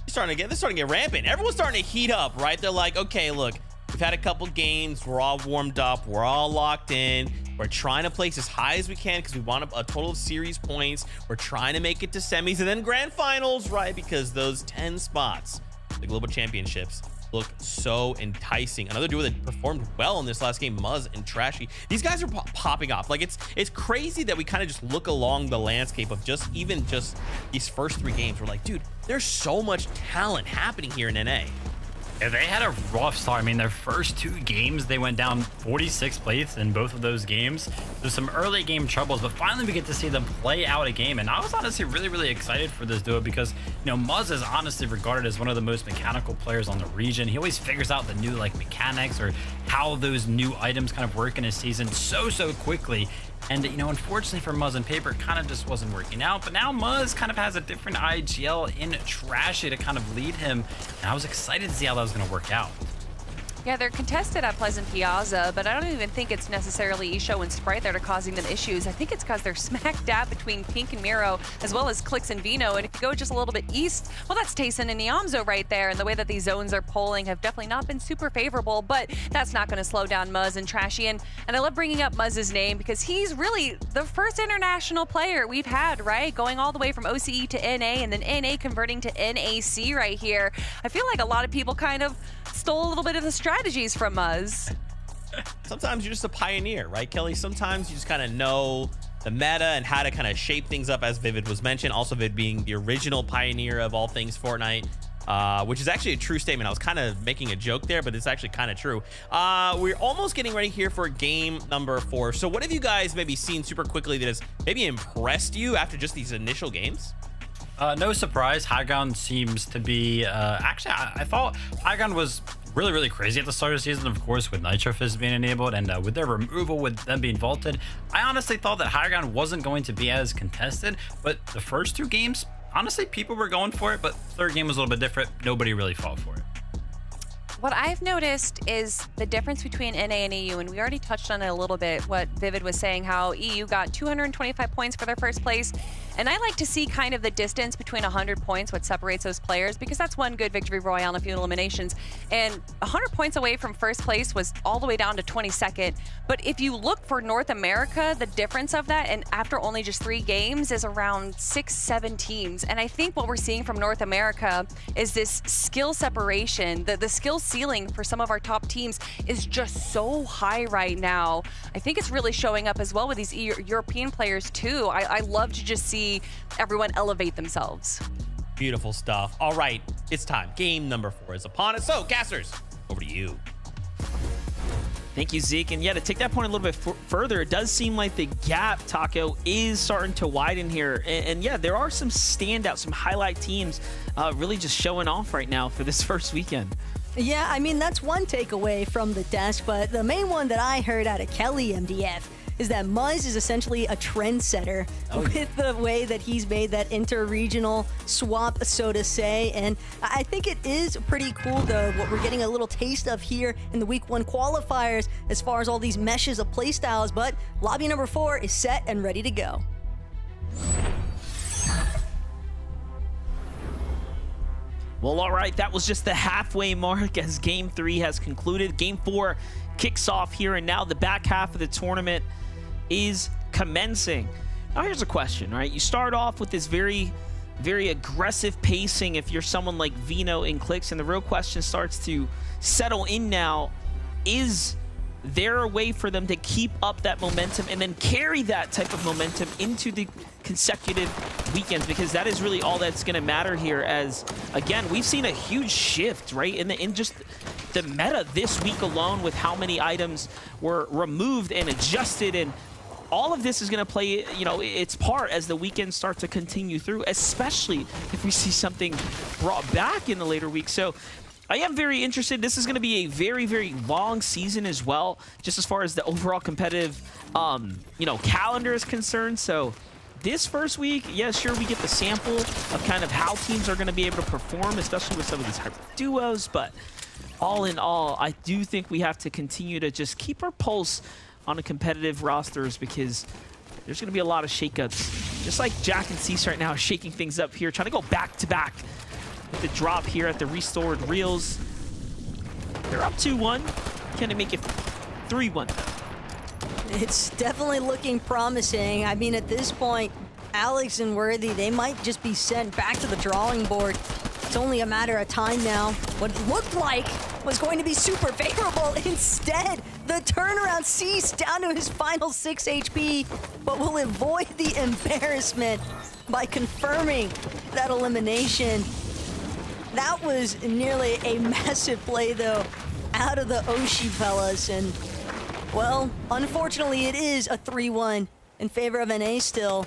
They're starting to get rampant. Everyone's starting to heat up, right? They're like, okay, look, we've had a couple games. We're all warmed up. We're all locked in. We're trying to place as high as we can because we want a total of series points. We're trying to make it to semis and then grand finals, right? Because those 10 spots, the global championships, look so enticing. Another duo that performed well in this last game, Muzz and Trashy. These guys are popping off. Like, it's crazy that we kind of just look along the landscape of just these first 3 games. We're like, dude, there's so much talent happening here in NA. Yeah, they had a rough start. I mean, their first 2 games, they went down 46 plates in both of those games. There's some early game troubles, but finally we get to see them play out a game. And I was honestly really excited for this duo because, you know, Muzz is honestly regarded as one of the most mechanical players on the region. He always figures out the new, like, mechanics or how those new items kind of work in a season so quickly. And, you know, unfortunately for Muzz and Paper, it kind of just wasn't working out. But now Muzz kind of has a different IGL in Trashy to kind of lead him. And I was excited to see how that was going to work out. Yeah, they're contested at Pleasant Piazza, but I don't even think it's necessarily Isho and Sprite that are causing them issues. I think it's because they're smack dab between Pink and Miro, as well as Clix and Vino. And if you go just a little bit east, well, that's Tayson and Niamzo right there. And the way that these zones are polling have definitely not been super favorable, but that's not going to slow down Muzz and Trashy. And I love bringing up Muzz's name because he's really the first international player we've had, right? Going all the way from OCE to NA and then NA converting to NAC right here. I feel like a lot of people kind of stole a little bit of the strategies from Muzz. Sometimes you're just a pioneer, right, Kelly? Sometimes you just kind of know the meta and how to kind of shape things up, as Vivid was mentioned. Also, Vivid being the original pioneer of all things Fortnite, which is actually a true statement. I was kind of making a joke there, but it's actually kind of true. We're almost getting ready here for game number 4. So what have you guys maybe seen super quickly that has maybe impressed you after just these initial games? No surprise, High Ground seems to be, actually, I thought High Ground was really crazy at the start of the season, of course, with Nitro Fizz being enabled and with their removal, with them being vaulted. I honestly thought that High Ground wasn't going to be as contested, but the first 2 games, honestly, people were going for it, but third game was a little bit different. Nobody really fought for it. What I've noticed is the difference between NA and EU, and we already touched on it a little bit, what Vivid was saying, how EU got 225 points for their first place. And I like to see kind of the distance between 100 points, what separates those players, because that's one good victory royale and a few eliminations. And 100 points away from first place was all the way down to 22nd. But if you look for North America, the difference of that, and after only just 3 games, is around 6-7 teams. And I think what we're seeing from North America is this skill separation, the skill ceiling for some of our top teams is just so high right now. I think it's really showing up as well with these European players too. I love to just see everyone elevate themselves. Beautiful stuff. All right, it's time. Game number 4 is upon us. So, casters, over to you. Thank you, Zeke. And yeah, to take that point a little bit further, it does seem like the gap, Taco, is starting to widen here. And yeah, there are some standouts, some highlight teams really just showing off right now for this first weekend. Yeah, I mean, that's one takeaway from the desk, but the main one that I heard out of Kelly MDF is that Muzz is essentially a trendsetter with the way that he's made that inter-regional swap, so to say. And I think it is pretty cool, though, what we're getting a little taste of here in the Week 1 qualifiers as far as all these meshes of playstyles. But lobby number 4 is set and ready to go. Well, all right, that was just the halfway mark as Game 3 has concluded. Game 4 kicks off here, and now the back half of the tournament is commencing. Now, here's a question, right? You start off with this very aggressive pacing if you're someone like Vino and Clix, and the real question starts to settle in now. Is there a way for them to keep up that momentum and then carry that type of momentum into the consecutive weekends? Because that is really all that's going to matter here, as again, we've seen a huge shift, right, in just the meta this week alone, with how many items were removed and adjusted, and all of this is going to play, you know, its part as the weekends start to continue through, especially if we see something brought back in the later weeks. So I am very interested. This is going to be a very long season as well, just as far as the overall competitive, you know, calendar is concerned. So this first week, yeah, sure, we get the sample of kind of how teams are going to be able to perform, especially with some of these hybrid duos. But all in all, I do think we have to continue to just keep our pulse on the competitive rosters, because there's going to be a lot of shakeups. Just like Jack and Cease right now shaking things up here, trying to go back-to-back with the drop here at the restored reels. They're up 2-1. Can they make it 3-1? It's definitely looking promising. I mean, at this point, Alex and Worthy, they might just be sent back to the drawing board. It's only a matter of time now. What looked like was going to be super favorable. Instead, the turnaround ceased down to his final 6 HP, but will avoid the embarrassment by confirming that elimination. That was nearly a massive play, though, out of the Oshi fellas. And, well, unfortunately, it is a 3-1 in favor of NA still.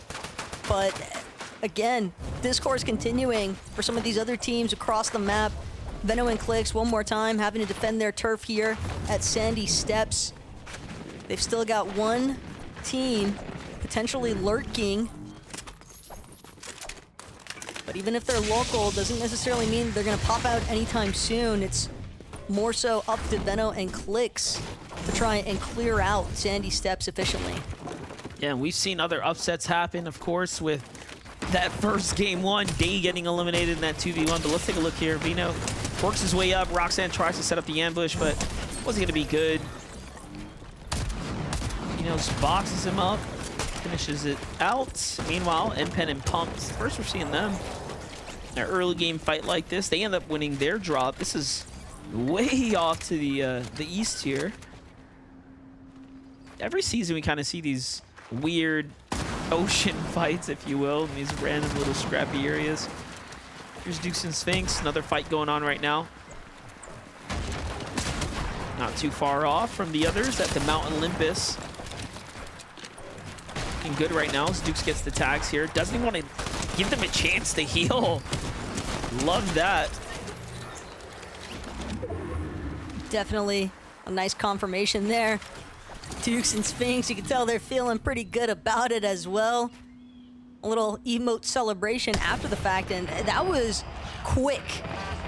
But, again, discourse continuing for some of these other teams across the map. Veno and Clix, one more time, having to defend their turf here at Sandy Steps. They've still got one team potentially lurking. But even if they're local, doesn't necessarily mean they're going to pop out anytime soon. It's more so up to Venno and Clicks to try and clear out Sandy Steps efficiently. Yeah, and we've seen other upsets happen, of course, with that first game one, Day getting eliminated in that 2v1. But let's take a look here. Vino works his way up. Roxanne tries to set up the ambush, but wasn't going to be good. Vino boxes him up, finishes it out. Meanwhile, NPen and Pumps, first we're seeing them in an early game fight like this. They end up winning their drop. This is way off to the east here. Every season we kind of see these weird ocean fights, if you will, in these random little scrappy areas. Here's Dukes and Sphinx, another fight going on right now. Not too far off from the others at the Mount Olympus. Looking good right now as Dukes gets the tags here. Doesn't even want to give them a chance to heal. Love that. Definitely a nice confirmation there. Dukes and Sphinx, you can tell they're feeling pretty good about it as well. A little emote celebration after the fact, and that was quick.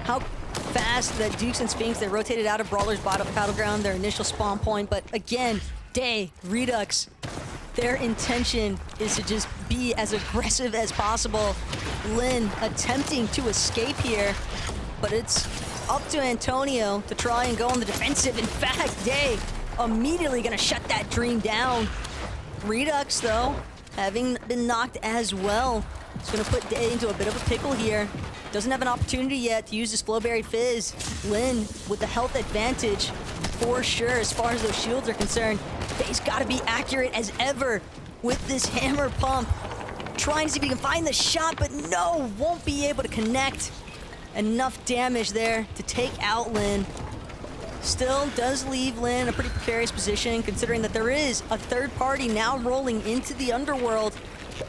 How fast that Dukes and Sphinx, they rotated out of Brawler's Battleground, their initial spawn point, but again, Day, Redux, their intention is to just be as aggressive as possible. Lin attempting to escape here, but it's up to Antonio to try and go on the defensive. In fact, Day immediately gonna shut that dream down. Redux, though, having been knocked as well, it's gonna put Day into a bit of a pickle here. Doesn't have an opportunity yet to use his Flowberry Fizz. Lin with the health advantage for sure as far as those shields are concerned. Day's gotta be accurate as ever with this hammer pump. Trying to see if he can find the shot, but no, won't be able to connect. Enough damage there to take out Lin. Still does leave Lin in a pretty precarious position, considering that there is a third party now rolling into the underworld.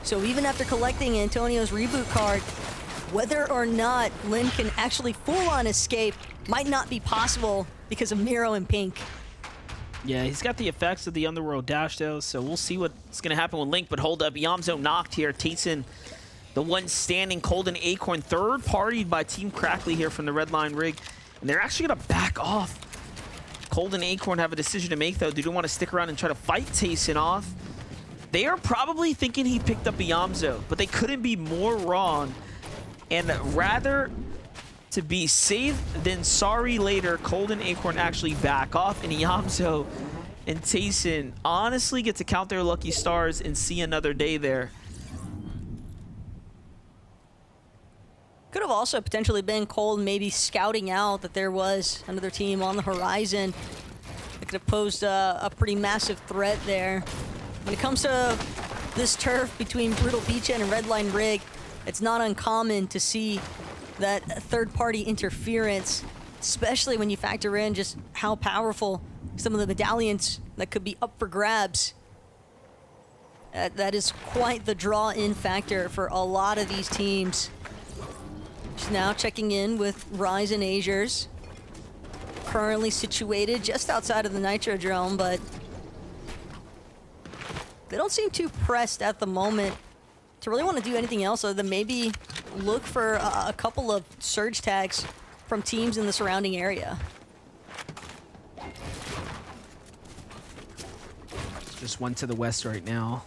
So even after collecting Antonio's reboot card, whether or not Lin can actually full-on escape might not be possible because of Miro and Pink. Yeah, he's got the effects of the Underworld dash, though, so we'll see what's going to happen with Link. But hold up, Yamzo knocked here. Tayson, the one standing. Cold and Acorn, third-partied by Team Crackley here from the Red Line Rig. And they're actually going to back off. Cold and Acorn have a decision to make, though. Do they want to stick around and try to fight Tayson off? They are probably thinking he picked up a Yamzo, but they couldn't be more wrong. And rather to be safe than sorry later, Cold and Acorn actually back off, and Yamzo and Tayson honestly get to count their lucky stars and see another day there. Could have also potentially been Cold maybe scouting out that there was another team on the horizon that could have posed a pretty massive threat there. When it comes to this turf between Brutal Beachhead and Redline Rig, it's not uncommon to see that third-party interference, especially when you factor in just how powerful some of the medallions that could be up for grabs. That is quite the draw-in factor for a lot of these teams. Just now checking in with Rise and Azures. Currently situated just outside of the Nitrodrome, but they don't seem too pressed at the moment to really want to do anything else other than maybe look for a couple of surge tags from teams in the surrounding area. Just one to the west right now.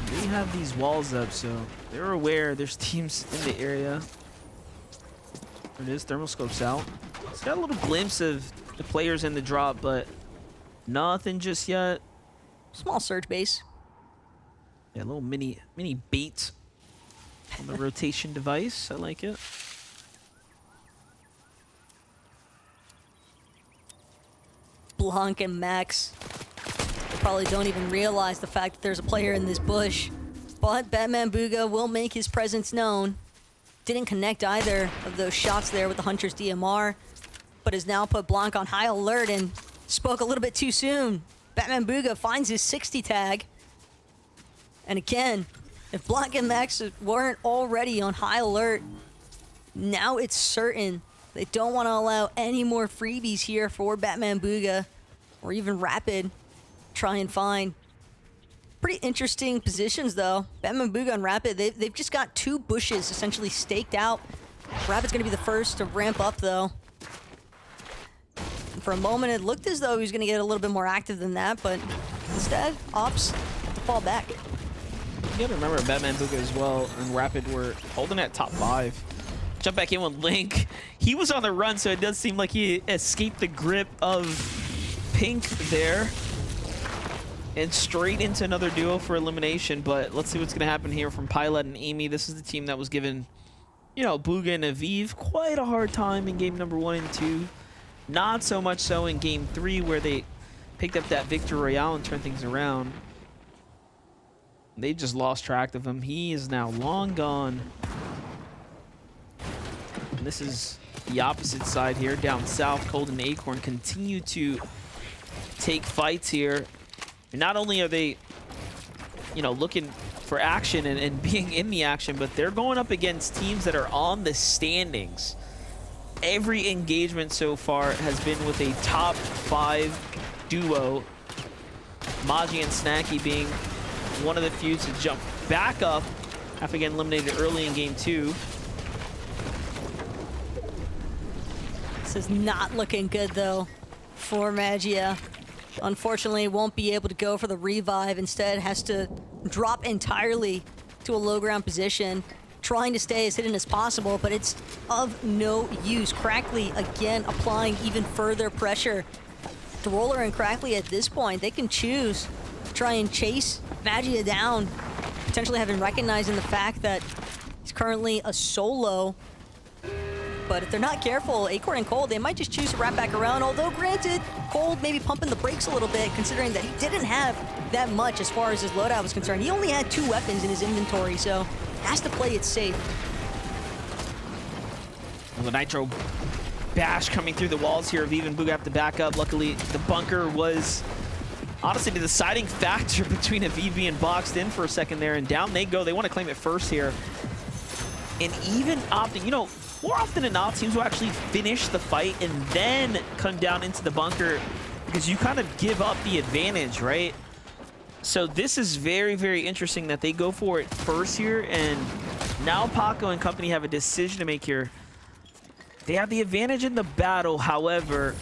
They have these walls up, so they're aware there's teams in the area. There it is, thermal scopes out. It's got a little glimpse of the players in the drop, but nothing just yet. Small surge base. Yeah, a little mini bait on the rotation device. I like it. Blanc and Max, they probably don't even realize the fact that there's a player in this bush. But Batman Booga will make his presence known. Didn't connect either of those shots there with the Hunter's DMR, but has now put Blanc on high alert and spoke a little bit too soon. Batman Booga finds his 60 tag. And again, if Blanc and Max weren't already on high alert, now it's certain they don't want to allow any more freebies here for Batman Booga or even Rapid. Try and find. Pretty interesting positions, though. Batman Booga and Rapid, they've just got two bushes essentially staked out. Rapid's going to be the first to ramp up, though. For a moment, it looked as though he was going to get a little bit more active than that, but instead, opts to fall back. You gotta remember Batman Booga as well and Rapid were holding at top 5. Jump back in with Link. He was on the run, so it does seem like he escaped the grip of Pink there. And straight into another duo for elimination, but let's see what's gonna happen here from Pilot and Amy. This is the team that was given, you know, Booga and Aviv quite a hard time in game number 1 and 2. Not so much so in game 3 where they picked up that Victor Royale and turned things around. They just lost track of him. He is now long gone. And this is the opposite side here. Down south, Cold and Acorn continue to take fights here. And not only are they, you know, looking for action and being in the action, but they're going up against teams that are on the standings. Every engagement so far has been with a top 5 duo. Maji and Snacky being one of the few to jump back up after getting eliminated early in game 2. This is not looking good, though, for Magia. Unfortunately, won't be able to go for the revive. Instead, has to drop entirely to a low ground position, trying to stay as hidden as possible, but it's of no use. Crackley, again, applying even further pressure. The Roller and Crackley at this point, they can choose to try and chase Magia down, potentially having recognizing the fact that he's currently a solo. But if they're not careful, Acorn and Cold, they might just choose to wrap back around. Although, granted, Cold maybe pumping the brakes a little bit, considering that he didn't have that much as far as his loadout was concerned. He only had 2 weapons in his inventory, so has to play it safe. Well, the Nitro bash coming through the walls here. Aviv and Booga have to back up. Luckily, the bunker was honestly the deciding factor between Aviv being boxed in for a second there, and down they go. They want to claim it first here. And even opting, you know, more often than not, teams will actually finish the fight and then come down into the bunker because you kind of give up the advantage, right? So this is very, very interesting that they go for it first here, and now Paco and company have a decision to make here. They have the advantage in the battle, however,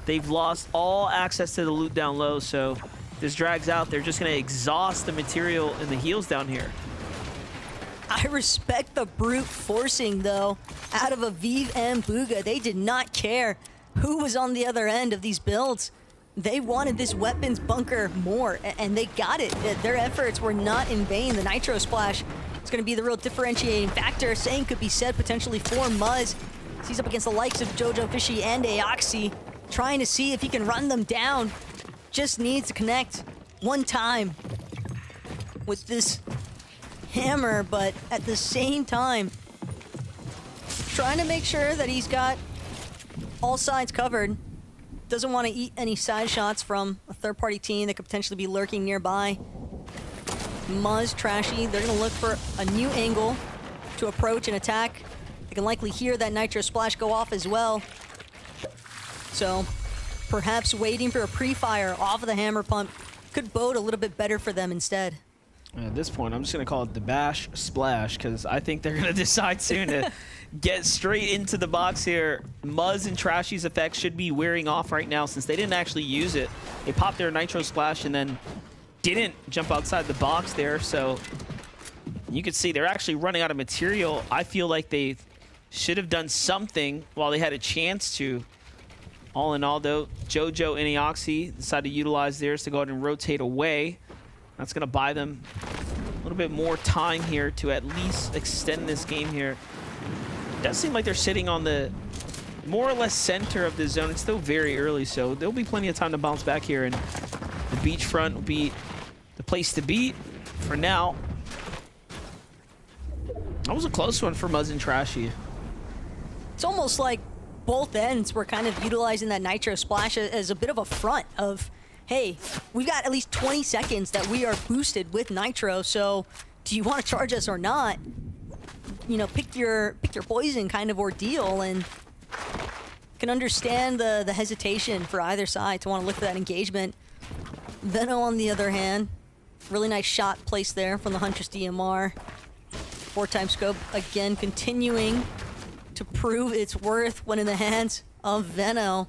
they've lost all access to the loot down low, so if this drags out, they're just going to exhaust the material and the heals down here. I respect the brute forcing, though, out of Aviv and Booga. They did not care who was on the other end of these builds. They wanted this weapons bunker more, and they got it. Their efforts were not in vain. The Nitro Splash is going to be the real differentiating factor. Same could be said potentially for Muzz. He's up against the likes of Jojo Fishy and Aoxy, trying to see if he can run them down. Just needs to connect one time with this hammer, but at the same time, trying to make sure that he's got all sides covered. Doesn't want to eat any side shots from a third-party team that could potentially be lurking nearby. Muzz, Trashy, they're going to look for a new angle to approach and attack. They can likely hear that Nitro Splash go off as well. So perhaps waiting for a pre-fire off of the hammer pump could bode a little bit better for them instead. At this point, I'm just going to call it the Bash Splash because I think they're going to decide soon to get straight into the box here. Muzz and Trashy's effects should be wearing off right now since they didn't actually use it. They popped their Nitro Splash and then didn't jump outside the box there. So you can see they're actually running out of material. I feel like they should have done something while they had a chance to. All in all, though, Jojo and Aoxy decided to utilize theirs to go ahead and rotate away. That's going to buy them a little bit more time here to at least extend this game here. It does seem like they're sitting on the more or less center of the zone. It's still very early, so there'll be plenty of time to bounce back here, and the beachfront will be the place to be for now. That was a close one for Muzz and Trashy. It's almost like both ends were kind of utilizing that Nitro Splash as a bit of a front of, hey, we've got at least 20 seconds that we are boosted with Nitro, so do you want to charge us or not? You know, pick your poison kind of ordeal, and can understand the hesitation for either side to want to look for that engagement. Veno, on the other hand, really nice shot placed there from the Huntress DMR. 4-time scope, again, continuing to prove its worth when in the hands of Veno.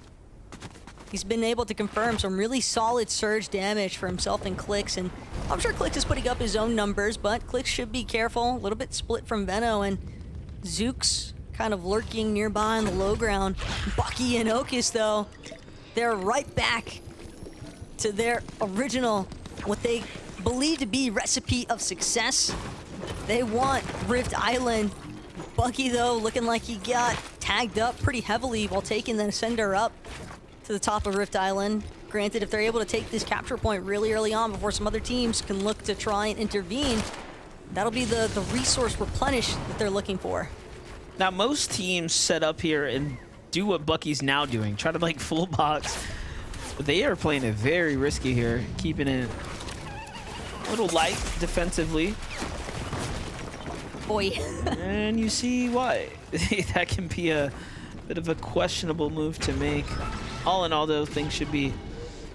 He's been able to confirm some really solid surge damage for himself and Clix, and I'm sure Clix is putting up his own numbers, but Clix should be careful. A little bit split from Veno, and Zook's kind of lurking nearby on the low ground. Bucky and Okus, though, they're right back to their original, what they believe to be recipe of success. They want Rift Island. Bucky, though, looking like he got tagged up pretty heavily while taking the Ascender up to the top of Rift Island. Granted, if they're able to take this capture point really early on before some other teams can look to try and intervene, that'll be the resource replenish that they're looking for. Now, most teams set up here and do what Bucky's now doing, try to like full box. But they are playing it very risky here, keeping it a little light defensively. Boy. And you see why. That can be a bit of a questionable move to make. All in all, though, things should be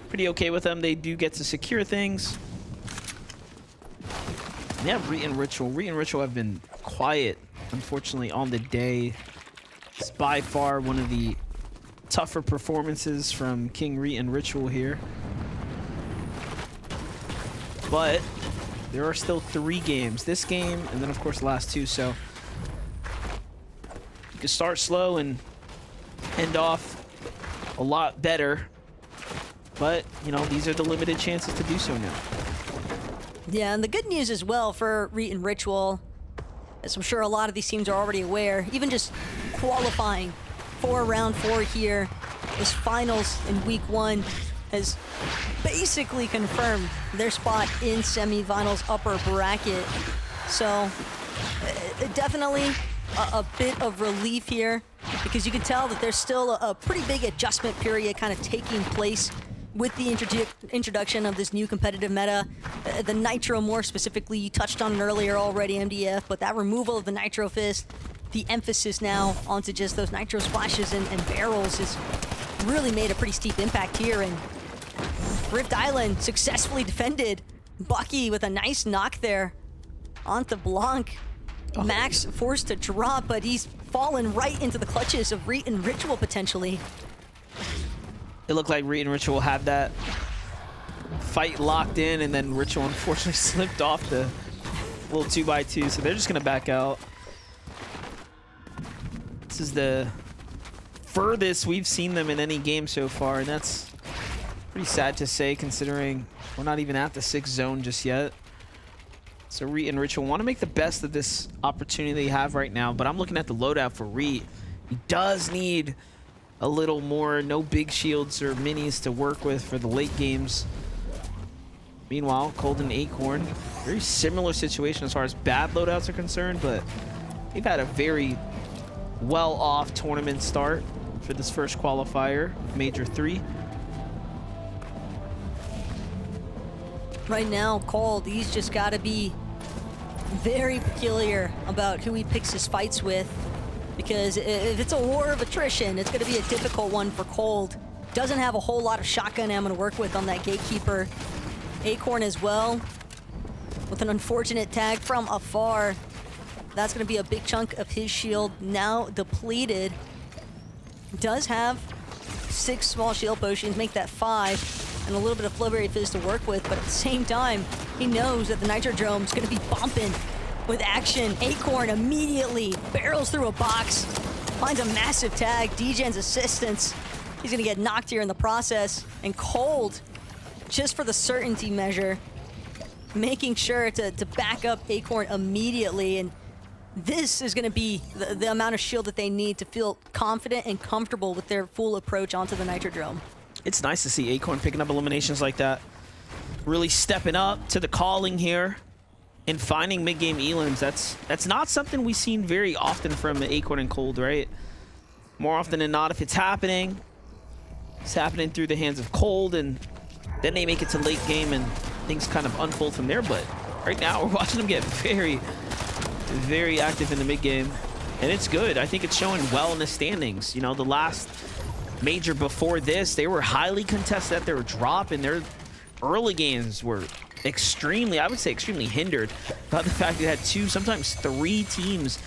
pretty okay with them. They do get to secure things. Yeah, Reet and Ritual. Reet and Ritual have been quiet, unfortunately, on the day. It's by far one of the tougher performances from King Reet and Ritual here. But there are still 3 games. This game, and then, of course, the last 2. So you can start slow and end off a lot better. But, you know, these are the limited chances to do so now. Yeah, and the good news as well for Reet and Ritual, as I'm sure a lot of these teams are already aware, even just qualifying for round 4 here, this finals in week 1 has basically confirmed their spot in semifinals upper bracket. So definitely a bit of relief here, because you can tell that there's still a pretty big adjustment period kind of taking place with the introduction of this new competitive meta. The Nitro more specifically, you touched on it earlier already, MDF, but that removal of the Nitro Fist, the emphasis now onto just those Nitro splashes and barrels has really made a pretty steep impact here, and Rift Island successfully defended. Bucky with a nice knock there onto Blanc. Max forced to drop, but he's fallen right into the clutches of Reet and Ritual potentially. It looked like Reet and Ritual had that fight locked in, and then Ritual unfortunately slipped off the little 2x2, so they're just gonna back out. This is the furthest we've seen them in any game so far, and that's pretty sad to say considering we're not even at the 6th zone just yet. So Reet and Ritual want to make the best of this opportunity they have right now, but I'm looking at the loadout for Reet. He does need a little more, no big shields or minis to work with for the late games. Meanwhile, Cold and Acorn, very similar situation as far as bad loadouts are concerned, but they've had a very well-off tournament start for this first qualifier, Major 3. Right now, Cold, he's just got to be very peculiar about who he picks his fights with, because if it's a war of attrition, it's going to be a difficult one for Cold. Doesn't have a whole lot of shotgun ammo to work with on that Gatekeeper. Acorn as well, with an unfortunate tag from afar. That's going to be a big chunk of his shield now depleted. Does have 6 small shield potions, make that 5, and a little bit of Flowberry Fizz to work with, but at the same time, he knows that the Nitrodrome is going to be bumping with action. Acorn immediately barrels through a box, finds a massive tag, Degen's assistance. He's going to get knocked here in the process, and Cold, just for the certainty measure, making sure to back up Acorn immediately, and this is going to be the amount of shield that they need to feel confident and comfortable with their full approach onto the Nitrodrome. It's nice to see Acorn picking up eliminations like that. Really stepping up to the calling here and finding mid-game elims. That's not something we've seen very often from Acorn and Cold, right? More often than not, if it's happening through the hands of Cold, and then they make it to late game and things kind of unfold from there. But right now, we're watching them get very, very active in the mid-game, and it's good. I think it's showing well in the standings. You know, the last major before this, they were highly contested at their drop, and their early games were extremely, I would say extremely hindered by the fact they had 2, sometimes 3 teams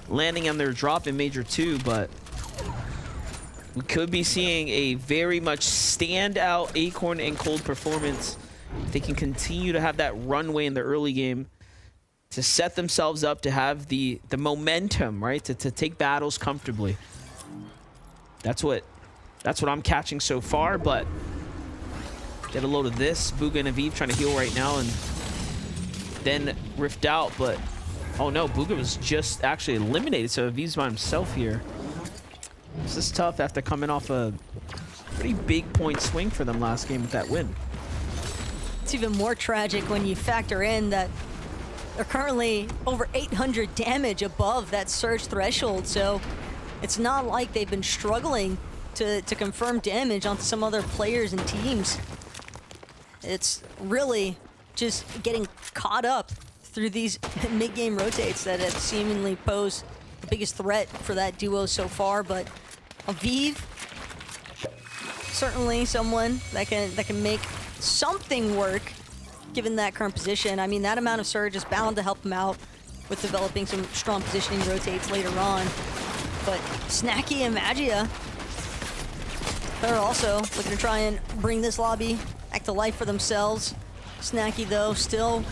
landing on their drop in Major 2, but we could be seeing a very much standout Acorn and Cold performance. If they can continue to have that runway in the early game to set themselves up to have the momentum, right? To take battles comfortably. That's what I'm catching so far, but get a load of this. Bugha and Aviv trying to heal right now and then rift out, but oh no, Bugha was just actually eliminated, so Aviv's by himself here. This is tough after coming off a pretty big point swing for them last game with that win. It's even more tragic when you factor in that they're currently over 800 damage above that surge threshold, so it's not like they've been struggling to confirm damage onto some other players and teams. It's really just getting caught up through these mid-game rotates that have seemingly posed the biggest threat for that duo so far, but Aviv, certainly someone that can make something work given that current position. I mean, that amount of surge is bound to help him out with developing some strong positioning rotates later on. But Snacky and Magia, they're also looking to try and bring this lobby back to life for themselves. Snacky, though, still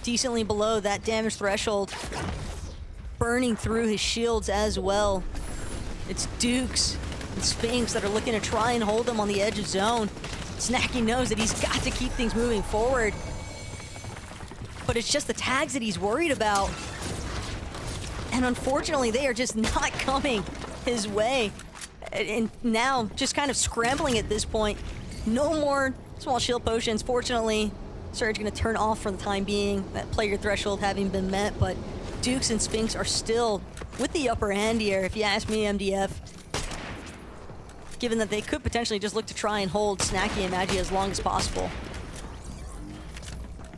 decently below that damage threshold, burning through his shields as well. It's Dukes and Sphinx that are looking to try and hold him on the edge of zone. Snacky knows that he's got to keep things moving forward, but it's just the tags that he's worried about. And unfortunately, they are just not coming his way. And now, just kind of scrambling at this point. No more small shield potions. Fortunately, Surge going to turn off for the time being, that player threshold having been met, but Dukes and Sphinx are still with the upper hand here, if you ask me, MDF. Given that they could potentially just look to try and hold Snacky and Magia as long as possible.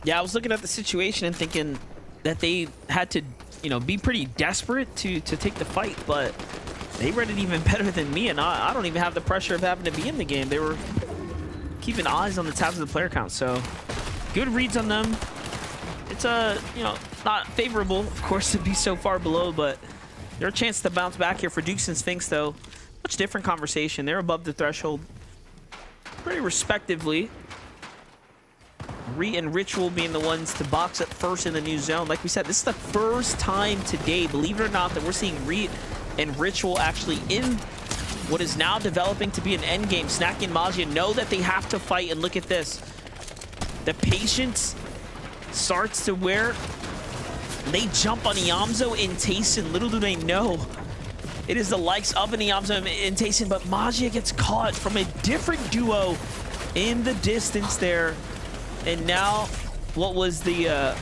Yeah, I was looking at the situation and thinking that they had to, you know, be pretty desperate to take the fight, but they read it even better than me, and I don't even have the pressure of having to be in the game. They were keeping eyes on the tabs of the player count, so good reads on them. It's you know, not favorable, of course, to be so far below, but there's a chance to bounce back here for Dukes and Sphinx, though. Much different conversation. They're above the threshold pretty respectively. Re and Ritual being the ones to box up first in the new zone. Like we said, this is the first time today, believe it or not, that we're seeing Re and Ritual actually in what is now developing to be an endgame. Snacky and Magia know that they have to fight, and look at this. The patience starts to where they jump on Iamzo and Tayson. Little do they know, it is the likes of an Iamzo and Tayson, but Magia gets caught from a different duo in the distance there. And now what was the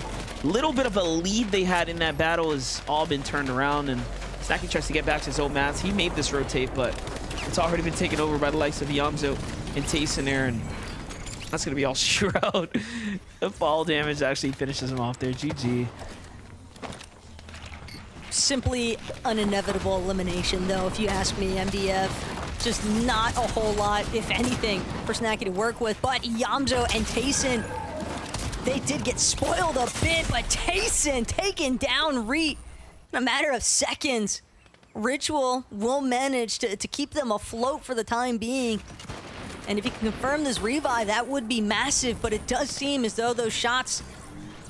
little bit of a lead they had in that battle has all been turned around, and Snacky tries to get back to his old mats. He made this rotate, but it's already been taken over by the likes of Iamzo and Tayson there, and that's going to be all Shroud. The fall damage actually finishes him off there. GG. Simply an inevitable elimination, though, if you ask me, MDF. Just not a whole lot, if anything, for Snacky to work with. But Iamzo and Tayson, they did get spoiled a bit, but Tayson taking down Reet in a matter of seconds. Ritual will manage to keep them afloat for the time being. And if he can confirm this revive, that would be massive, but it does seem as though those shots,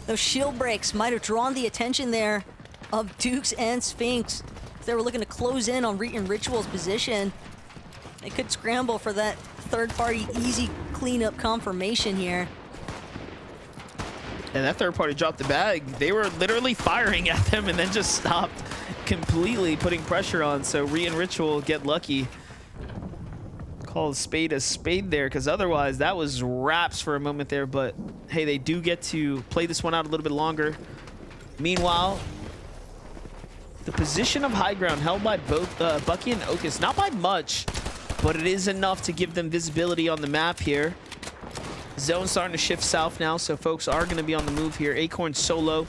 those shield breaks might have drawn the attention there of Dukes and Sphinx. If they were looking to close in on Reet and Ritual's position, they could scramble for that third-party easy cleanup confirmation here. And that third party dropped the bag. They were literally firing at them and then just stopped completely, putting pressure on. So Re and Ritual get lucky. Call a spade there, because otherwise that was wraps for a moment there. But hey, they do get to play this one out a little bit longer. Meanwhile, the position of high ground held by both Bucky and Okus, not by much, but it is enough to give them visibility on the map here. Zone starting to shift south now, so folks are going to be on the move here. Acorn solo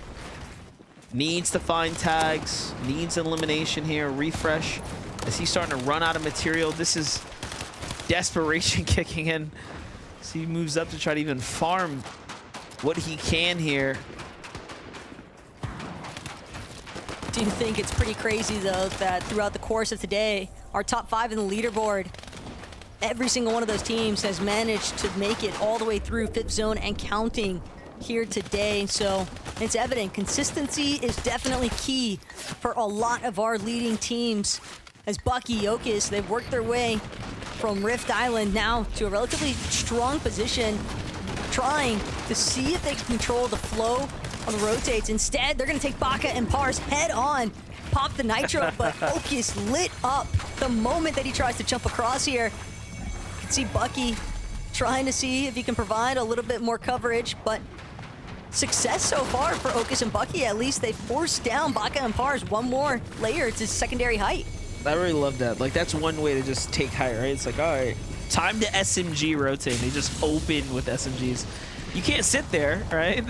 needs to find tags, needs elimination here, refresh. As he's starting to run out of material, this is desperation kicking in. So he moves up to try to even farm what he can here. Do you think it's pretty crazy, though, that throughout the course of today, our top 5 in the leaderboard. Every single one of those teams has managed to make it all the way through 5th zone and counting here today. So it's evident consistency is definitely key for a lot of our leading teams. As Bucky, Yokis, they've worked their way from Rift Island now to a relatively strong position, trying to see if they can control the flow on the rotates. Instead, they're going to take Baka and Pars head on, pop the Nitro, but Okis lit up the moment that he tries to jump across here. You can see Bucky trying to see if he can provide a little bit more coverage, but success so far for Okis and Bucky. At least they forced down Baka and Pars one more layer to secondary height. I really love that. Like, that's one way to just take height, right? It's like, all right, time to SMG rotate. They just open with SMGs. You can't sit there, right?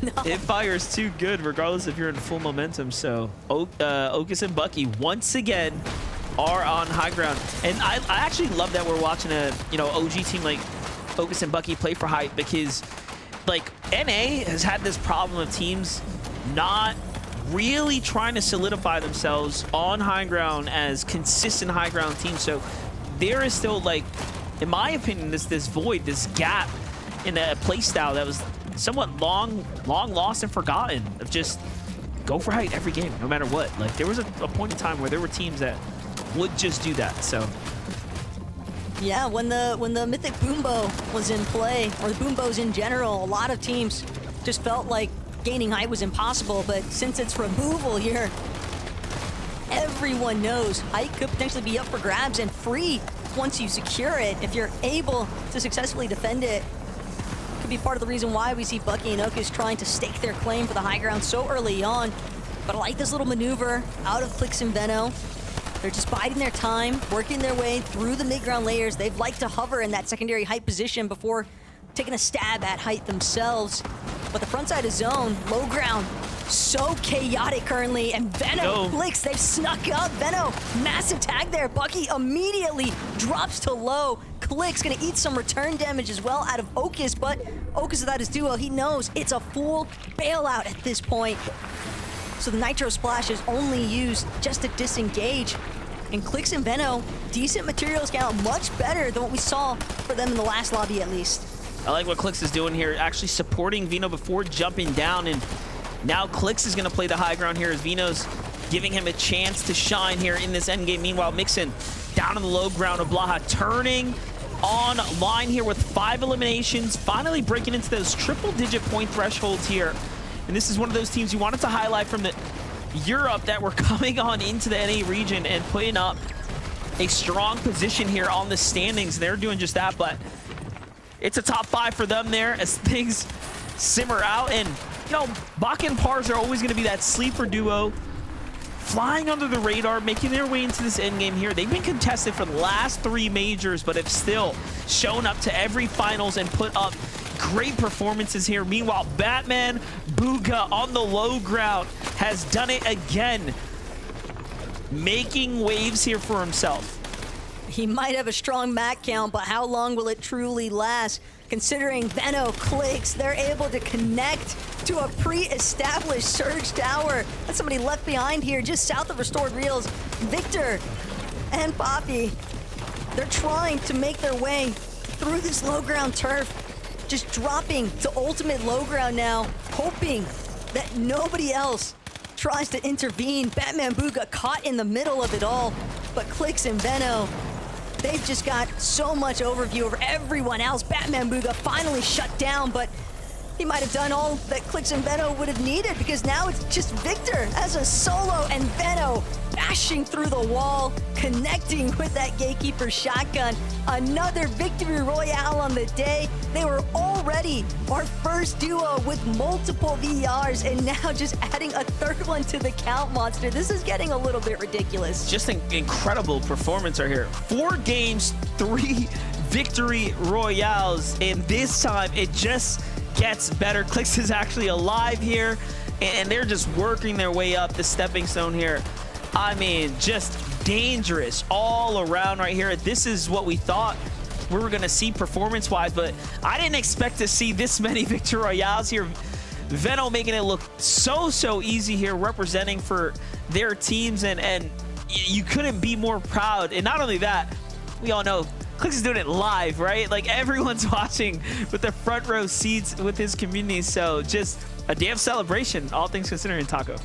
No. It fires too good, regardless if you're in full momentum. So, Okis and Bucky, once again, are on high ground. And I actually love that we're watching a, OG team like Okis and Bucky play for height, because, like, NA has had this problem of teams not really trying to solidify themselves on high ground as consistent high ground teams. So there is still, like, in my opinion, this void, this gap in a play style that was somewhat long lost and forgotten, of just go for height every game, no matter what. Like, there was a point in time where there were teams that would just do that. So yeah, when the Mythic Boombo was in play, or the Boombos in general, a lot of teams just felt like gaining height was impossible, but since its removal here, everyone knows height could potentially be up for grabs and free once you secure it. If you're able to successfully defend it, could be part of the reason why we see Bucky and Okis trying to stake their claim for the high ground so early on. But I like this little maneuver out of Clix and Veno. They're just biding their time, working their way through the mid-ground layers. They've liked to hover in that secondary height position before taking a stab at height themselves. But the front side of zone, low ground, so chaotic currently. And Veno, Clix, they've snuck up. Veno, massive tag there. Bucky immediately drops to low. Clix gonna eat some return damage as well out of Okis, but Okis without his duo, he knows it's a full bailout at this point. So the Nitro Splash is only used just to disengage. And Clix and Veno, decent materials count, much better than what we saw for them in the last lobby at least. I like what Clix is doing here, actually supporting Veno before jumping down, and now Clix is going to play the high ground here as Veno's giving him a chance to shine here in this endgame. Meanwhile, Mixon down on the low ground of Blaha, turning on line here with 5 eliminations, finally breaking into those triple-digit point thresholds here. And this is one of those teams you wanted to highlight from the Europe that were coming on into the NA region and putting up a strong position here on the standings. They're doing just that, but it's a top 5 for them there as things simmer out. And, Baka and Pars are always going to be that sleeper duo, flying under the radar, making their way into this endgame here. They've been contested for the last 3 majors, but have still shown up to every finals and put up great performances here. Meanwhile, Batman Booga on the low ground has done it again, making waves here for himself. He might have a strong mat count, but how long will it truly last? Considering Veno, Clix, they're able to connect to a pre-established Surge Tower. That's somebody left behind here just south of Restored Reels. Victor and Poppy, they're trying to make their way through this low ground turf, just dropping to ultimate low ground now, hoping that nobody else tries to intervene. Batman Booga caught in the middle of it all, but Clix and Veno, they've just got so much overview over everyone else. Batman Booga finally shut down, but he might have done all that Clix and Veno would have needed, because now it's just Victor as a solo and Veno bashing through the wall, connecting with that Gatekeeper shotgun. Another victory royale on the day. They were already our first duo with multiple VRs, and now just adding a third one to the count, Monster. This is getting a little bit ridiculous. Just an incredible performance right here. 4 games, 3 victory royales, and this time it just gets better. Clix is actually alive here, and they're just working their way up the stepping stone here. I mean, just dangerous all around right here. This is what we thought we were going to see performance-wise, but I didn't expect to see this many victory royales here. Veno making it look so easy here, representing for their teams, and you couldn't be more proud. And not only that, we all know Clix is doing it live, right? Like everyone's watching with the front row seats with his community. So just a damn celebration, all things considering, Taco.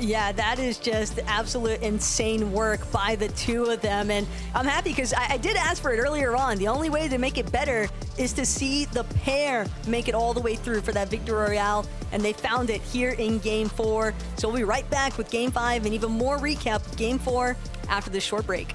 Yeah, that is just absolute insane work by the two of them. And I'm happy because I did ask for it earlier on. The only way to make it better is to see the pair make it all the way through for that Victory Royale. And they found it here in Game 4. So we'll be right back with Game 5 and even more recap of Game 4 after this short break.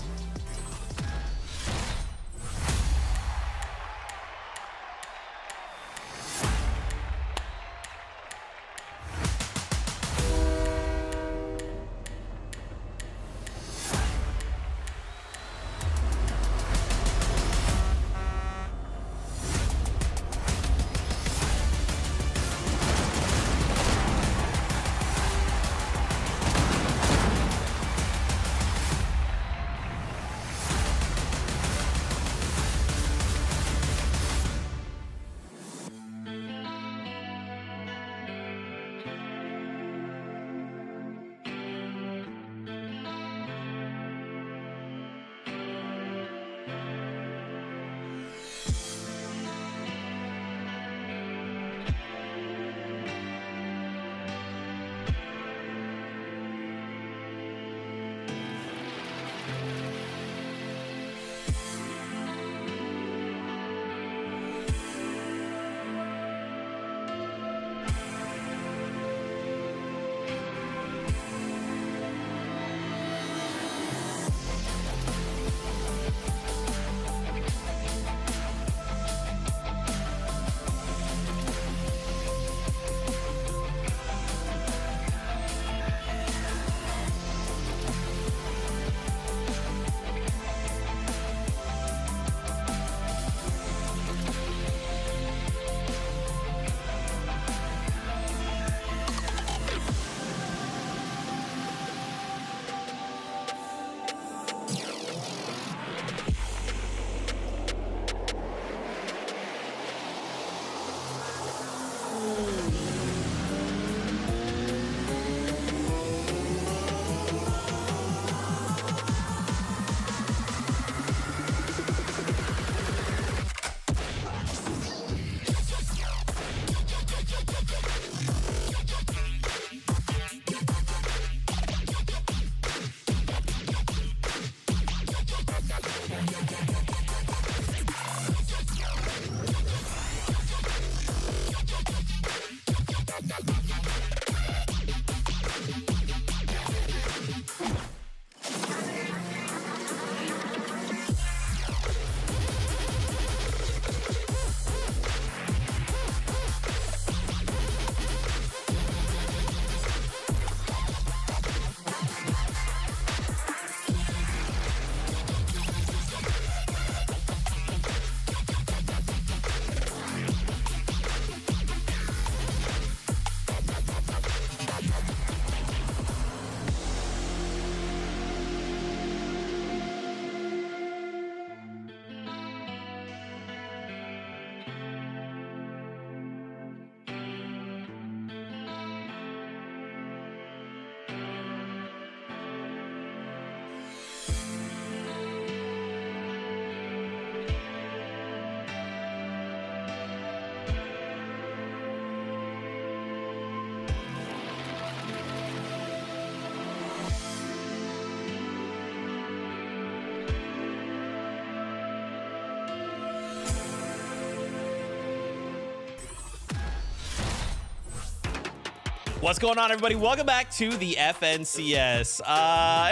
What's going on, everybody? Welcome back to the FNCS.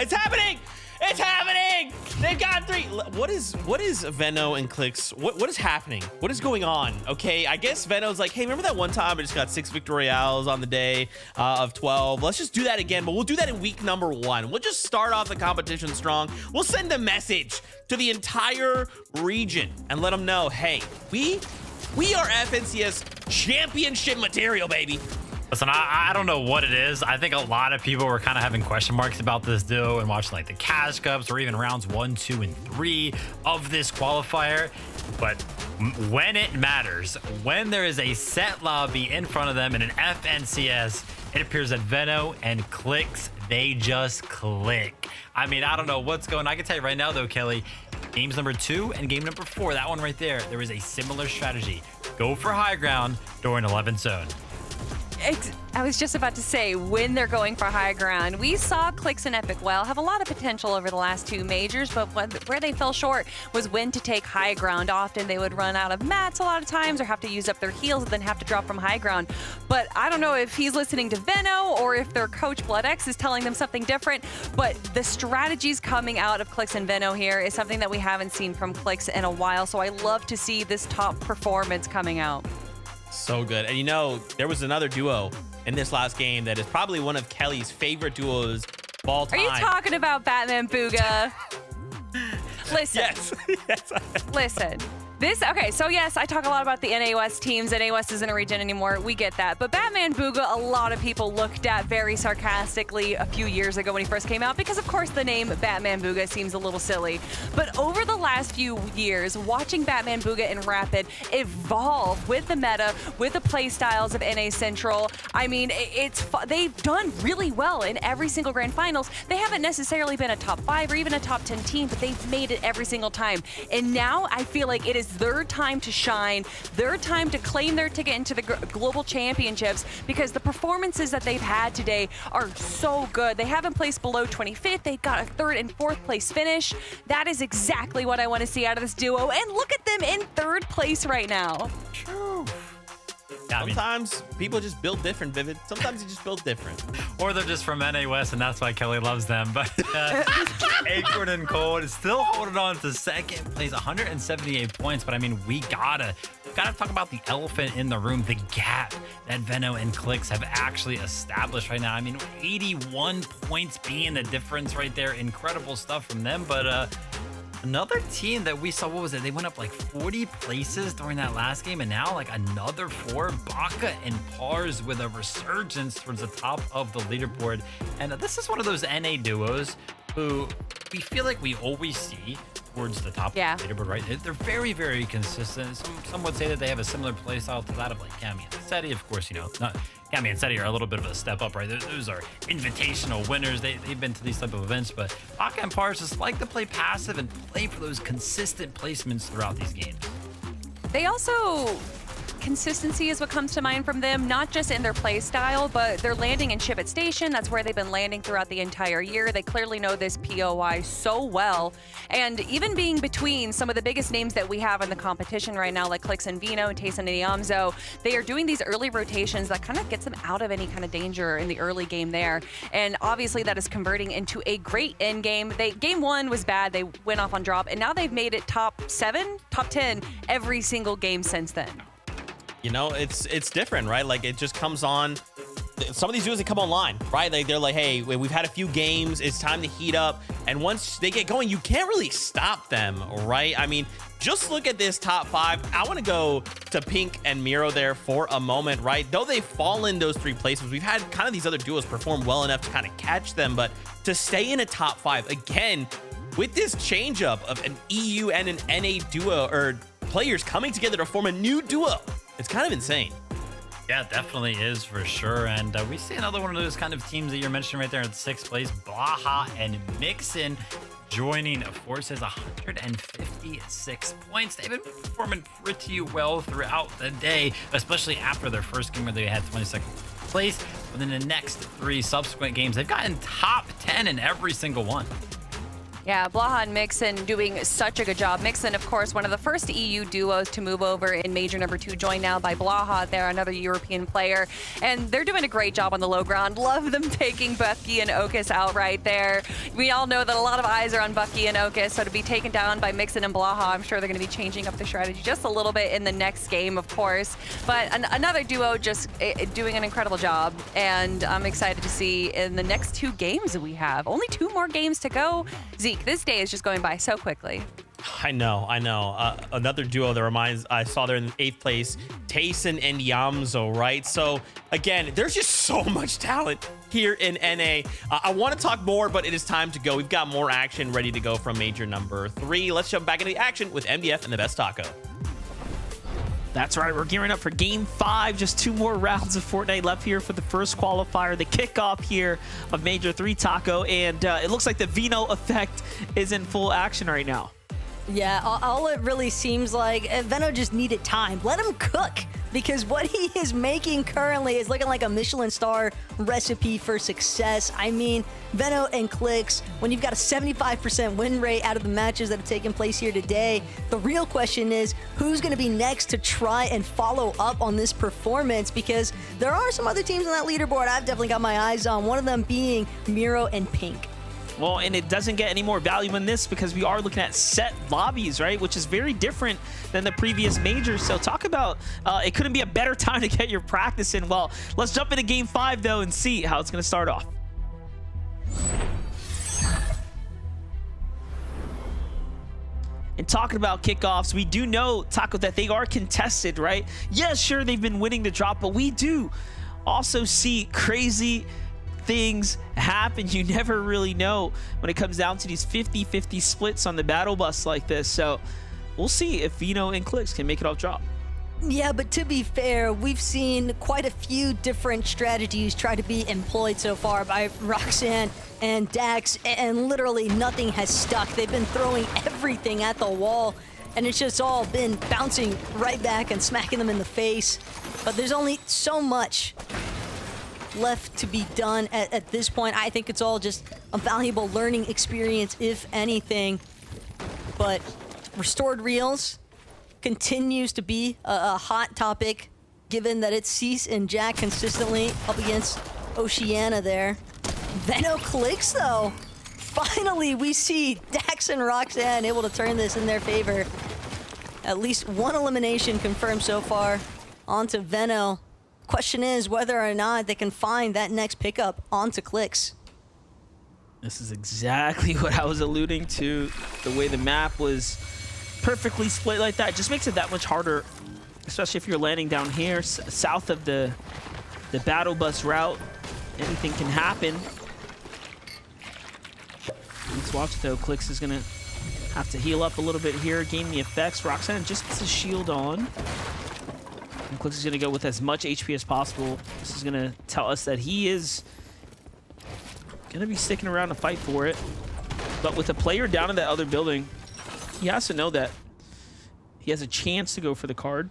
It's happening! It's happening! They've got 3. What is Venno and Clix? What is happening? What is going on? Okay, I guess Venno's like, hey, remember that one time I just got 6 Victory Royales on the day of 12? Let's just do that again, but we'll do that in week number 1. We'll just start off the competition strong. We'll send a message to the entire region and let them know, hey, we are FNCS championship material, baby. Listen, I don't know what it is. I think a lot of people were kind of having question marks about this duo and watching like the Cash Cups or even rounds 1, 2, and 3 of this qualifier. But when it matters, when there is a set lobby in front of them in an FNCS, It appears that Veno and Clicks, they just click. I mean, I don't know what's going on. I can tell you right now, though, Kelly, games number 2 and game number 4, that one right there, there is a similar strategy. Go for high ground during 11th zone. I was just about to say, when they're going for high ground, we saw Clicks and Epic Well have a lot of potential over the last 2 majors, but where they fell short was when to take high ground. Often they would run out of mats a lot of times or have to use up their heals and then have to drop from high ground. But I don't know if he's listening to Veno or if their coach BloodX is telling them something different, but the strategies coming out of Clicks and Veno here is something that we haven't seen from Clicks in a while, so I love to see this top performance coming out. So good. And you know, there was another duo in this last game that is probably one of Kelly's favorite duos of all time. Are you talking about Batman Booga? Listen. Yes. Yes. Listen. Okay, so yes, I talk a lot about the NAOS teams. NAOS isn't a region anymore. We get that. But Batman Booga, a lot of people looked at very sarcastically a few years ago when he first came out because, of course, the name Batman Booga seems a little silly. But over the last few years, watching Batman Booga and Rapid evolve with the meta, with the play styles of NA Central, I mean, they've done really well in every single grand finals. They haven't necessarily been a top 5 or even a top 10 team, but they've made it every single time. And now I feel like it is their time to shine, their time to claim their ticket into the global championships because the performances that they've had today are so good. They haven't placed below 25th. They got a 3rd and 4th place finish. That is exactly what I want to see out of this duo. And look at them in 3rd place right now. True. Yeah, Sometimes people just build different, Vivid. Sometimes you just build different. Or they're just from NA West, and that's why Kelly loves them. But Acorn and Cold is still holding on to 2nd place, 178 points. But I mean, we gotta talk about the elephant in the room, the gap that Veno and Clicks have actually established right now. I mean, 81 points being the difference right there. Incredible stuff from them. But another team that we saw, what was it? They went up like 40 places during that last game, and now like another 4. Baka and Pars with a resurgence towards the top of the leaderboard. And this is one of those NA duos who we feel like we always see towards the top of the leaderboard, right? They're very, very consistent. Some would say that they have a similar play style to that of like Cammy and Seti. Of course, you know, not Cammy and Seti are a little bit of a step up, right? Those are invitational winners. They've been to these type of events, but Baka and Pars just like to play passive and play for those consistent placements throughout these games. They also, consistency is what comes to mind from them, not just in their play style, but they're landing in Ship It Station. That's where they've been landing throughout the entire year. They clearly know this POI so well. And even being between some of the biggest names that we have in the competition right now, like Clicks and Veno and Tayson and Iamzo, they are doing these early rotations that kind of gets them out of any kind of danger in the early game there. And obviously that is converting into a great end game. Game 1 was bad. They went off on drop, and now they've made it top 7, top 10 every single game since then. You know, it's different, right? Like, it just comes on. Some of these duos, they come online, right? Like, they're like, hey, we've had a few games. It's time to heat up. And once they get going, you can't really stop them, right? I mean, just look at this top 5. I want to go to Pink and Miro there for a moment, right? Though they've fallen those 3 places, we've had kind of these other duos perform well enough to kind of catch them. But to stay in a top 5, again, with this changeup of an EU and an NA duo, or players coming together to form a new duo, it's kind of insane. Yeah, it definitely is for sure. And we see another one of those kind of teams that you're mentioning right there in 6th place, Blaha and Mixin joining forces, 156 points. They've been performing pretty well throughout the day, especially after their first game where they had 22nd place. But in the next 3 subsequent games, they've gotten top 10 in every single one. Yeah, Blaha and Mixin doing such a good job. Mixin, of course, one of the first EU duos to move over in Major number 2, joined now by Blaha. They're another European player, and they're doing a great job on the low ground. Love them taking Bucky and Okus out right there. We all know that a lot of eyes are on Bucky and Okus, so to be taken down by Mixin and Blaha, I'm sure they're going to be changing up their strategy just a little bit in the next game, of course. But another duo just doing an incredible job, and I'm excited to see in the next 2 games that we have. Only 2 more games to go. This day is just going by so quickly. I know. Another duo that I saw there in 8th place, Tayson and Iamzo, right? So again, there's just so much talent here in NA. I want to talk more, but it is time to go. We've got more action ready to go from Major number 3. Let's jump back into the action with MDF and the Best Taco. That's right, we're gearing up for Game 5. Just 2 more rounds of Fortnite left here for the first qualifier, the kickoff here of Major 3 Taco, and it looks like the Vino effect is in full action right now. Yeah, all it really seems like, Veno just needed time. Let him cook, because what he is making currently is looking like a Michelin star recipe for success. I mean, Veno and Clix, when you've got a 75% win rate out of the matches that have taken place here today, the real question is, who's going to be next to try and follow up on this performance? Because there are some other teams on that leaderboard I've definitely got my eyes on, one of them being Miro and Pink. Well, and it doesn't get any more value in this because we are looking at set lobbies, right? Which is very different than the previous majors. So talk about, it couldn't be a better time to get your practice in. Well, let's jump into Game 5, though, and see how it's going to start off. And talking about kickoffs, we do know, Taco, that they are contested, right? Yes, sure, they've been winning the drop, but we do also see crazy things happen. You never really know when it comes down to these 50-50 splits on the battle bus like this. So we'll see if Vino and Clix can make it off drop. Yeah, but to be fair, we've seen quite a few different strategies try to be employed so far by Roxanne and Dax, and literally nothing has stuck. They've been throwing everything at the wall, and it's just all been bouncing right back and smacking them in the face. But there's only so much left to be done at this point. I think it's all just a valuable learning experience, if anything. But restored reels continues to be a hot topic, given that it's Cease and Jack consistently up against Oceana there. Veno Clix, though. Finally, we see Dax and Roxanne able to turn this in their favor. At least one elimination confirmed so far onto Veno. Question is whether or not they can find that next pickup onto Clix. This is exactly what I was alluding to. The way the map was perfectly split like that, it just makes it that much harder, especially if you're landing down here south of the battle bus route. Anything can happen. Let's watch though. Clix is gonna have to heal up a little bit here, gain the effects. Roxanne just gets a shield on. And Clix is going to go with as much HP as possible. This is going to tell us that he is going to be sticking around to fight for it. But with a player down in that other building, he has to know that he has a chance to go for the card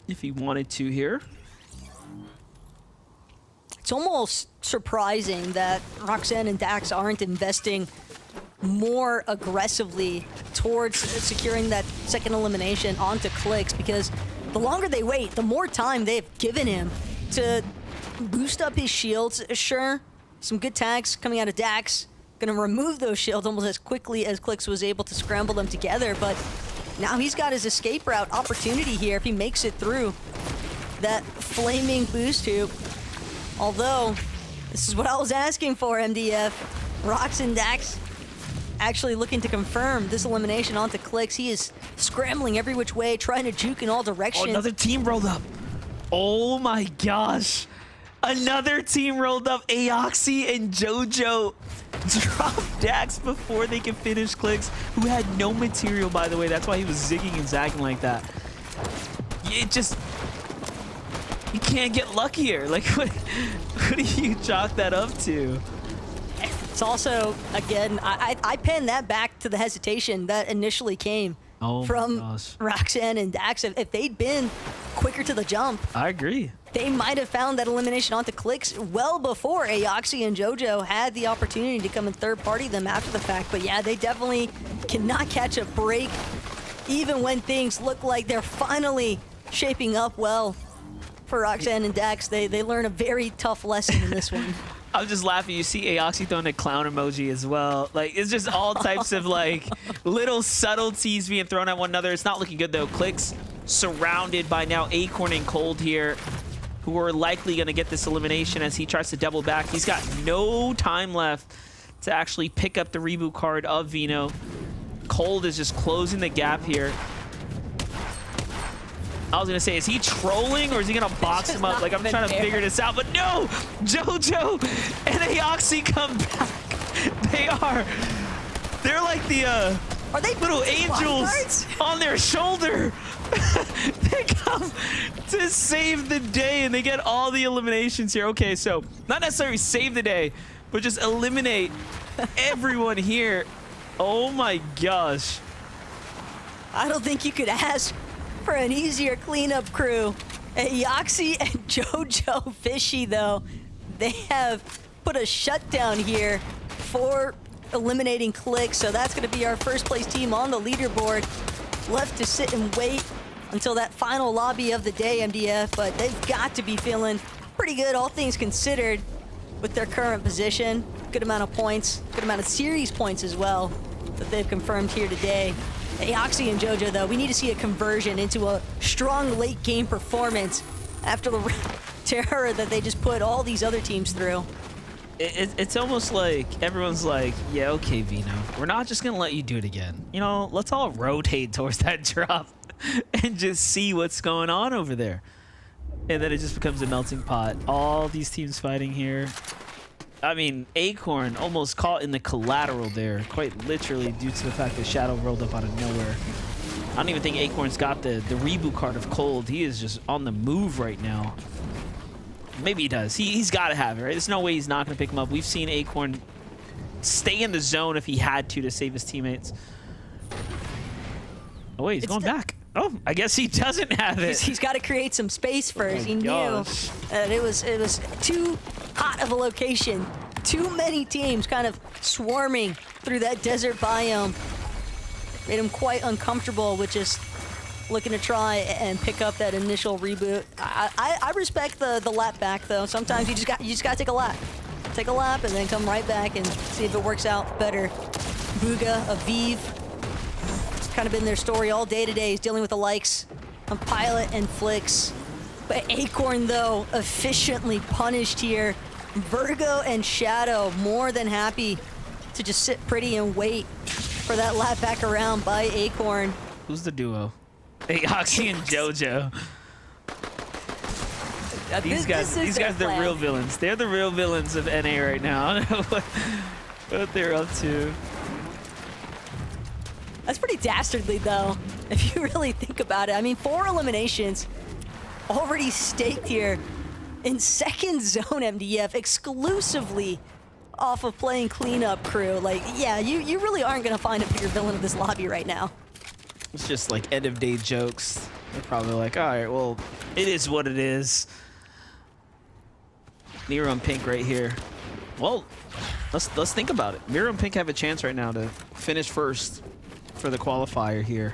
if he wanted to here. It's almost surprising that Roxanne and Dax aren't investing more aggressively towards securing that second elimination onto Clix, because the longer they wait, the more time they've given him to boost up his shields. Sure, some good tags coming out of Dax. Gonna remove those shields almost as quickly as Clix was able to scramble them together, but now he's got his escape route opportunity here if he makes it through that flaming boost tube. Although, this is what I was asking for, MDF. Rox and Dax actually looking to confirm this elimination onto Clix. He is scrambling every which way, trying to juke in all directions. Oh, another team rolled up. Oh my gosh. Another team rolled up. Aoxy and JoJo dropped Dax before they can finish Clix, who had no material, by the way. That's why he was zigging and zagging like that. It just... You can't get luckier. Like, what do you chalk that up to? It's also, again, I pin that back to the hesitation that initially came from Roxanne and Dax. If they'd been quicker to the jump, I agree, they might have found that elimination onto Clix well before Aoxy and JoJo had the opportunity to come and third-party them after the fact. But yeah, they definitely cannot catch a break, even when things look like they're finally shaping up well for Roxanne and Dax. They learn a very tough lesson in this one. I'm just laughing. You see Aoxy throwing a clown emoji as well. Like, it's just all types of like little subtleties being thrown at one another. It's not looking good though. Clix surrounded by now Acorn and Cold here, who are likely going to get this elimination as he tries to double back. He's got no time left to actually pick up the reboot card of Vino. Cold is just closing the gap here. I was going to say, is he trolling or is he going to box him up? Like, I'm trying to figure this out, but no! JoJo and Aoxy come back. They're like the Are they little angels bodyguards? on their shoulder. They come to save the day, and they get all the eliminations here. Okay, so not necessarily save the day, but just eliminate everyone here. Oh my gosh. I don't think you could ask for an easier cleanup crew. Yoxi and JoJo Fishy, though, they have put a shutdown here for eliminating Click, so that's going to be our first place team on the leaderboard. Left to sit and wait until that final lobby of the day, MDF, but they've got to be feeling pretty good, all things considered, with their current position. Good amount of points, good amount of series points as well that they've confirmed here today. Yoxi and JoJo, though, we need to see a conversion into a strong late game performance after the terror that they just put all these other teams through. It's almost like everyone's like, yeah, okay, Vino, we're not just gonna let you do it again. You know, let's all rotate towards that drop and just see what's going on over there. And then it just becomes a melting pot. All these teams fighting here. I mean, Acorn almost caught in the collateral there, quite literally due to the fact that Shadow rolled up out of nowhere. I don't even think Acorn's got the reboot card of Cold. He is just on the move right now. Maybe he does. He's got to have it, right? There's no way he's not going to pick him up. We've seen Acorn stay in the zone if he had to save his teammates. Oh, wait, he's going back. Oh, I guess he doesn't have it. He's got to create some space first. He knew that it was too hot of a location. Too many teams kind of swarming through that desert biome. Made him quite uncomfortable with just looking to try and pick up that initial reboot. I respect the lap back, though. Sometimes you just got to take a lap. Take a lap and then come right back and see if it works out better. Booga, Aviv, it's kind of been their story all day today. He's dealing with the likes of Pilot and Flix. But Acorn, though, efficiently punished here. Virgo and Shadow more than happy to just sit pretty and wait for that lap back around by Acorn. Who's the duo? Yoxi and JoJo. These guys, the real villains. They're the real villains of NA right now. I don't know what they're up to. That's pretty dastardly, though, if you really think about it. I mean, 4 eliminations already staked here in second zone MDF exclusively off of playing cleanup crew. Like, yeah, you really aren't going to find a bigger villain of this lobby right now. It's just like end of day jokes. They're probably like, all right, well, it is what it is. Nero and Pink right here. Well, let's think about it. Nero and Pink have a chance right now to finish first for the qualifier here.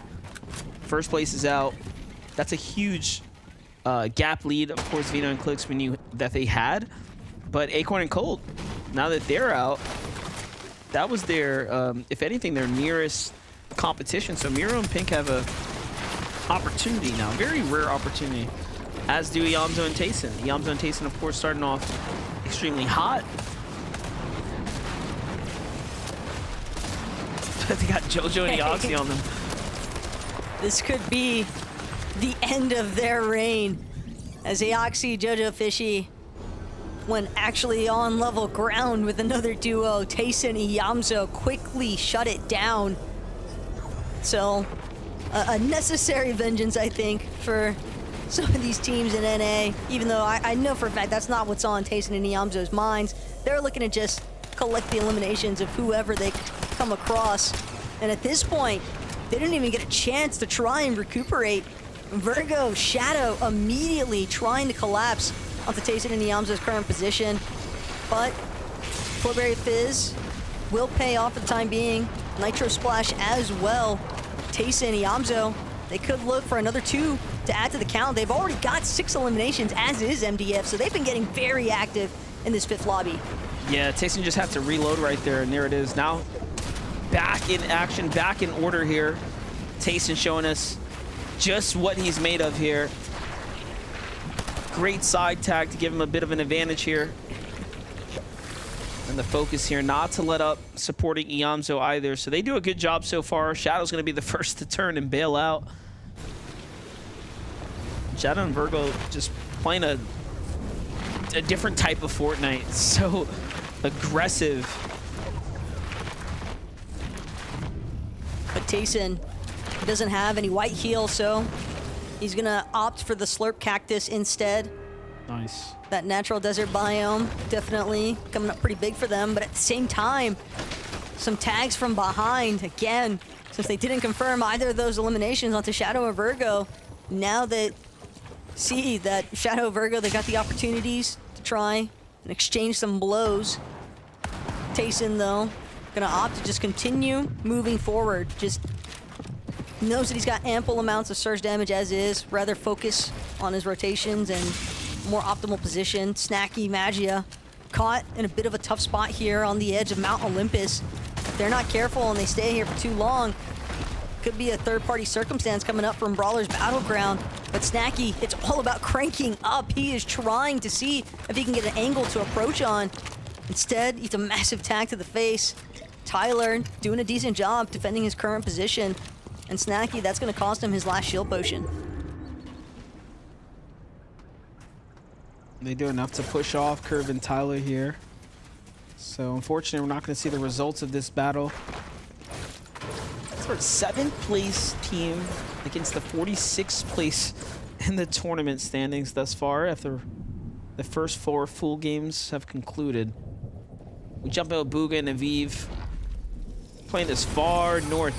First place is out. That's a huge gap lead. Of course, Vino and Clicks we knew that they had, but Acorn and Cold, now that they're out, that was their, if anything, their nearest competition. So Miro and Pink have a opportunity now, very rare opportunity, as do Iamzo and Tayson. Iamzo and Tayson, of course, starting off extremely hot. They got JoJo and Yoxi on them. This could be the end of their reign, as Yoxi, JoJo Fishy, when actually on level ground with another duo, Tayson and Iamzo quickly shut it down. So, a necessary vengeance, I think, for some of these teams in NA, even though I know for a fact that's not what's on Tayson and Iamzo's minds. They're looking to just collect the eliminations of whoever they come across. And at this point, they didn't even get a chance to try and recuperate. Virgo, Shadow immediately trying to collapse onto Tayson and Iamzo's current position. But Flowberry Fizz will pay off for the time being. Nitro Splash as well. Tayson and Iamzo, they could look for another 2 to add to the count. They've already got 6 eliminations, as is MDF, so they've been getting very active in this 5th lobby. Yeah, Tayson just had to reload right there, and there it is. Now back in action, back in order here. Tayson showing us just what he's made of here. Great side tag to give him a bit of an advantage here. And the focus here not to let up supporting Iamzo either. So they do a good job so far. Shadow's going to be the first to turn and bail out. Shadow and Virgo just playing a different type of Fortnite. So aggressive. But Tayson doesn't have any white heal, so he's gonna opt for the Slurp Cactus instead. Nice. That natural desert biome definitely coming up pretty big for them, but at the same time, some tags from behind again, since they didn't confirm either of those eliminations onto Shadow or Virgo. Now that see that Shadow Virgo, they got the opportunities to try and exchange some blows. Tayson, though, gonna opt to just continue moving forward. Just knows that he's got ample amounts of surge damage as is. Rather focus on his rotations and more optimal position. Snacky Magia caught in a bit of a tough spot here on the edge of Mount Olympus. If they're not careful and they stay here for too long, could be a third-party circumstance coming up from Brawler's Battleground. But Snacky, it's all about cranking up. He is trying to see if he can get an angle to approach on. Instead, it's a massive tag to the face. Tyler doing a decent job defending his current position. And Snacky, that's going to cost him his last shield potion. They do enough to push off Curve and Tyler here. So unfortunately, we're not going to see the results of this battle. It's our 7th place team against the 46th place in the tournament standings thus far after the first 4 full games have concluded. We jump out Booga and Aviv playing this far north.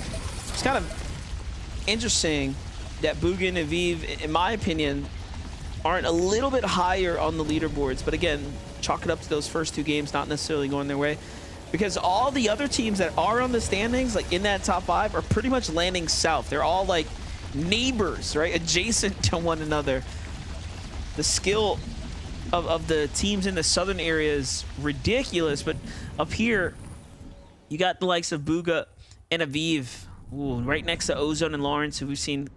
It's kind of interesting that Booga and Aviv, in my opinion, aren't a little bit higher on the leaderboards. But again, chalk it up to those first 2 games not necessarily going their way. Because all the other teams that are on the standings, like in that top 5, are pretty much landing south. They're all like neighbors, right? Adjacent to one another. The skill of the teams in the southern area is ridiculous, but up here, you got the likes of Booga and Aviv, ooh, right next to Ozone and Lawrence, who we've seen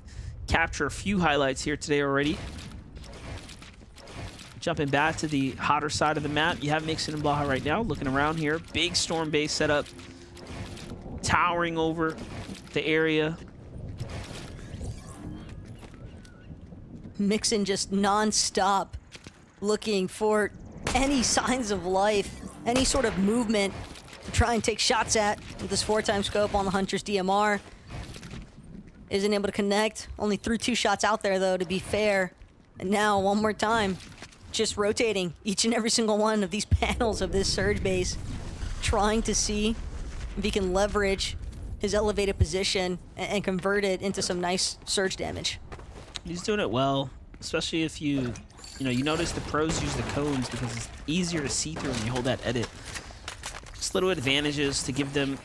capture a few highlights here today already. Jumping back to the hotter side of the map, you have Mixon and Blaha right now, looking around here. Big storm base set up, towering over the area. Mixon just non-stop looking for any signs of life, any sort of movement to try and take shots at with this 4x scope on the Hunter's DMR. Isn't able to connect. Only threw 2 shots out there, though, to be fair. And now, one more time, just rotating each and every single one of these panels of this surge base, trying to see if he can leverage his elevated position and convert it into some nice surge damage. He's doing it well, especially if you notice the pros use the cones because it's easier to see through when you hold that edit. Just little advantages to give them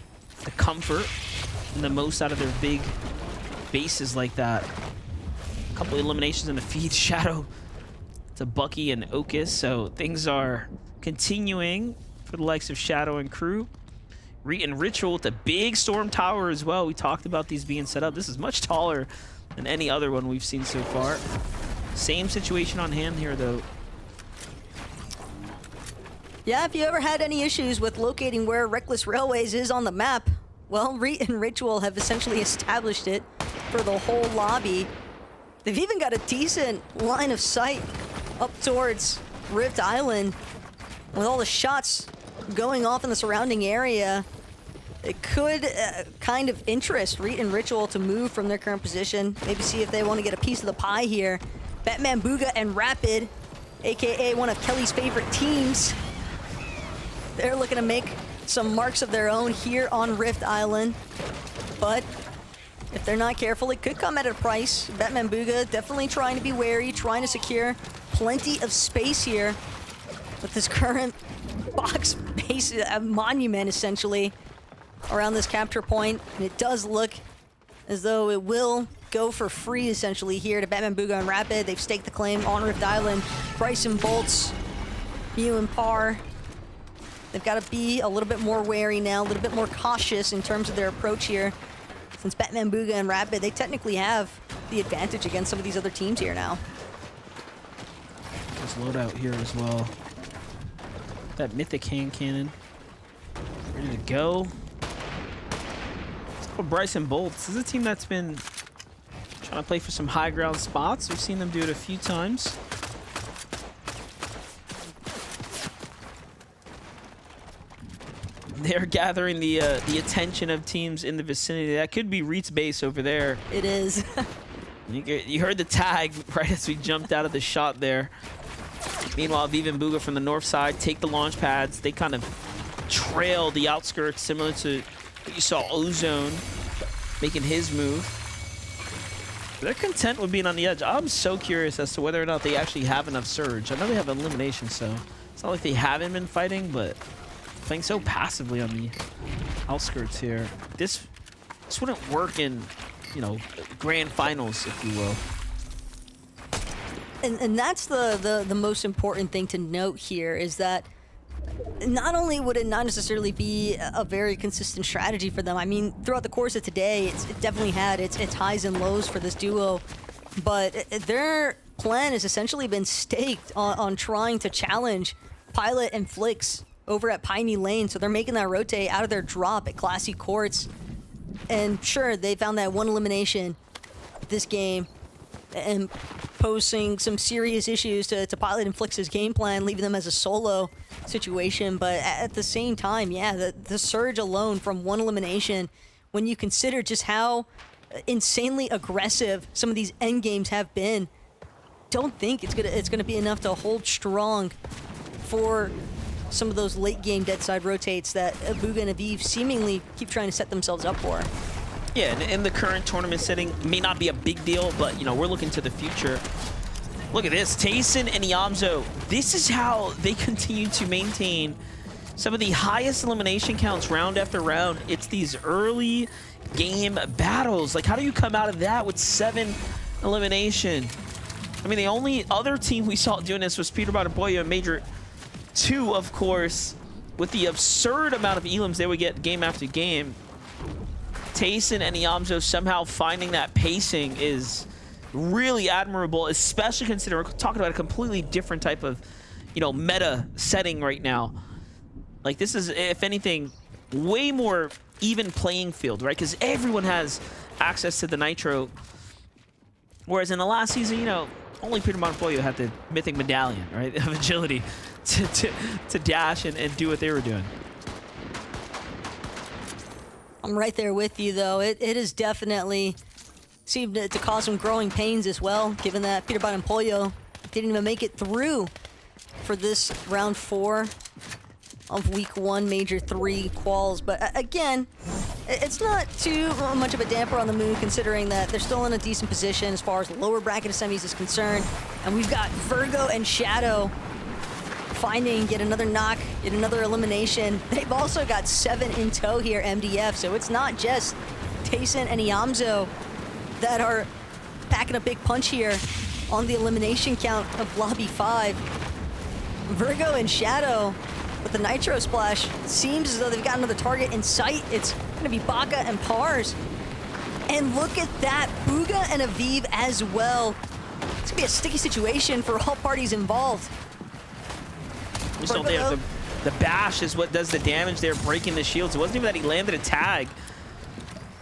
the comfort and the most out of their big bases like that. A couple eliminations in the feed. Shadow to Bucky and Okus, so things are continuing for the likes of Shadow and crew. Reet and Ritual with a big storm tower as well. We talked about these being set up. This is much taller than any other one we've seen so far. Same situation on hand here, though. Yeah, if you ever had any issues with locating where Reckless Railways is on the map, well, Reet and Ritual have essentially established it for the whole lobby. They've even got a decent line of sight up towards Rift Island. With all the shots going off in the surrounding area, it could kind of interest Reet and Ritual to move from their current position. Maybe see if they want to get a piece of the pie here. Batman Booga and Rapid, aka one of Kelly's favorite teams, they're looking to make some marks of their own here on Rift Island. But if they're not careful, it could come at a price. Batman Booga definitely trying to be wary, trying to secure plenty of space here with this current box base, a monument essentially, around this capture point. And it does look as though it will go for free essentially here to Batman Booga and Rapid. They've staked the claim on Rift Island. Bryson Bolts, Mew and Par. They've got to be a little bit more wary now, a little bit more cautious in terms of their approach here. Since Batman Booga and Rapid, they technically have the advantage against some of these other teams here now. There's loadout here as well. That mythic hand cannon ready to go. Let's go Bryson Bolts. This is a team that's been trying to play for some high ground spots. We've seen them do it a few times. They're gathering the attention of teams in the vicinity. That could be Reed's base over there. It is. You heard the tag right as we jumped out of the shot there. Meanwhile, Viv and Bugha from the north side take the launch pads. They kind of trail the outskirts, similar to what you saw Ozone making his move. They're content with being on the edge. I'm so curious as to whether or not they actually have enough surge. I know they have elimination, so it's not like they haven't been fighting, but playing so passively on the outskirts here. This wouldn't work in, you know, grand finals, if you will. And that's the most important thing to note here is that not only would it not necessarily be a very consistent strategy for them, I mean, throughout the course of today, it definitely had its highs and lows for this duo, but their plan has essentially been staked on trying to challenge Pilot and Flix over at Piney Lane, so they're making that rotate out of their drop at Classy Courts. And sure, they found that one elimination this game and posing some serious issues to Pilot and Flix's game plan, leaving them as a solo situation. But at the same time, yeah, the surge alone from one elimination, when you consider just how insanely aggressive some of these end games have been, don't think it's gonna be enough to hold strong for some of those late game dead side rotates that Bugha and Aviv seemingly keep trying to set themselves up for. Yeah, and in the current tournament setting, may not be a big deal, but, you know, we're looking to the future. Look at this, Tayson and Yamzo. This is how they continue to maintain some of the highest elimination counts round after round. It's these early game battles. Like, how do you come out of that with 7 elimination? I mean, the only other team we saw doing this was Peterborough and Boya in Major 2, of course, with the absurd amount of elims they would get game after game. Tayson and Yamzo somehow finding that pacing is really admirable, especially considering we're talking about a completely different type of, you know, meta setting right now. Like, this is, if anything, way more even playing field, right? Because everyone has access to the Nitro. Whereas in the last season, you know, only Peter Montoya had the mythic medallion, right, of agility to dash and do what they were doing. I'm right there with you, though. It has definitely seemed to cause some growing pains as well, given that Peterborough and Pollo didn't even make it through for this round 4 of week 1 Major 3 quals. But again, it's not too much of a damper on the mood, considering that they're still in a decent position as far as lower bracket of semis is concerned. And we've got Virgo and Shadow finding yet another knock, yet another elimination. They've also got 7 in tow here, MDF, so it's not just Tayson and Yamzo that are packing a big punch here on the elimination count of Lobby 5. Virgo and Shadow with the Nitro Splash. Seems as though they've got another target in sight. It's gonna be Baka and Pars. And look at that, Bugha and Aviv as well. It's gonna be a sticky situation for all parties involved. Just don't think the bash is what does the damage there, breaking the shields. It wasn't even that he landed a tag.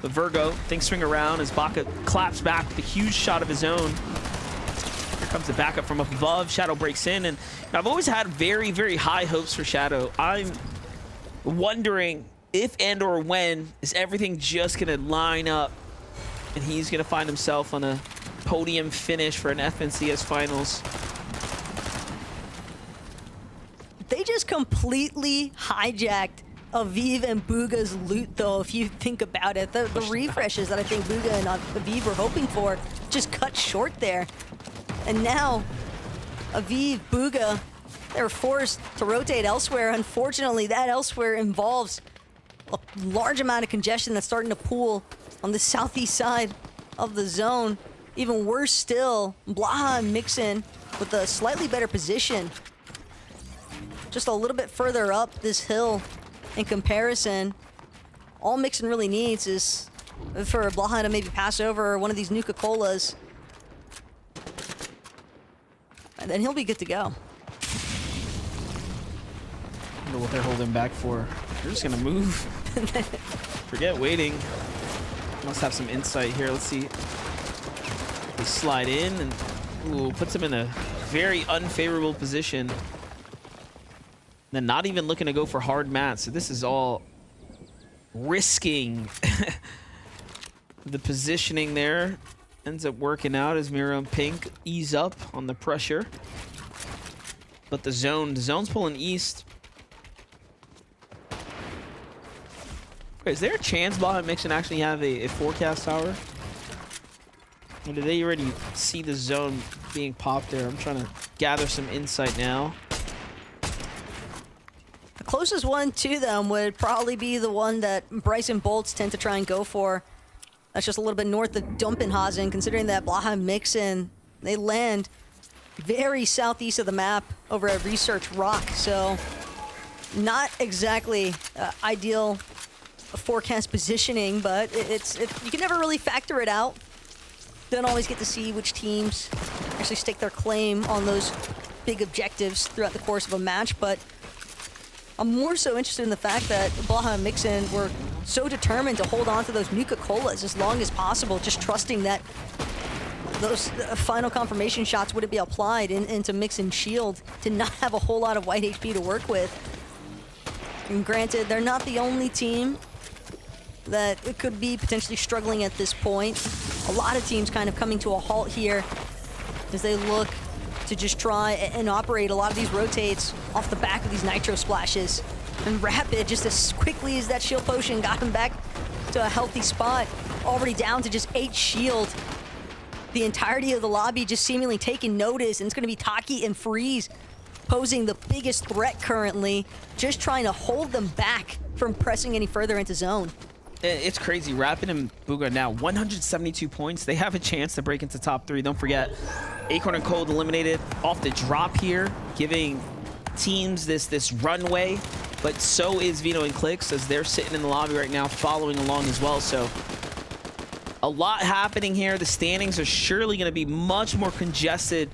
But Virgo, things swing around as Baka claps back with a huge shot of his own. Here comes the backup from up above. Shadow breaks in, and I've always had very, very high hopes for Shadow. I'm wondering if and or when is everything just gonna line up and he's gonna find himself on a podium finish for an FNCS finals. They just completely hijacked Aviv and Bugha's loot, though, if you think about it. The refreshes that I think Bugha and Aviv were hoping for just cut short there. And now, Aviv, Bugha, they're forced to rotate elsewhere. Unfortunately, that elsewhere involves a large amount of congestion that's starting to pool on the southeast side of the zone. Even worse still, Blaha and Mixon with a slightly better position. Just a little bit further up this hill in comparison. All Mixon really needs is for Blaha to maybe pass over one of these Nuka-Colas. And then he'll be good to go. I wonder what they're holding back for. They're just gonna move. Forget waiting. Must have some insight here. Let's see. They slide in and puts him in a very unfavorable position. then not even looking to go for hard mats. So this is all risking the positioning there. Ends up working out as Miro and Pink ease up on the pressure. But the zone's pulling east. Is there a chance Baja Mixon actually have a forecast tower? Or did they already see the zone being popped there? I'm trying to gather some insight now. The closest one to them would probably be the one that Bryce and Bolts tend to try and go for. That's just a little bit north of Dumpenhausen, considering that Blaha Mixon, they land very southeast of the map over at Research Rock, so not exactly ideal forecast positioning, but you can never really factor it out. Don't always get to see which teams actually stake their claim on those big objectives throughout the course of a match, but I'm more so interested in the fact that Blaha and Mixon were so determined to hold on to those Nuka-Colas as long as possible, just trusting that those final confirmation shots wouldn't be applied into Mixon's shield to not have a whole lot of white HP to work with. And granted, they're not the only team that it could be potentially struggling at this point. A lot of teams kind of coming to a halt here as they look to just try and operate a lot of these rotates off the back of these nitro splashes. And Rapid, just as quickly as that shield potion got him back to a healthy spot, already down to just 8 shield. The entirety of the lobby just seemingly taking notice, and it's going to be Taki and Freeze posing the biggest threat currently, just trying to hold them back from pressing any further into zone. It's crazy. Rapid and Booga now 172 points. They have a chance to break into top 3. Don't forget, Acorn and Cold eliminated off the drop here, giving teams this runway. But so is Vino and Clicks, as they're sitting in the lobby right now following along as well. So a lot happening here. The standings are surely going to be much more congested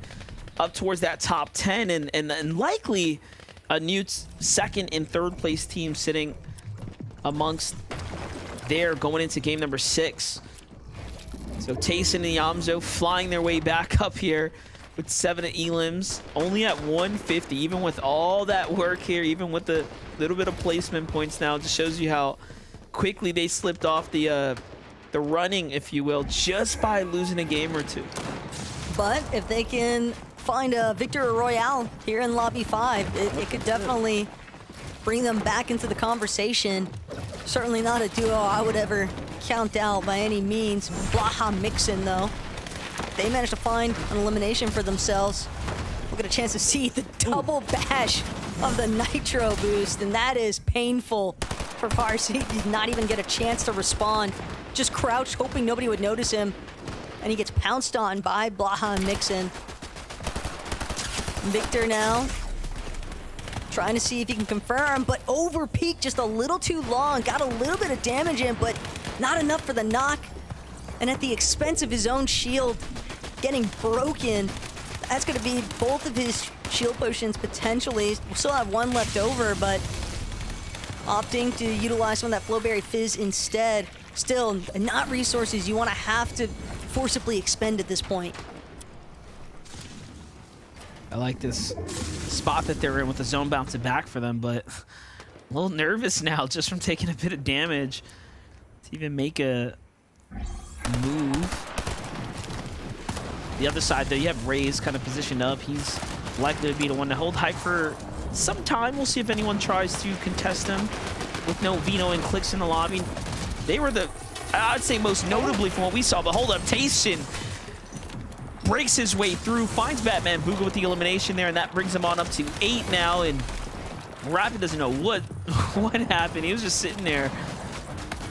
up towards that top 10, and likely a new second and third place team sitting amongst there going into game number 6. So Tayson and Yamzo flying their way back up here with 7 elims, only at 150, even with all that work here, even with the little bit of placement points now. Just shows you how quickly they slipped off the running, if you will, just by losing a game or two. But if they can find a Victor Royale here in Lobby 5, it could definitely bring them back into the conversation. Certainly not a duo I would ever count out by any means. Blaha Mixon, though, they managed to find an elimination for themselves. We'll get a chance to see the double bash of the Nitro boost, and that is painful for Parsi. He did not even get a chance to respond. Just crouched, hoping nobody would notice him, and he gets pounced on by Blaha Mixon. Victor now trying to see if he can confirm, but over peaked just a little too long. Got a little bit of damage in, but not enough for the knock. And at the expense of his own shield getting broken, that's going to be both of his shield potions potentially. We'll still have one left over, but opting to utilize some of that Flowberry Fizz instead. Still, not resources you want to have to forcibly expend at this point. I like this spot that they're in with the zone bouncing back for them, but a little nervous now just from taking a bit of damage to even make a move. The other side, though, you have Raze kind of positioned up. He's likely to be the one to hold Hype for some time. We'll see if anyone tries to contest him with no Vino and Clicks in the lobby. They were the, I'd say, most notably from what we saw, but hold up, Tayson breaks his way through, finds Batman Booga with the elimination there, and that brings him on up to 8 now, and Rapid doesn't know what happened. He was just sitting there,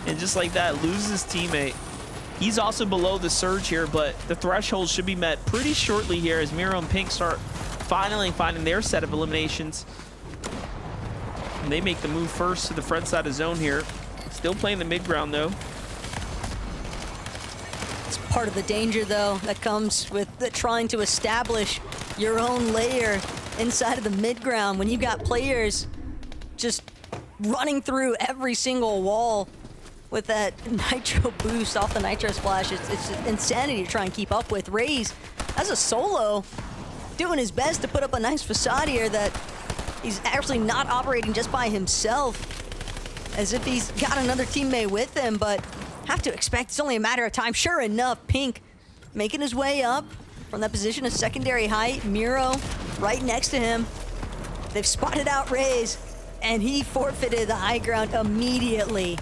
and just like that, loses his teammate. He's also below the surge here, but the threshold should be met pretty shortly here as Miro and Pink start finally finding their set of eliminations. And they make the move first to the front side of zone here. Still playing the mid ground, though. It's part of the danger, though, that comes with trying to establish your own layer inside of the mid ground when you've got players just running through every single wall with that Nitro boost off the Nitro Splash. It's insanity to try and keep up with. Raze, as a solo, doing his best to put up a nice facade here that He's actually not operating just by himself, as if he's got another teammate with him, but have to expect it's only a matter of time. Sure enough, Pink making his way up from that position of secondary height. Miro right next to him. They've spotted out Raze, and he forfeited the high ground immediately.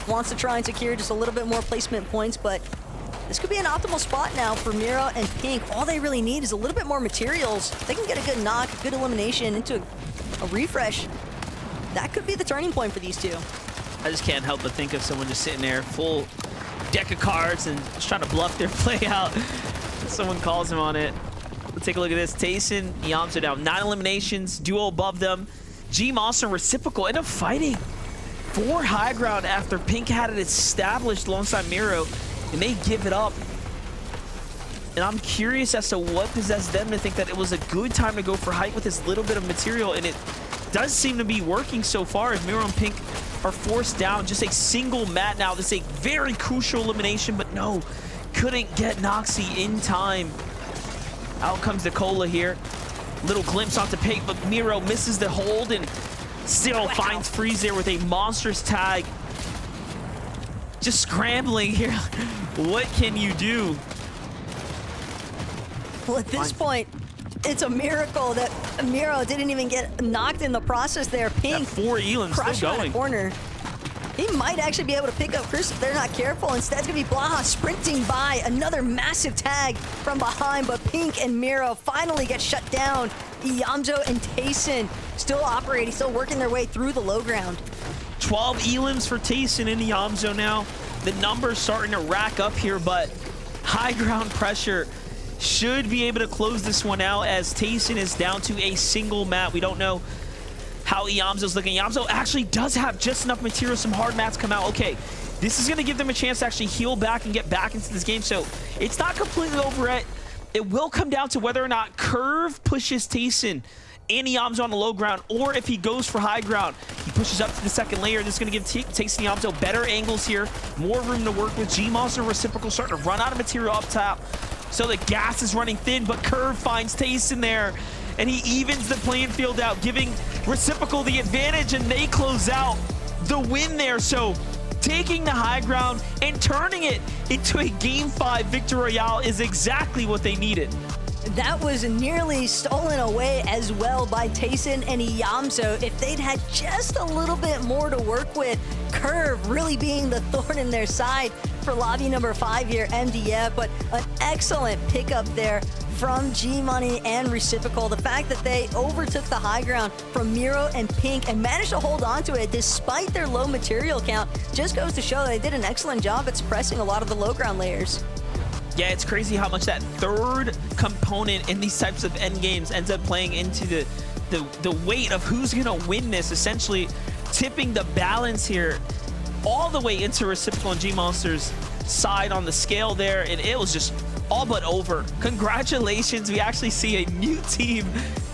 Wants to try and secure just a little bit more placement points, but this could be an optimal spot now for Miro and Pink. All they really need is a little bit more materials. They can get a good knock, a good elimination into a refresh. That could be the turning point for these two. I just can't help but think of someone just sitting there, full deck of cards, and just trying to bluff their play out. Someone calls him on it. Let's take a look at this. Tayson, Yamso down 9 eliminations, duo above them. G Monster and Reciprocal end up fighting for high ground after Pink had it established alongside Miro, and they give it up. And I'm curious as to what possessed them to think that it was a good time to go for height with this little bit of material, and it does seem to be working so far as Miro and Pink are forced down. Just a single mat now. This is a very crucial elimination, but no, couldn't get Noxy in time. Out comes Nicola here. Little glimpse onto Pink, but Miro misses the hold and still finds Freeze there with a monstrous tag. Just scrambling here. What can you do? Well, at this point, it's a miracle that Miro didn't even get knocked in the process there. Pink, 4 Elans crushed still around going. the corner. He might actually be able to pick up Chris if they're not careful. Instead, it's going to be Blaha sprinting by. Another massive tag from behind, but Pink and Miro finally get shut down. Yamso and Tayson still operating, still working their way through the low ground. 12 elims for Tayson in the Yamso now. The numbers starting to rack up here, but high ground pressure should be able to close this one out as Tayson is down to a single mat. We don't know how Yamso's looking. Yamso actually does have just enough material. Some hard mats come out. Okay, this is going to give them a chance to actually heal back and get back into this game. So it's not completely over yet. It will come down to whether or not Curve pushes Tayson and Yamso on the low ground, or if he goes for high ground. He pushes up to the second layer. This is going to give Tayson and Yamso better angles here, more room to work with. G-Monster Reciprocal starting to run out of material up top. So the gas is running thin, but Curve finds Tayson there, and he evens the playing field out, giving Reciprocal the advantage, and they close out the win there. So taking the high ground and turning it into a Game 5 Victory Royale is exactly what they needed. That was nearly stolen away as well by Tayson and Yamso. If they'd had just a little bit more to work with, Curve really being the thorn in their side for lobby number 5 here, MDF, but an excellent pickup there from G-Money and Reciprocal. The fact that they overtook the high ground from Miro and Pink and managed to hold on to it despite their low material count just goes to show that they did an excellent job at suppressing a lot of the low ground layers. Yeah, it's crazy how much that third component in these types of end games ends up playing into the weight of who's gonna win this, essentially tipping the balance here all the way into Reciprocal and G-Monster's side on the scale there, and it was just all but over. Congratulations, we actually see a new team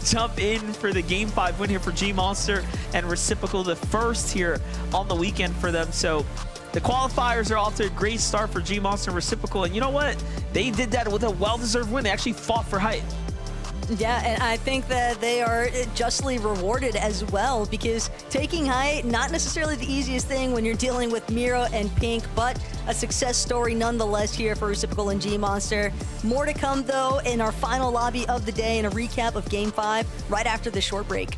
jump in for the Game 5 win here for G-Monster and Reciprocal, the first here on the weekend for them. So the qualifiers are off to a great start for G-Monster and Reciprocal, and you know what? They did that with a well-deserved win. They actually fought for height. Yeah, and I think that they are justly rewarded as well, because taking height, not necessarily the easiest thing when you're dealing with Miro and Pink, but a success story nonetheless here for Reciprocal and G-Monster. More to come, though, in our final lobby of the day and a recap of Game 5 right after this short break.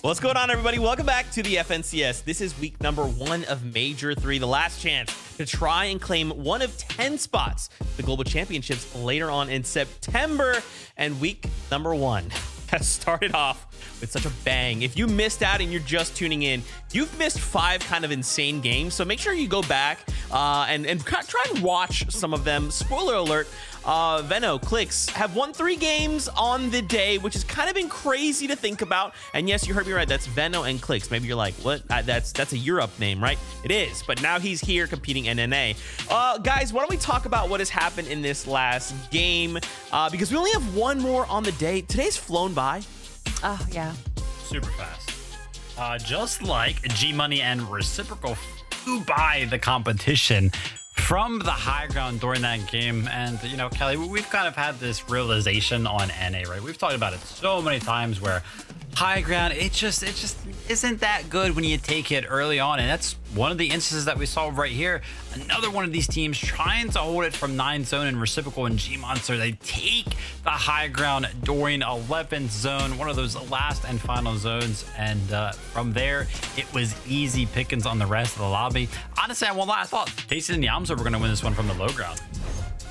What's going on, everybody? Welcome back to the FNCS. This is week number 1 of Major 3, the last chance to try and claim one of 10 spots for the Global Championships later on in September. And week number 1 has started off with such a bang. If you missed out and you're just tuning in, you've missed 5 kind of insane games. So make sure you go back and try and watch some of them. Spoiler alert, Venno, Clicks have won 3 games on the day, which has kind of been crazy to think about. And yes, you heard me right. That's Venno and Clicks. Maybe you're like, what? That's a Europe name, right? It is. But now he's here competing in NA. Guys, why don't we talk about what has happened in this last game? Because we only have one more on the day. Today's flown by. Oh, yeah. Super fast. Just like G-Money and Reciprocal flew by the competition from the high ground during that game. And, you know, Kelly, we've kind of had this realization on NA, right? We've talked about it so many times where high ground, it just isn't that good when you take it early on. And that's one of the instances that we saw right here. Another one of these teams trying to hold it from 9 zone and Reciprocal and G-Monster. They take the high ground during 11th zone, one of those last and final zones. And from there, it was easy pickings on the rest of the lobby. Honestly, I won't lie, I thought Tayson and Yamza were going to win this one from the low ground.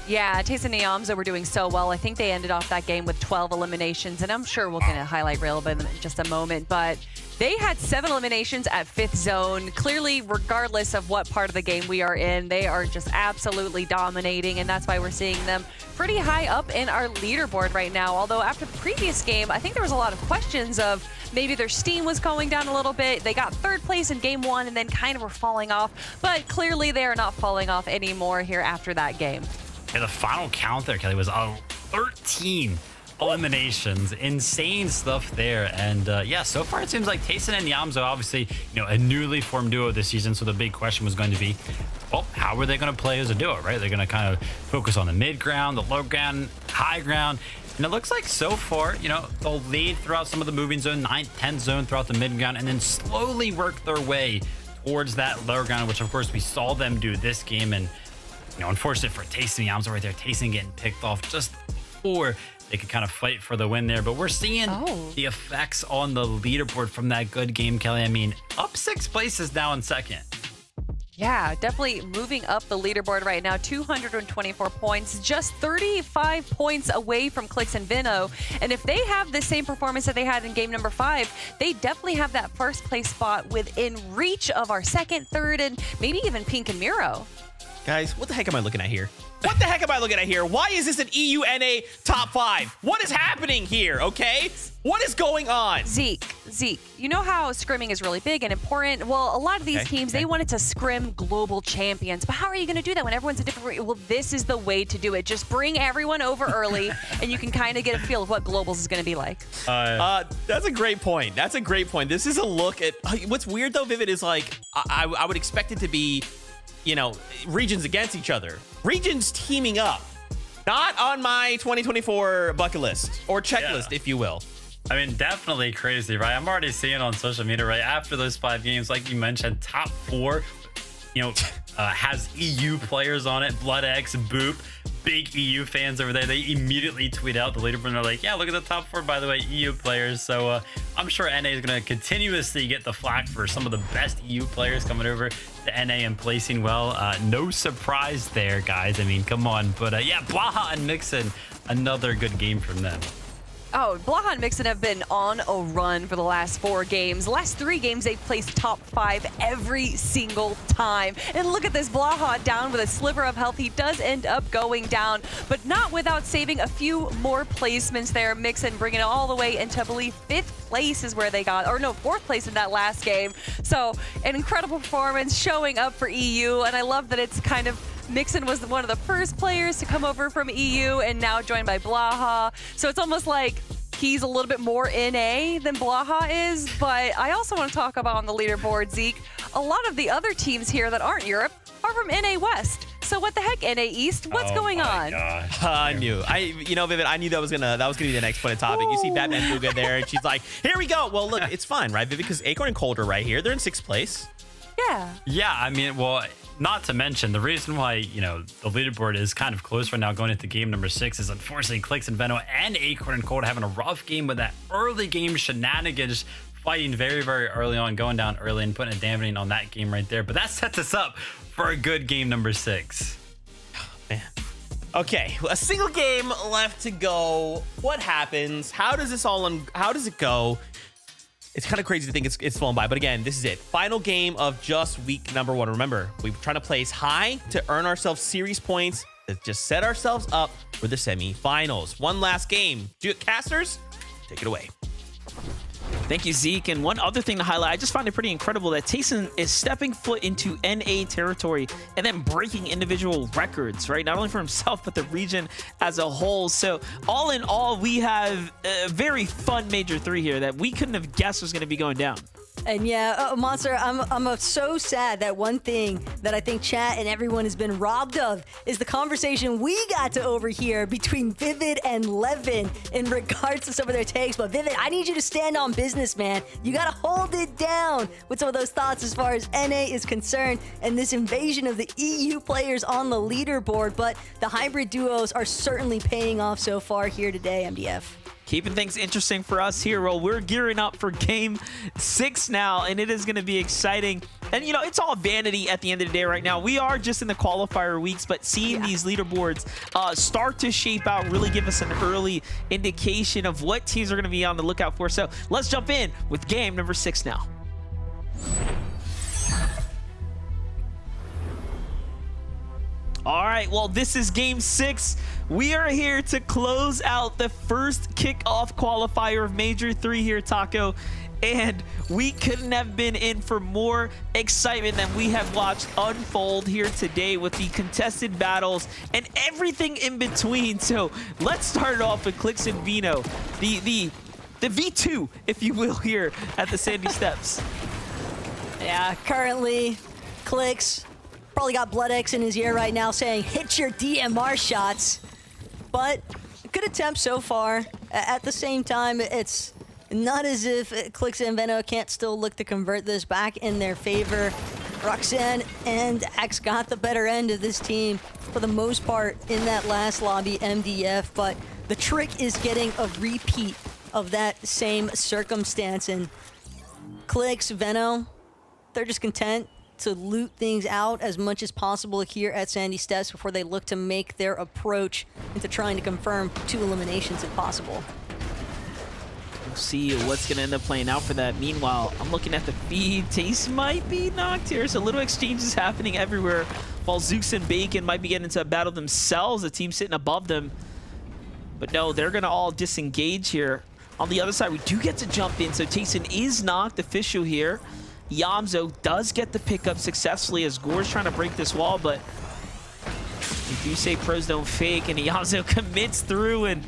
Yeah, Tayson and Yamza were doing so well. I think they ended off that game with 12 eliminations, and I'm sure we'll get a highlight reel of it in just a moment, but they had 7 eliminations at 5th zone. Clearly, regardless of what part of the game we are in, they are just absolutely dominating, and that's why we're seeing them pretty high up in our leaderboard right now. Although after the previous game, I think there was a lot of questions of maybe their steam was going down a little bit. They got 3rd place in game 1 and then kind of were falling off, but clearly they are not falling off anymore here after that game. Yeah, the final count there, Kelly, was 13 eliminations. Insane stuff there. And yeah, so far it seems like Tayson and Yamza, obviously, you know, a newly formed duo this season. So the big question was going to be, well, how are they going to play as a duo, right? They're going to kind of focus on the mid ground, the low ground, high ground. And it looks like so far, you know, they'll lead throughout some of the moving zone, 9th, 10th zone throughout the mid ground, and then slowly work their way towards that low ground, which of course we saw them do this game. And you know, unfortunate for Tayson and Yamza right there. Tayson getting picked off just before they could kind of fight for the win there. But we're seeing the effects on the leaderboard from that good game, Kelly. I mean, up 6 places now in 2nd. Yeah, definitely moving up the leaderboard right now. 224 points, just 35 points away from Clicks and Venno. And if they have the same performance that they had in game number 5, they definitely have that 1st place spot within reach of our 2nd, 3rd, and maybe even Pink and Miro. Guys, what the heck am I looking at here? What the heck am I looking at here? Why is this an EUNA top 5? What is happening here, okay? What is going on? Zeke, you know how scrimming is really big and important? Well, a lot of these teams, they wanted to scrim global champions. But how are you going to do that when everyone's a different... Well, this is the way to do it. Just bring everyone over early, and you can kind of get a feel of what globals is going to be like. That's a great point. That's a great point. This is a look at... What's weird, though, Vivid, is like, I would expect it to be, you know, regions against each other. Regions teaming up. Not on my 2024 bucket list or checklist, if you will. I mean, definitely crazy, right? I'm already seeing on social media, right? After those 5 games, like you mentioned, top 4, you know, has EU players on it. BloodX, Boop, big EU fans over there. They immediately tweet out the leaderboard and they're like, yeah, look at the top 4, by the way, EU players. So I'm sure NA is going to continuously get the flack for some of the best EU players coming over to NA and placing well. No surprise there, guys. I mean, come on. But yeah, Blaha and Mixon, another good game from them. Oh, Blaha and Mixon have been on a run for the last 4 games. The last 3 games, they've placed top 5 every single time. And look at this, Blaha down with a sliver of health. He does end up going down, but not without saving a few more placements there. Mixon bringing it all the way into, I believe, 5th place is where they got, or no, 4th place in that last game. So an incredible performance showing up for EU, and I love that it's kind of Mixon was one of the first players to come over from EU and now joined by Blaha. So it's almost like he's a little bit more NA than Blaha is. But I also want to talk about on the leaderboard, Zeke, a lot of the other teams here that aren't Europe are from NA West. So what the heck, NA East? What's going on? I knew. You know, Vivid, I knew that was gonna be the next point of topic. You see Batman Fuga there, and she's like, here we go. Well, look, it's fine, right, Vivid? Because Acorn and Cold are right here. They're in 6th place. Yeah. Yeah, I mean, well, not to mention the reason why, you know, the leaderboard is kind of close right now going into game number 6 is unfortunately Clicks and Venno and Acorn and Cold having a rough game with that early game shenanigans fighting very, very early on, going down early and putting a dampening on that game right there. But that sets us up for a good game number 6. Man. Okay, a single game left to go. What happens? How does this how does it go? It's kind of crazy to think it's flown by, but again, this is it. Final game of just week number 1. Remember, we're trying to place high to earn ourselves series points to just set ourselves up for the semifinals. One last game. Casters, take it away. Thank you, Zeke. And one other thing to highlight, I just find it pretty incredible that Tayson is stepping foot into NA territory and then breaking individual records, right? Not only for himself, but the region as a whole. So all in all, we have a very fun Major 3 here that we couldn't have guessed was going to be going down. And yeah, Monster, I'm so sad that one thing that I think chat and everyone has been robbed of is the conversation we got to overhear between Vivid and Levin in regards to some of their takes. But Vivid, I need you to stand on business, man. You got to hold it down with some of those thoughts as far as NA is concerned and this invasion of the EU players on the leaderboard. But the hybrid duos are certainly paying off so far here today, MDF. Keeping things interesting for us here. Well, we're gearing up for game 6 now, and it is going to be exciting. And, you know, it's all vanity at the end of the day right now. We are just in the qualifier weeks, but seeing these leaderboards start to shape out really give us an early indication of what teams are going to be on the lookout for. So let's jump in with game number 6 now. All right, well, this is game 6. We are here to close out the first kickoff qualifier of Major 3 here, Taco. And we couldn't have been in for more excitement than we have watched unfold here today with the contested battles and everything in between. So let's start it off with Clix and Vino, the V2, if you will, here at the Sandy Steps. Yeah, currently, Clix probably got Blood X in his ear right now saying, hit your DMR shots. But good attempt so far. At the same time, it's not as if Clix and Veno can't still look to convert this back in their favor. Roxanne and Axe got the better end of this team for the most part in that last lobby, MDF. But the trick is getting a repeat of that same circumstance. And Clix, Veno, they're just content to loot things out as much as possible here at Sandy Steps before they look to make their approach into trying to confirm 2 eliminations if possible. We'll see what's going to end up playing out for that. Meanwhile, I'm looking at the feed. Tace might be knocked here. So little exchanges happening everywhere while Zooks and Bacon might be getting into a battle themselves. The team sitting above them. But no, they're going to all disengage here. On the other side, we do get to jump in. So Tayson is knocked official here. Yamzo does get the pickup successfully as Gore's trying to break this wall, but we do say pros don't fake, and Yamzo commits through and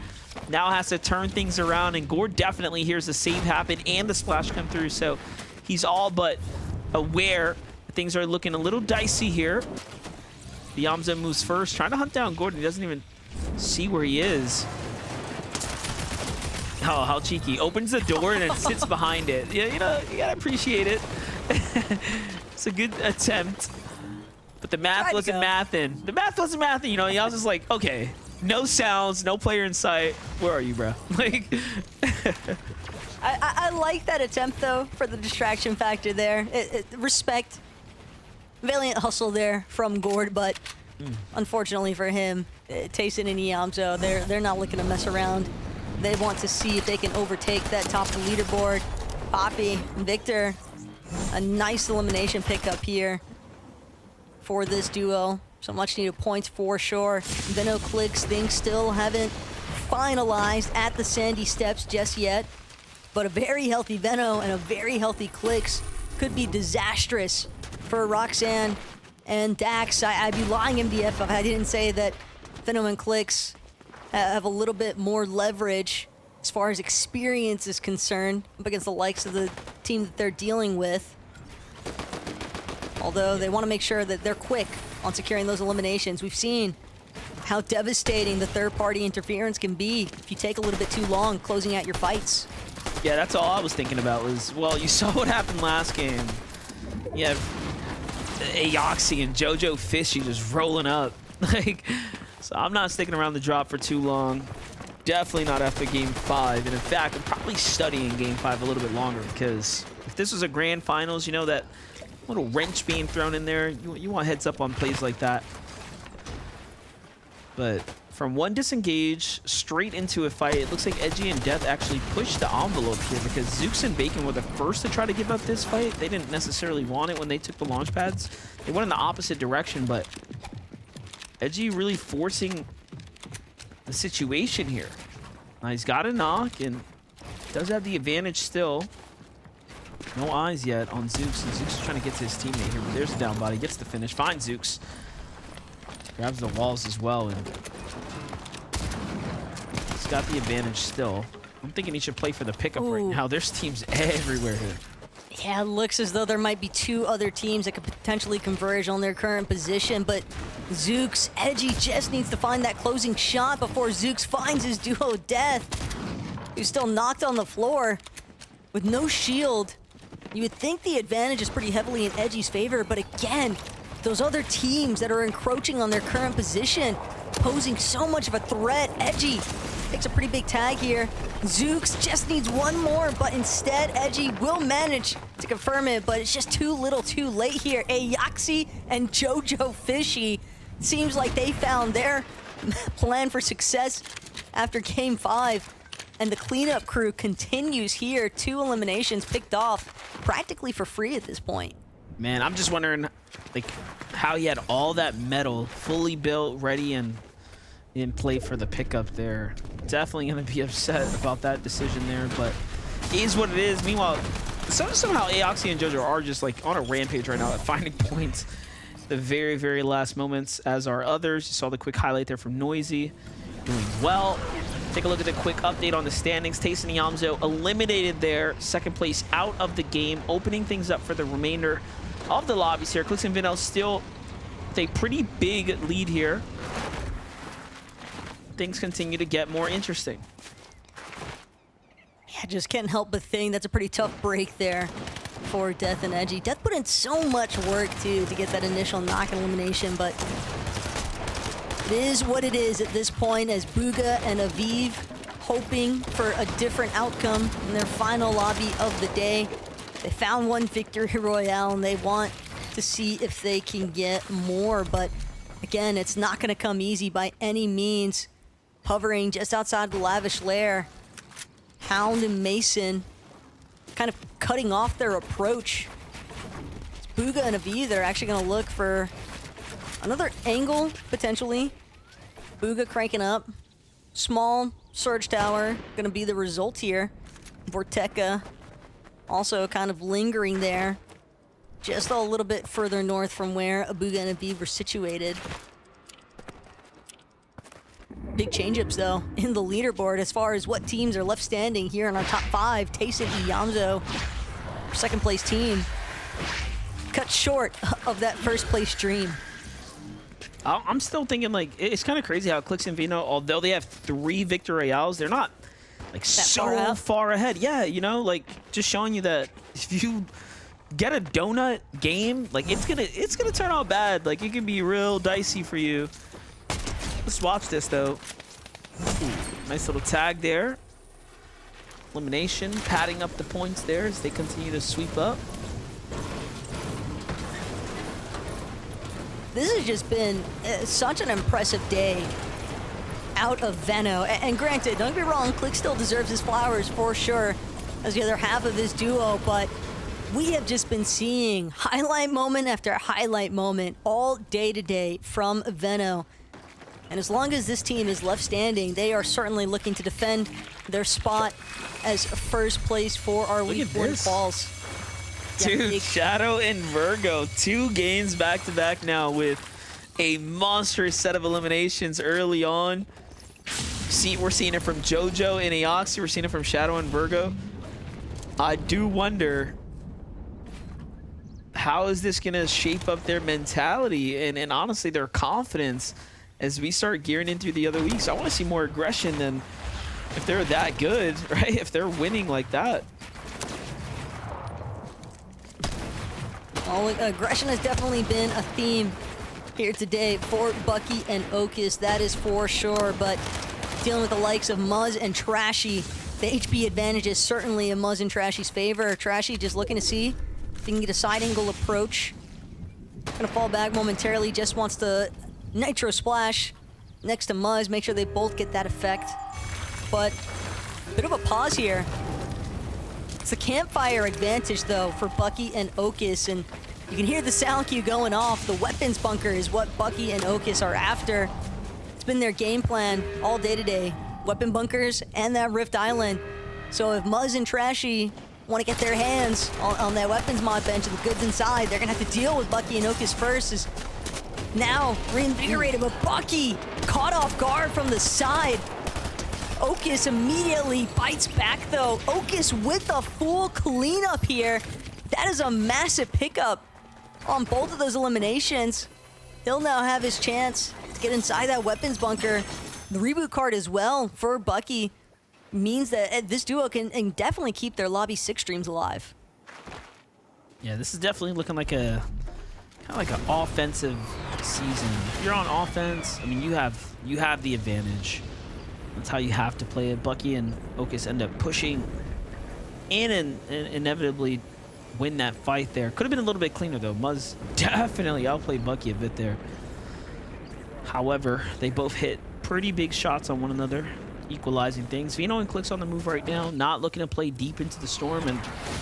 now has to turn things around, and Gore definitely hears the save happen and the splash come through, so he's all but aware that things are looking a little dicey here. Yamzo moves first, trying to hunt down Gordon. He doesn't even see where he is. Oh, how cheeky. Opens the door and then sits behind it. Yeah, you know, you gotta appreciate it. It's a good attempt. But the math wasn't mathing. The math wasn't mathing, you know. I was just like, okay, no sounds, no player in sight. Where are you, bro? Like, I like that attempt, though, for the distraction factor there. Respect. Valiant hustle there from Gord, but unfortunately for him, Tayson and Yamzo, they're not looking to mess around. They want to see if they can overtake that top of the leaderboard. Poppy and Victor, a nice elimination pickup here for this duo. So much needed points for sure. Veno Clix, things still haven't finalized at the Sandy Steps just yet. But a very healthy Veno and a very healthy Clix could be disastrous for Roxanne and Dax. I'd be lying, MDF, if I didn't say that Veno and Clix have a little bit more leverage as far as experience is concerned up against the likes of the team that they're dealing with. Although they want to make sure that they're quick on securing those eliminations. We've seen how devastating the third-party interference can be if you take a little bit too long closing out your fights. yeah, that's all I was thinking about was, well, you saw what happened last game. You have Aoxy and Jojo Fishy just rolling up. Like, so I'm not sticking around the drop for too long. definitely not after Game 5. And in fact, I'm probably studying Game 5 a little bit longer, because if this was a grand finals, you know, that little wrench being thrown in there, you want heads up on plays like that. But from one disengage straight into a fight, it looks like Edgy and Death actually pushed the envelope here, because Zooks and Bacon were the first to try to give up this fight. They didn't necessarily want it when they took the launch pads. They went in the opposite direction, but Edgy really forcing the situation here. Now he's got a knock and does have the advantage still. No eyes yet on Zooks, and Zooks is trying to get to his teammate here, but there's a down body, gets the finish, finds Zooks. Grabs the walls as well, and he's got the advantage still. I'm thinking he should play for the pickup right now. There's teams everywhere here. Yeah, it looks as though there might be two other teams that could potentially converge on their current position, but Zooks, Edgy just needs to find that closing shot before Zooks finds his duo Death, who's still knocked on the floor with no shield. You would think the advantage is pretty heavily in Edgy's favor, but again, those other teams that are encroaching on their current position, posing so much of a threat. Edgy takes a pretty big tag here. Zooks just needs one more, but instead Edgy will manage to confirm it, but it's just too little too late here. Aoxy and Jojo Fishy, seems like they found their plan for success after Game 5. And the cleanup crew continues here. 2 eliminations picked off practically for free at this point. Man, I'm just wondering, like, how he had all that metal fully built, ready, and in play for the pickup there. Definitely going to be upset about that decision there, but it is what it is. Meanwhile, somehow Aoxy and JoJo are just, like, on a rampage right now at finding points the very, very last moments, as are others. You saw the quick highlight there from Noisy, doing well. Take a look at the quick update on the standings. Tayson and Yamzo eliminated there, second place out of the game, opening things up for the remainder of the lobbies here. Clix and Vinel still with a pretty big lead here. Things continue to get more interesting. Yeah, just can't help but think that's a pretty tough break there for Death and Edgy. Death put in so much work, too, to get that initial knock elimination, but it is what it is at this point, as Bugha and Aviv hoping for a different outcome in their final lobby of the day. They found one victory royale, and they want to see if they can get more, but again, it's not going to come easy by any means. Hovering just outside the Lavish Lair, Hound and Mason kind of cutting off their approach. Bugha and Aviv, they're actually going to look for another angle, potentially. Bugha cranking up. Small Surge Tower going to be the result here. Vorteca also kind of lingering there, just a little bit further north from where Bugha and Aviv were situated. Big change-ups, though, in the leaderboard as far as what teams are left standing here in our top 5. Tayson and Yamzo, second-place team, cut short of that first-place dream. I'm still thinking, like, it's kind of crazy how Clix and Vino, although they have 3 victory royales, they're not, like, so far ahead. Yeah, you know, like, just showing you that if you get a donut game, like, it's gonna turn out bad. Like, it can be real dicey for you. Let's watch this, though. Ooh, nice little tag there. Elimination, padding up the points there as they continue to sweep up. This has just been such an impressive day out of Veno. And granted, don't get me wrong, Click still deserves his flowers for sure as the other half of this duo, but we have just been seeing highlight moment after highlight moment all day today from Veno. And as long as this team is left standing, they are certainly looking to defend their spot as first place for our Week 1 quals. Dude, Shadow and Virgo, 2 games back-to-back now with a monstrous set of eliminations early on. We're seeing it from JoJo and Aoxy. We're seeing it from Shadow and Virgo. I do wonder, how is this going to shape up their mentality and honestly their confidence as we start gearing into the other weeks? I want to see more aggression than if they're that good, right? If they're winning like that. Well, aggression has definitely been a theme here today for Bucky and Okus, that is for sure. But dealing with the likes of Muzz and Trashy. The HP advantage is certainly in Muzz and Trashy's favor. Trashy just looking to see if he can get a side angle approach. Gonna fall back momentarily, just wants the Nitro Splash next to Muzz, make sure they both get that effect. But bit of a pause here. It's the campfire advantage, though, for Bucky and Okus, and you can hear the sound cue going off. The weapons bunker is what Bucky and Okus are after. It's been their game plan all day today. Weapon bunkers and that Rift Island. So if Muzz and Trashy want to get their hands on that weapons mod bench and the goods inside, they're going to have to deal with Bucky and Okus first. Is now reinvigorated, but Bucky caught off guard from the side. Okus immediately bites back, though. Okus with a full cleanup here. That is a massive pickup on both of those eliminations. He'll now have his chance to get inside that weapons bunker. The reboot card as well for Bucky means that this duo can definitely keep their Lobby 6 streams alive. Yeah, this is definitely looking like a kind of like an offensive season. If you're on offense, I mean, you have the advantage. That's how you have to play it. Bucky and Okus end up pushing in and inevitably win that fight there. Could have been a little bit cleaner, though. Muzz definitely outplayed Bucky a bit there. However, they both hit pretty big shots on one another, equalizing things. Vino and Click's on the move right now, not looking to play deep into the storm, and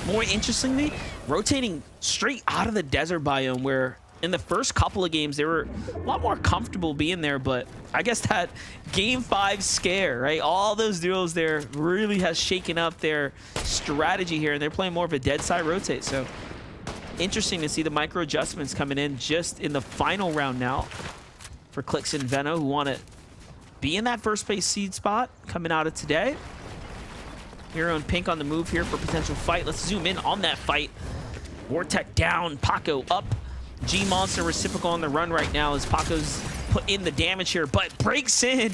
more interestingly, rotating straight out of the desert biome, where in the first couple of games they were a lot more comfortable being there, but I guess that game 5 scare, right? All those duos there really has shaken up their strategy here, and they're playing more of a dead side rotate. So interesting to see the micro adjustments coming in just in the final round now for Clix and Veno, who want to be in that first place seed spot coming out of today. Hero and Pink on the move here for potential fight. Let's zoom in on that fight. Vortec down, Paco up. G-Monster reciprocal on the run right now as Paco's put in the damage here, but breaks in.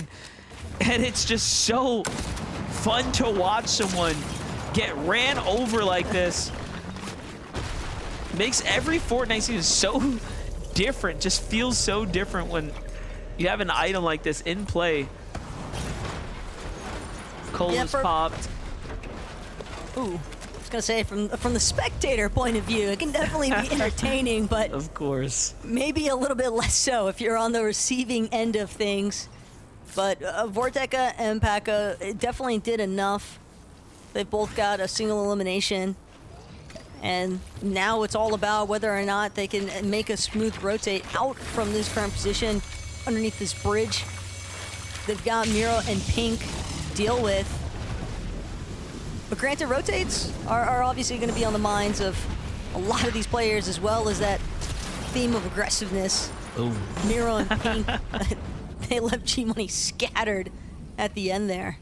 And it's just so fun to watch someone get ran over like this. Makes every Fortnite season so different, just feels so different when you have an item like this in play. Cola's popped. Ooh. I was gonna say, from the spectator point of view, it can definitely be entertaining, but Of course. maybe a little bit less so if you're on the receiving end of things. But Vorteca and Paco definitely did enough. They both got a single elimination, and now it's all about whether or not they can make a smooth rotate out from this current position underneath this bridge. They've got Miro and Pink to deal with. But granted, rotates are obviously going to be on the minds of a lot of these players, as well as that theme of aggressiveness. Ooh. Miro and Pink, they left G-Money scattered at the end there.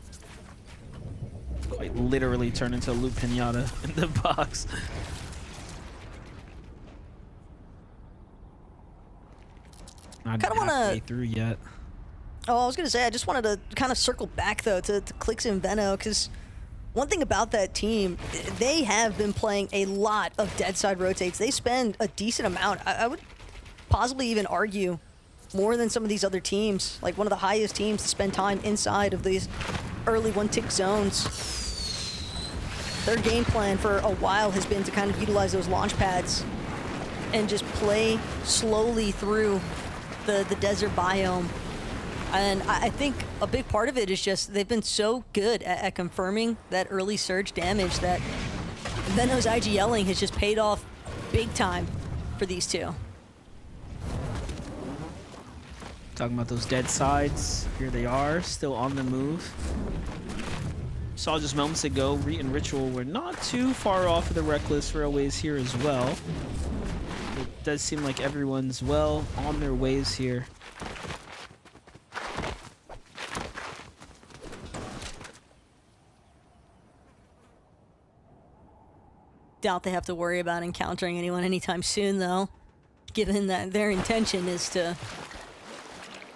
Quite literally turned into a loop pinata in the box. Not Kinda wanna- halfway through yet. Oh, I was going to say, I just wanted to kind of circle back, though, to Clix and Veno, because one thing about that team, they have been playing a lot of dead side rotates. They spend a decent amount. I would possibly even argue more than some of these other teams, like one of the highest teams to spend time inside of these early one-tick zones. Their game plan for a while has been to kind of utilize those launch pads and just play slowly through the desert biome. And I think a big part of it is just they've been so good at confirming that early surge damage that Veno's IGLing has just paid off big time for these two. Talking about those dead sides. Here they are, still on the move. Saw just moments ago, Reet and Ritual were not too far off of the Reckless Railways here as well. It does seem like everyone's well on their ways here. Doubt they have to worry about encountering anyone anytime soon, though, given that their intention is to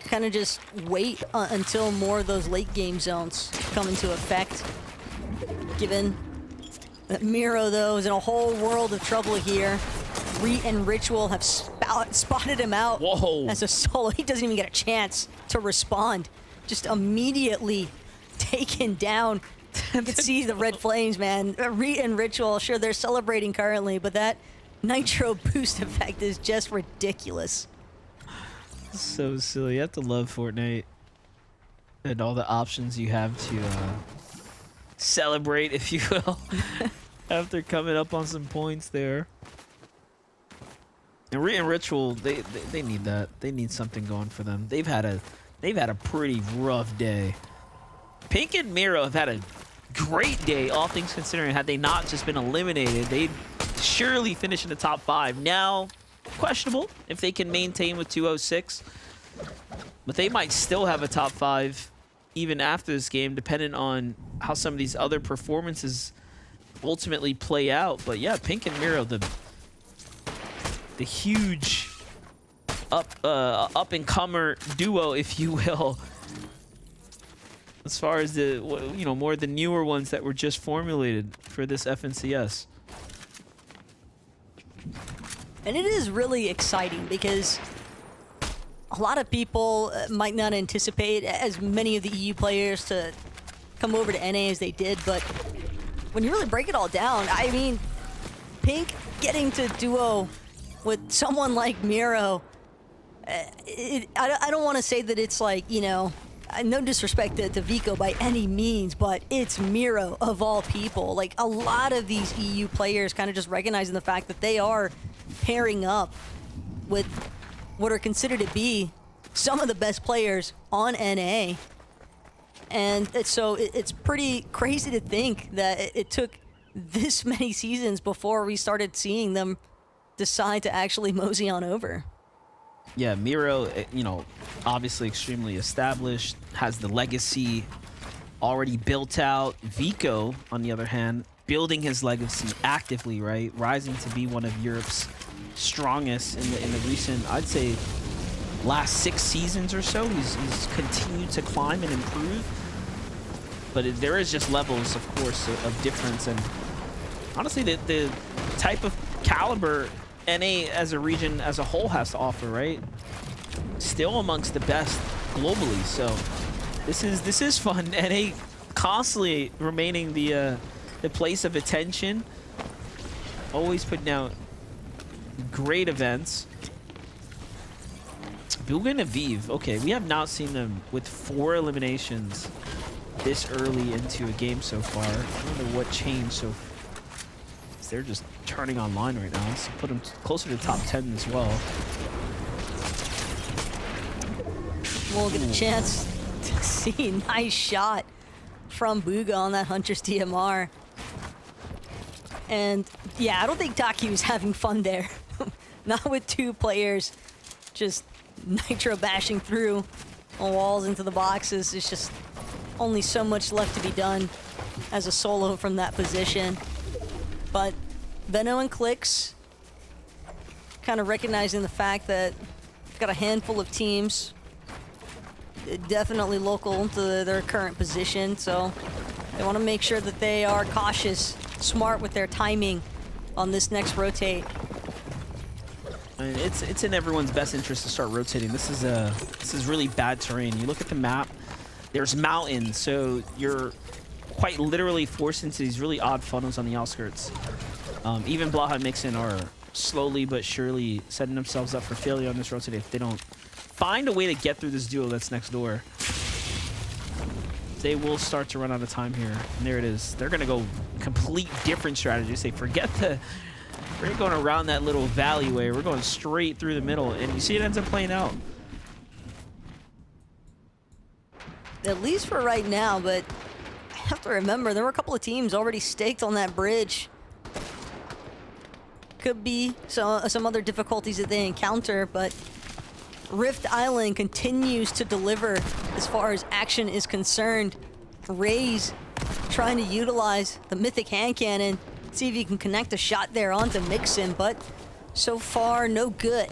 kind of just wait until more of those late game zones come into effect. Given that Miro, though, is in a whole world of trouble here. Reet and Ritual have spotted him out Whoa. as a solo. He doesn't even get a chance to respond. just immediately taken down. You can see the red flames, man. Reet and Ritual, sure, they're celebrating currently, but that nitro boost effect is just ridiculous. So silly. You have to love Fortnite and all the options you have to celebrate, if you will, after coming up on some points there. And Reet and Ritual, they need that. They need something going for them. They've had a pretty rough day. Pink and Miro have had a great day, all things considering. Had they not just been eliminated, they'd surely finish in the top 5. Now, questionable if they can maintain with 206. But they might still have a top 5 even after this game, depending on how some of these other performances ultimately play out. But yeah, Pink and Miro, the huge up-and-comer duo, if you will, as far as the, you know, more the newer ones that were just formulated for this FNCS. And it is really exciting because a lot of people might not anticipate as many of the EU players to come over to NA as they did, but when you really break it all down, I mean, Pink getting to duo with someone like Miro, I don't want to say that it's like, you know, no disrespect to Vico by any means, but it's Miro of all people. Like, a lot of these EU players kind of just recognizing the fact that they are pairing up with what are considered to be some of the best players on NA. And it's pretty crazy to think that it took this many seasons before we started seeing them decide to actually mosey on over. Yeah, Miro, you know, obviously extremely established, has the legacy already built out. Vico, on the other hand, building his legacy actively, right? Rising to be one of Europe's strongest in the recent, I'd say, last 6 seasons or so. He's continued to climb and improve. But there is just levels, of course, of difference. And honestly, the type of caliber NA as a region as a whole has to offer, right? Still amongst the best globally. So this is fun. NA constantly remaining the place of attention. Always putting out great events. Bugan Aviv. Okay, we have not seen them with 4 eliminations this early into a game so far. I wonder what changed. So they're just turning online right now. So put them closer to top 10 as well. We'll get a chance to see. Nice shot from Booga on that Huntress DMR. And yeah, I don't think Taki was having fun there. Not with 2 players just nitro bashing through on walls into the boxes. It's just only so much left to be done as a solo from that position. But Veno and Clix kind of recognizing the fact that they've got a handful of teams definitely local to their current position, so they want to make sure that they are cautious, smart with their timing on this next rotate. And it's in everyone's best interest to start rotating. This is really bad terrain. You look at the map, there's mountains, so you're quite literally forced into these really odd funnels on the outskirts. Even Blaha and Mixon are slowly but surely setting themselves up for failure on this rotate if they don't find a way to get through this duo that's next door. They will start to run out of time here. And there it is. They're going to go complete different strategy. Say, forget we're going around that little valleyway. We're going straight through the middle. And you see it ends up playing out. At least for right now, but I have to remember there were a couple of teams already staked on that bridge. Could be some other difficulties that they encounter, but Rift Island continues to deliver as far as action is concerned. Raze trying to utilize the Mythic Hand Cannon, see if he can connect a shot there onto Mixon, but so far, no good.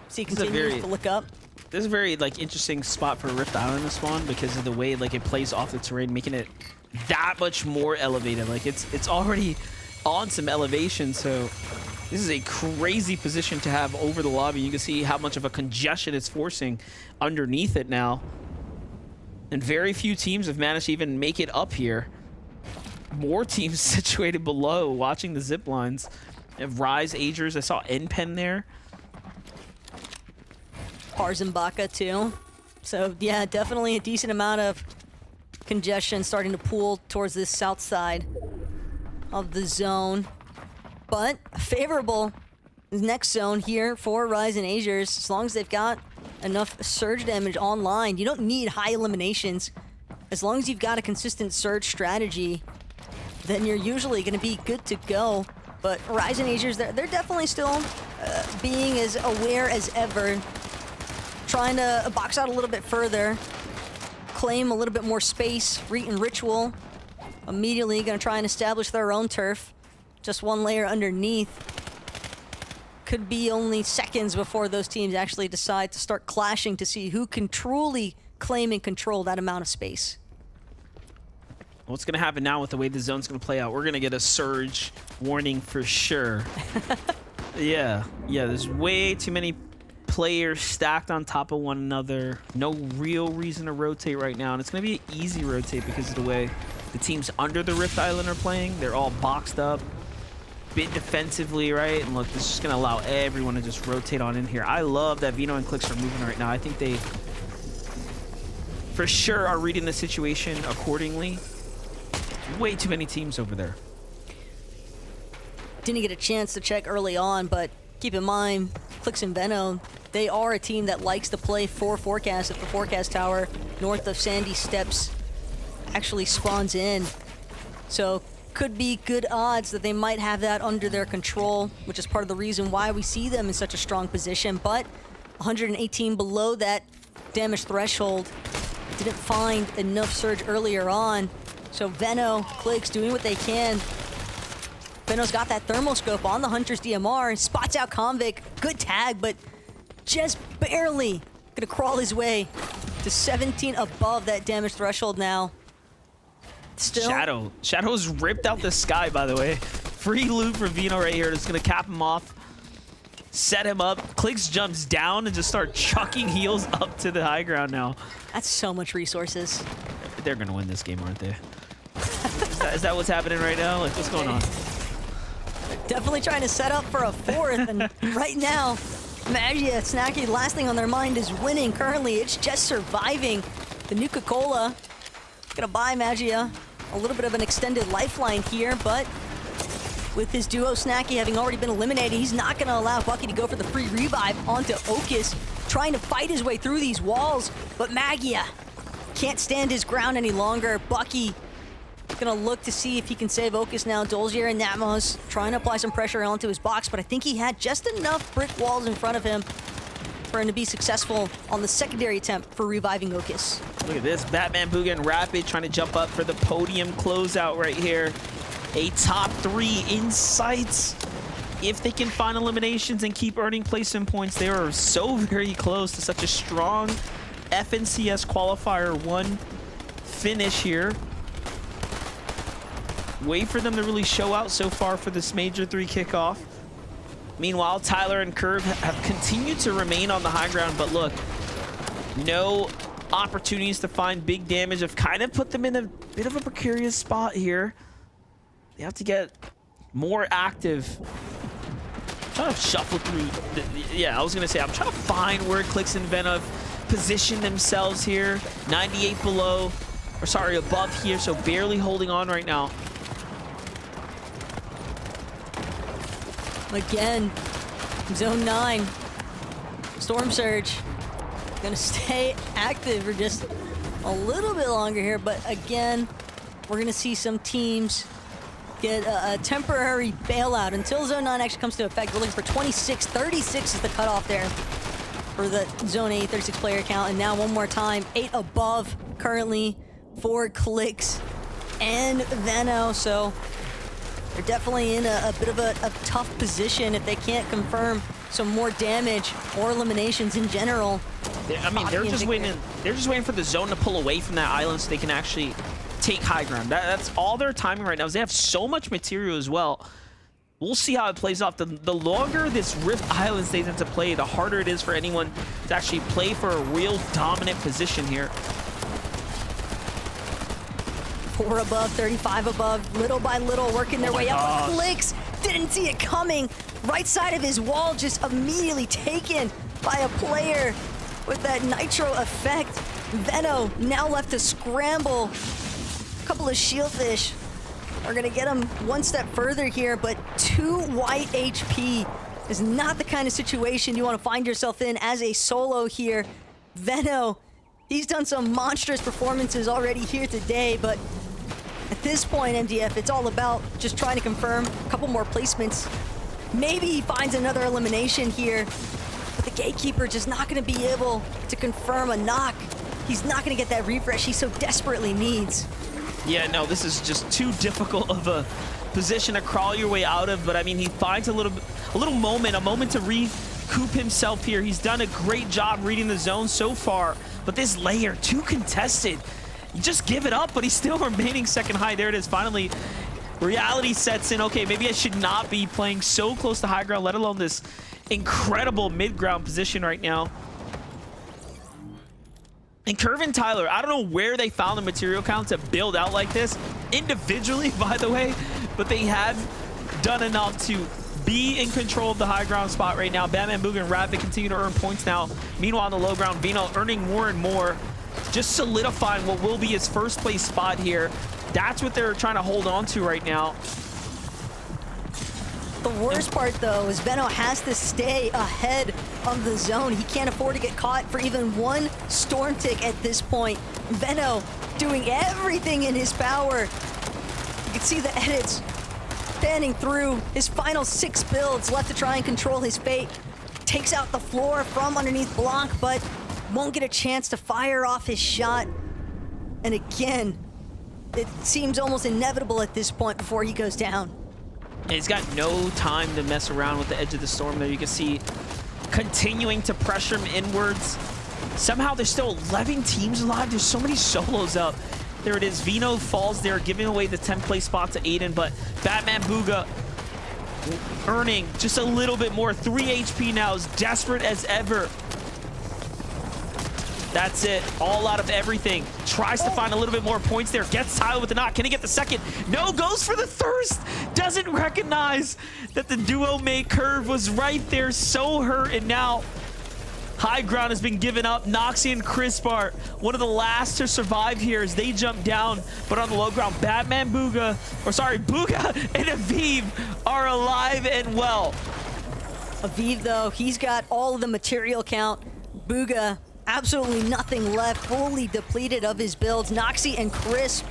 So he continues to look up. This is a very interesting spot for Rift Island to spawn because of the way it plays off the terrain, making it that much more elevated. It's already on some elevation, so This is a crazy position to have over the lobby. You can see how much of a congestion it's forcing underneath it now. And very few teams have managed to even make it up here. More teams situated below watching the zip lines. You have Rise, Agers. I saw NPen there. Arzenbaka too. So yeah, definitely a decent amount of congestion starting to pool towards this south side of the zone. But favorable next zone here for Rise and Azures, as long as they've got enough surge damage online. You don't need high eliminations. As long as you've got a consistent surge strategy, then you're usually going to be good to go. But Rise and Azures, they're definitely still being as aware as ever, trying to box out a little bit further, claim a little bit more space. Reet and Ritual immediately going to try and establish their own turf. Just one layer underneath. Could be only seconds before those teams actually decide to start clashing to see who can truly claim and control that amount of space. What's going to happen now with the way the zone's going to play out? We're going to get a surge warning for sure. Yeah, there's way too many players stacked on top of one another. No real reason to rotate right now, and it's going to be an easy rotate because of the way the teams under the Rift Island are playing. They're all boxed up, bit defensively, right? And look, this is just going to allow everyone to just rotate on in here. I love that Vino and Clix are moving right now. I think they, for sure, are reading the situation accordingly. Way too many teams over there. Didn't get a chance to check early on, but keep in mind, Clix and Veno, they are a team that likes to play for Forecast if the Forecast Tower north of Sandy Steps actually spawns in. So could be good odds that they might have that under their control, which is part of the reason why we see them in such a strong position. But 118 below that damage threshold, didn't find enough surge earlier on. So Veno, Clix doing what they can. Veno's got that thermal scope on the Hunter's DMR, spots out Convict, good tag, but just barely gonna crawl his way to 17 above that damage threshold now. Still. Shadow's ripped out the sky, by the way. Free loot for Vino right here. It's gonna cap him off, set him up. Clix jumps down and just start chucking heals up to the high ground now. That's so much resources. They're gonna win this game, aren't they? Is that what's happening right now? Like, what's going on? Definitely trying to set up for a fourth, and right now, Magia, Snacky, last thing on their mind is winning. Currently, it's just surviving. The Nuka-Cola gonna buy Magia a little bit of an extended lifeline here, but with his duo Snacky having already been eliminated, he's not gonna allow Bucky to go for the free revive onto Okus, trying to fight his way through these walls, but Magia can't stand his ground any longer. Bucky gonna look to see if he can save Okus now. Dolzier and Natmos trying to apply some pressure onto his box, but I think he had just enough brick walls in front of him for him to be successful on the secondary attempt for reviving Okus. Look at this, Batman, Booga, and Rapid trying to jump up for the podium closeout right here. A top 3 in sight. If they can find eliminations and keep earning placement points, they are so very close to such a strong FNCS Qualifier 1 finish here. Wait for them to really show out so far for this Major 3 kickoff. Meanwhile, Tyler and Curve have continued to remain on the high ground, but look, no opportunities to find big damage have kind of put them in a bit of a precarious spot here. They have to get more active. I'm trying to shuffle through. Yeah, I was going to say, I'm trying to find where Clix and Veno position themselves here. 98 below, or sorry, above here, so barely holding on right now. Again, Zone 9, Storm Surge, gonna stay active for just a little bit longer here, but again, we're gonna see some teams get a temporary bailout until Zone 9 actually comes to effect. We're looking for 26, 36 is the cutoff there for the Zone 8 36 player count, and now one more time, 8 above currently for Clix and Veno, so they're definitely in a bit of a tough position if they can't confirm some more damage or eliminations in general. I mean, they're just waiting. They're just waiting for the zone to pull away from that island so they can actually take high ground. That's all they're timing right now. Is they have so much material as well. we'll see how it plays off. The longer this Rift Island stays into play, the harder it is for anyone to actually play for a real dominant position here. 4 above, 35 above, little by little, working their way up. Clicks, didn't see it coming. Right side of his wall just immediately taken by a player with that nitro effect. Veno now left to scramble. A couple of shieldfish are gonna get him one step further here, but 2 white HP is not the kind of situation you want to find yourself in as a solo here. Veno, he's done some monstrous performances already here today, but at this point, MDF, it's all about just trying to confirm a couple more placements. Maybe he finds another elimination here, but the Gatekeeper just not going to be able to confirm a knock. He's not going to get that refresh he so desperately needs. Yeah, no, this is just too difficult of a position to crawl your way out of, but I mean, he finds a little moment, a moment to recoup himself here. He's done a great job reading the zone so far, but this layer, too contested. You just give it up, but he's still remaining second high. There it is, finally. Reality sets in. Okay, maybe I should not be playing so close to high ground, let alone this incredible mid-ground position right now. And Curve and Tyler, I don't know where they found the material count to build out like this, individually, by the way, but they have done enough to be in control of the high ground spot right now. Batman, Booga, and Rapid continue to earn points now. Meanwhile, on the low ground, Vino earning more and more, just solidifying what will be his first place spot here. That's what they're trying to hold on to right now. The worst part, though, is Veno has to stay ahead of the zone. He can't afford to get caught for even one storm tick at this point. Veno doing everything in his power. You can see the edits panning through his final 6 builds left to try and control his fate. Takes out the floor from underneath Blanc, but won't get a chance to fire off his shot. And again, it seems almost inevitable at this point before he goes down. And he's got no time to mess around with the edge of the storm there. You can see continuing to pressure him inwards. Somehow there's still 11 teams alive. There's so many solos up. There it is. Vino falls there, giving away the 10th place spot to Aiden, but Batman Booga earning just a little bit more. 3 HP now, as desperate as ever. That's it. All out of everything. Tries to find a little bit more points there. Gets Tyler with the knock. Can he get the second? No, goes for the thirst. Doesn't recognize that the duo mate Curve was right there. So hurt. And now high ground has been given up. Noxie and Crisp are one of the last to survive here as they jump down. But on the low ground, Batman Booga and Aviv are alive and well. Aviv, though, he's got all of the material count. Booga, absolutely nothing left, fully depleted of his builds. Noxie and Crisp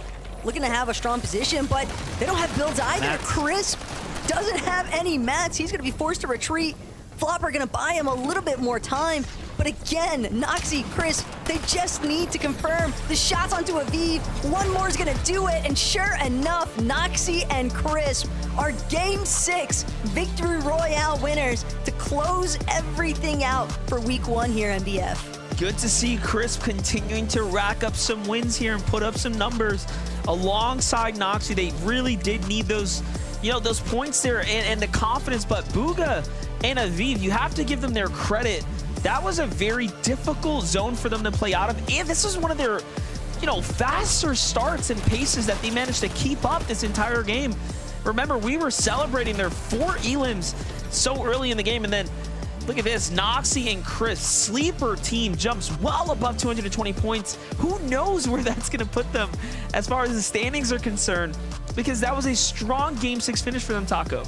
looking to have a strong position, but they don't have builds either. Mats. Crisp doesn't have any mats. He's going to be forced to retreat. Flopper going to buy him a little bit more time. But again, Noxie, Crisp, they just need to confirm the shots onto Aviv. One more is going to do it. And sure enough, Noxie and Crisp are Game 6 Victory Royale winners to close everything out for Week 1 here, MDF. Good to see Crisp continuing to rack up some wins here and put up some numbers alongside Noxie. They really did need those, those points there and the confidence. But Booga and Aviv, you have to give them their credit. That was a very difficult zone for them to play out of. And this was one of their, faster starts and paces that they managed to keep up this entire game. Remember, we were celebrating their 4 elims so early in the game, and then look at this, Noxie and Chris, sleeper team, jumps well above 220 points. Who knows where that's going to put them as far as the standings are concerned, because that was a strong Game 6 finish for them, Taco.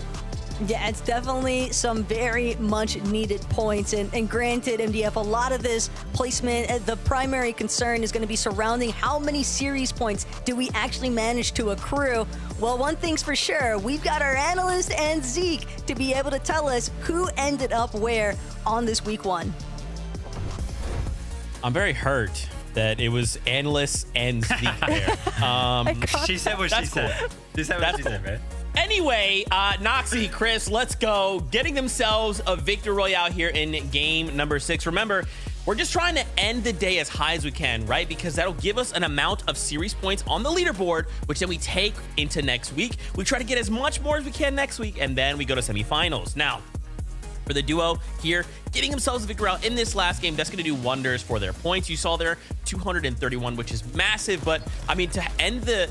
Yeah, it's definitely some very much needed points. And granted, MDF, a lot of this placement, the primary concern is going to be surrounding how many series points do we actually manage to accrue. Well, one thing's for sure, we've got our analyst and Zeke to be able to tell us who ended up where on this Week 1. I'm very hurt that it was analyst and Zeke there. She said what she said. She said what she said, man. Anyway, Noxie, Chris, let's go. Getting themselves a Victory Royale here in game number 6. Remember, We're just trying to end the day as high as we can, right? Because that'll give us an amount of series points on the leaderboard, which then we take into next week. We try to get as much more as we can next week, and then we go to semifinals. Now, for the duo here, getting themselves a victory route in this last game, that's going to do wonders for their points. You saw there 231, which is massive, but I mean, to end the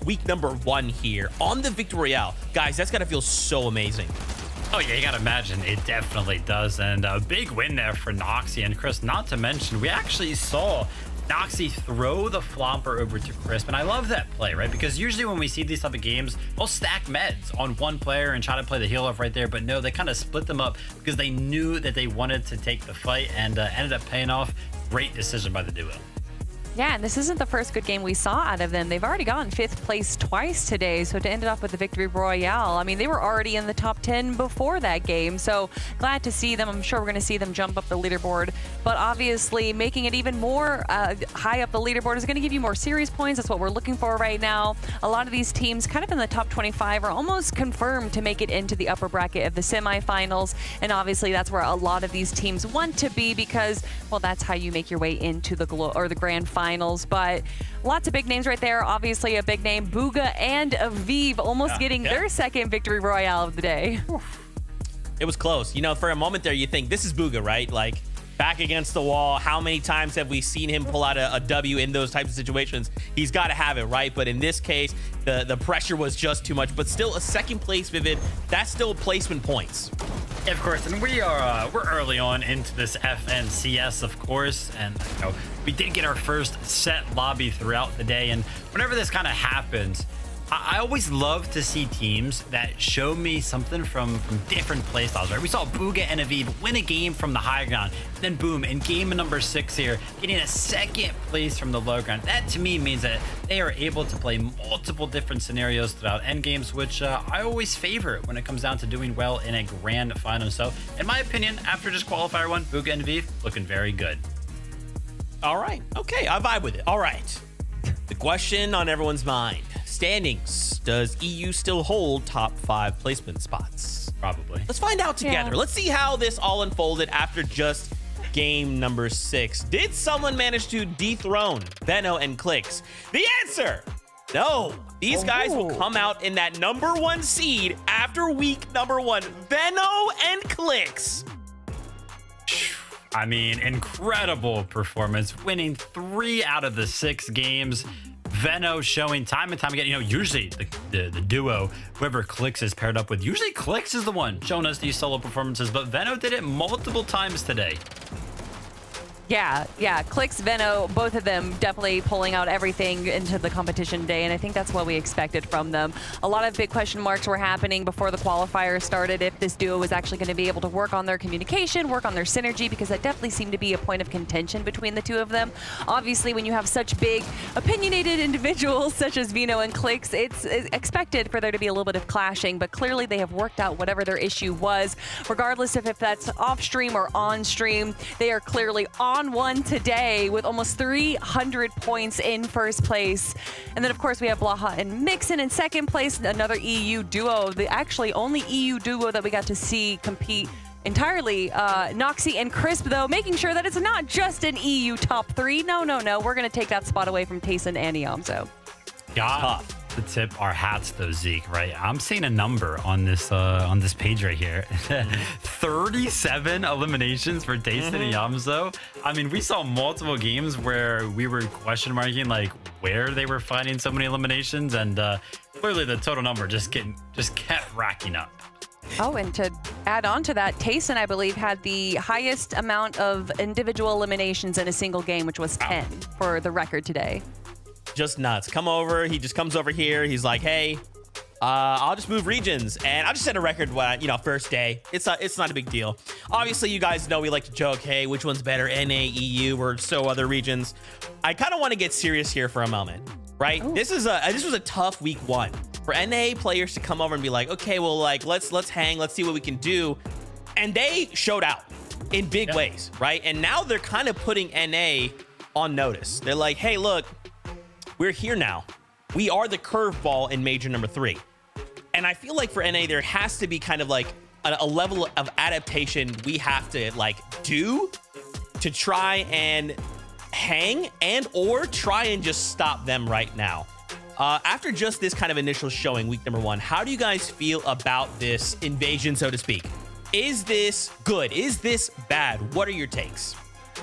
week number 1 here on the victory royale, guys, that's got to feel so amazing. Oh yeah, you gotta imagine it definitely does. And a big win there for Noxie and Chris. Not to mention, we actually saw Noxie throw the flomper over to Crisp, and I love that play, right? Because usually when we see these type of games, they'll stack meds on one player and try to play the heal off right there, but no, they kind of split them up because they knew that they wanted to take the fight, and ended up paying off. Great decision by the duo. Yeah, and this isn't the first good game we saw out of them. They've already gotten 5th place twice today, so to end it off with the victory royale, I mean, they were already in the top 10 before that game, so glad to see them. I'm sure we're going to see them jump up the leaderboard, but obviously making it even more high up the leaderboard is going to give you more series points. That's what we're looking for right now. A lot of these teams kind of in the top 25 are almost confirmed to make it into the upper bracket of the semifinals, and obviously that's where a lot of these teams want to be because, well, that's how you make your way into the grand finals. But lots of big names right there. Obviously a big name, Booga and Aviv almost getting their 2nd victory royale of the day. It was close. You know, for a moment there, you think this is Booga, right? Like, back against the wall. How many times have we seen him pull out a W in those types of situations? He's got to have it, right? But in this case, the pressure was just too much. But still, a 2nd place, Vivid, that's still placement points. Yeah, of course, and we're early on into this FNCS, of course, and you know, we did get our first set lobby throughout the day, and whenever this kind of happens, I always love to see teams that show me something from different playstyles, right? We saw Booga and Aviv win a game from the high ground, then boom, in game number 6 here, getting a 2nd place from the low ground. That to me means that they are able to play multiple different scenarios throughout end games, which I always favor when it comes down to doing well in a grand final. So in my opinion, after just qualifier 1, Booga and Aviv looking very good. All right. Okay, I vibe with it. All right. The question on everyone's mind. Standings. Does EU still hold top 5 placement spots? Probably. Let's find out together. Yeah. Let's see how this all unfolded after just game number 6. Did someone manage to dethrone Veno and Clicks? The answer, no. These guys will come out in that number 1 seed after week number 1. Veno and Clicks. I mean, incredible performance, winning 3 out of the 6 games. Veno showing time and time again, you know, usually the duo, whoever Clicks is paired up with, usually Clicks is the one showing us these solo performances, but Veno did it multiple times today. Yeah, Clicks, Veno, both of them definitely pulling out everything into the competition today, and I think that's what we expected from them. A lot of big question marks were happening before the qualifier started if this duo was actually going to be able to work on their communication, work on their synergy, because that definitely seemed to be a point of contention between the two of them. Obviously, when you have such big, opinionated individuals such as Veno and Clicks, it's expected for there to be a little bit of clashing, but clearly they have worked out whatever their issue was. Regardless of if that's off-stream or on-stream, they are clearly on one today with almost 300 points in first place. And then, of course, we have Blaha and Mixon in second place, another EU duo, the actually only EU duo that we got to see compete entirely. Noxie and Crisp, though, making sure that it's not just an EU top 3. No. We're going to take that spot away from Tayson and Iamzo. Got to tip our hats though, Zeke, right? I'm seeing a number on this page right here. 37 eliminations for Tayson and Iamzo. I mean, we saw multiple games where we were question marking like where they were finding so many eliminations, and clearly the total number just kept racking up. Oh, and to add on to that, Tayson, I believe, had the highest amount of individual eliminations in a single game, which was 10 for the record today. Just nuts. Come over. He just comes over here. He's like, hey, I'll just move regions, and I'll just set a record when, first day. It's not a big deal. Obviously, you guys know we like to joke, hey, which one's better, NA, EU, or so other regions. I kind of want to get serious here for a moment, right? Ooh. This was a tough week 1 for NA players to come over and be like, okay, well, like let's hang, let's see what we can do, and they showed out in big ways, right? And now they're kind of putting NA on notice. They're like, hey, look. We're here now. We are the curveball in major number 3. And I feel like for NA, there has to be kind of like a level of adaptation we have to like do to try and hang and or try and just stop them right now. After just this kind of initial showing, week number 1, how do you guys feel about this invasion, so to speak? Is this good? Is this bad? What are your takes?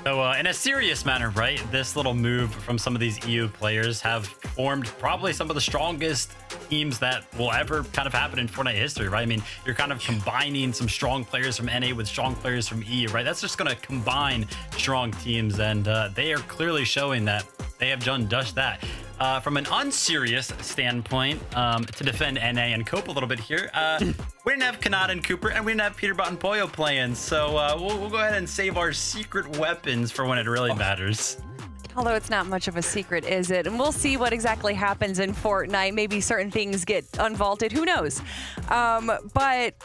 So in a serious manner, right, this little move from some of these EU players have formed probably some of the strongest teams that will ever kind of happen in Fortnite history, right? I mean, you're kind of combining some strong players from NA with strong players from EU, right? That's just going to combine strong teams, and they are clearly showing that they have done just that. From an unserious standpoint, to defend NA and cope a little bit here, we didn't have Kanata and Cooper, and we didn't have Peter and Pollo playing, so we'll go ahead and save our secret weapons for when it really matters. Although it's not much of a secret, is it? And we'll see what exactly happens in Fortnite. Maybe certain things get unvaulted. Who knows? But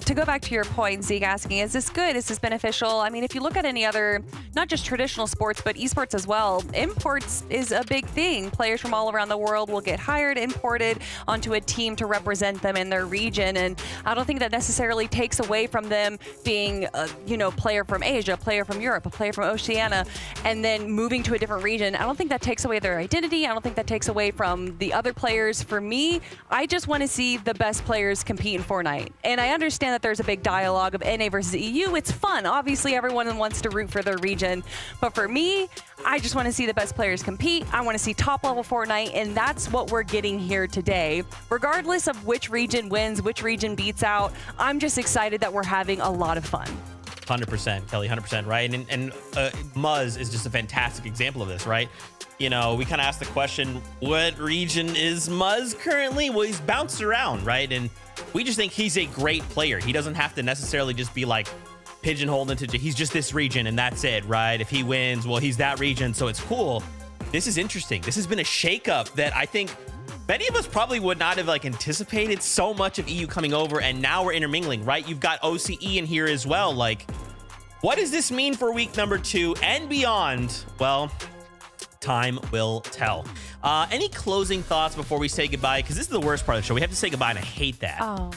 to go back to your point, Zeke asking, is this good? Is this beneficial? I mean, if you look at any other, not just traditional sports, but esports as well, imports is a big thing. Players from all around the world will get hired, imported onto a team to represent them in their region. And I don't think that necessarily takes away from them being a, player from Asia, a player from Europe, a player from Oceania, and then moving to a different region. I don't think that takes away their identity. I don't think that takes away from the other players. For me, I just want to see the best players compete in Fortnite. And I understand that there's a big dialogue of NA versus EU. It's fun. Obviously, everyone wants to root for their region. But for me, I just want to see the best players compete. I want to see top level Fortnite, and that's what we're getting here today. Regardless of which region wins, which region beats out, I'm just excited that we're having a lot of fun. 100%, Kelly, 100%, right? And Muzz is just a fantastic example of this, right? We kind of asked the question, what region is Muzz currently? Well, he's bounced around, right? And we just think he's a great player. He doesn't have to necessarily just be like pigeonholed into, he's just this region and that's it, right? If he wins, well, he's that region, so it's cool. This is interesting. This has been a shakeup that I think many of us probably would not have anticipated so much of EU coming over, and now we're intermingling, right? You've got OCE in here as well. What does this mean for week number 2 and beyond? Well, time will tell. Any closing thoughts before we say goodbye? Because this is the worst part of the show. We have to say goodbye, and I hate that. Oh.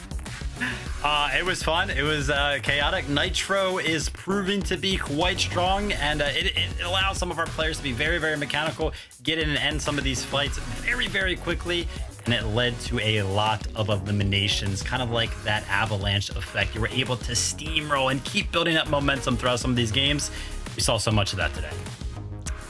It was fun. It was chaotic. Nitro is proving to be quite strong, and it allows some of our players to be very, very mechanical, get in and end some of these fights very, very quickly, and it led to a lot of eliminations, kind of like that avalanche effect. You were able to steamroll and keep building up momentum throughout some of these games. We saw so much of that today.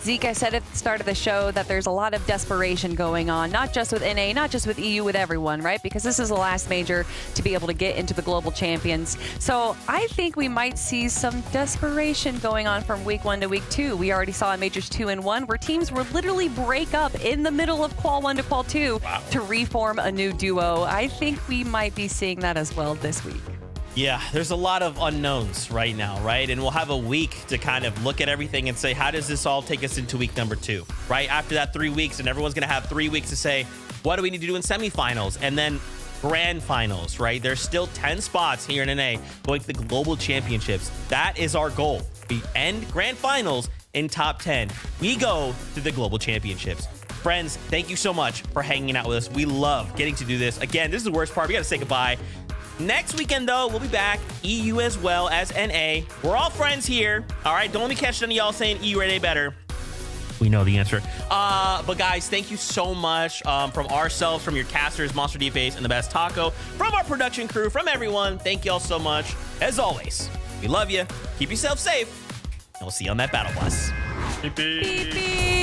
Zeke, I said at the start of the show that there's a lot of desperation going on, not just with NA, not just with EU, with everyone, right? Because this is the last major to be able to get into the global champions. So I think we might see some desperation going on from week 1 to week 2. We already saw in majors 2 and 1 where teams would literally break up in the middle of qual 1 to qual 2 to reform a new duo. I think we might be seeing that as well this week. Yeah, there's a lot of unknowns right now, right? And we'll have a week to kind of look at everything and say, how does this all take us into week number 2, right? After that 3 weeks, and everyone's going to have 3 weeks to say, what do we need to do in semifinals? And then grand finals, right? There's still 10 spots here in NA going to the global championships. That is our goal. We end grand finals in top 10. We go to the global championships. Friends, thank you so much for hanging out with us. We love getting to do this. Again, this is the worst part. We got to say goodbye. Next weekend, though, we'll be back, EU as well as NA. We're all friends here. All right, don't let me catch any of y'all saying EU or NA better. We know the answer. But guys, thank you so much from ourselves, from your casters, Monster D-Face, and the best Taco, from our production crew, from everyone. Thank y'all so much. As always, we love you. Keep yourself safe, and we'll see you on that battle bus. Beep, beep. Beep, beep.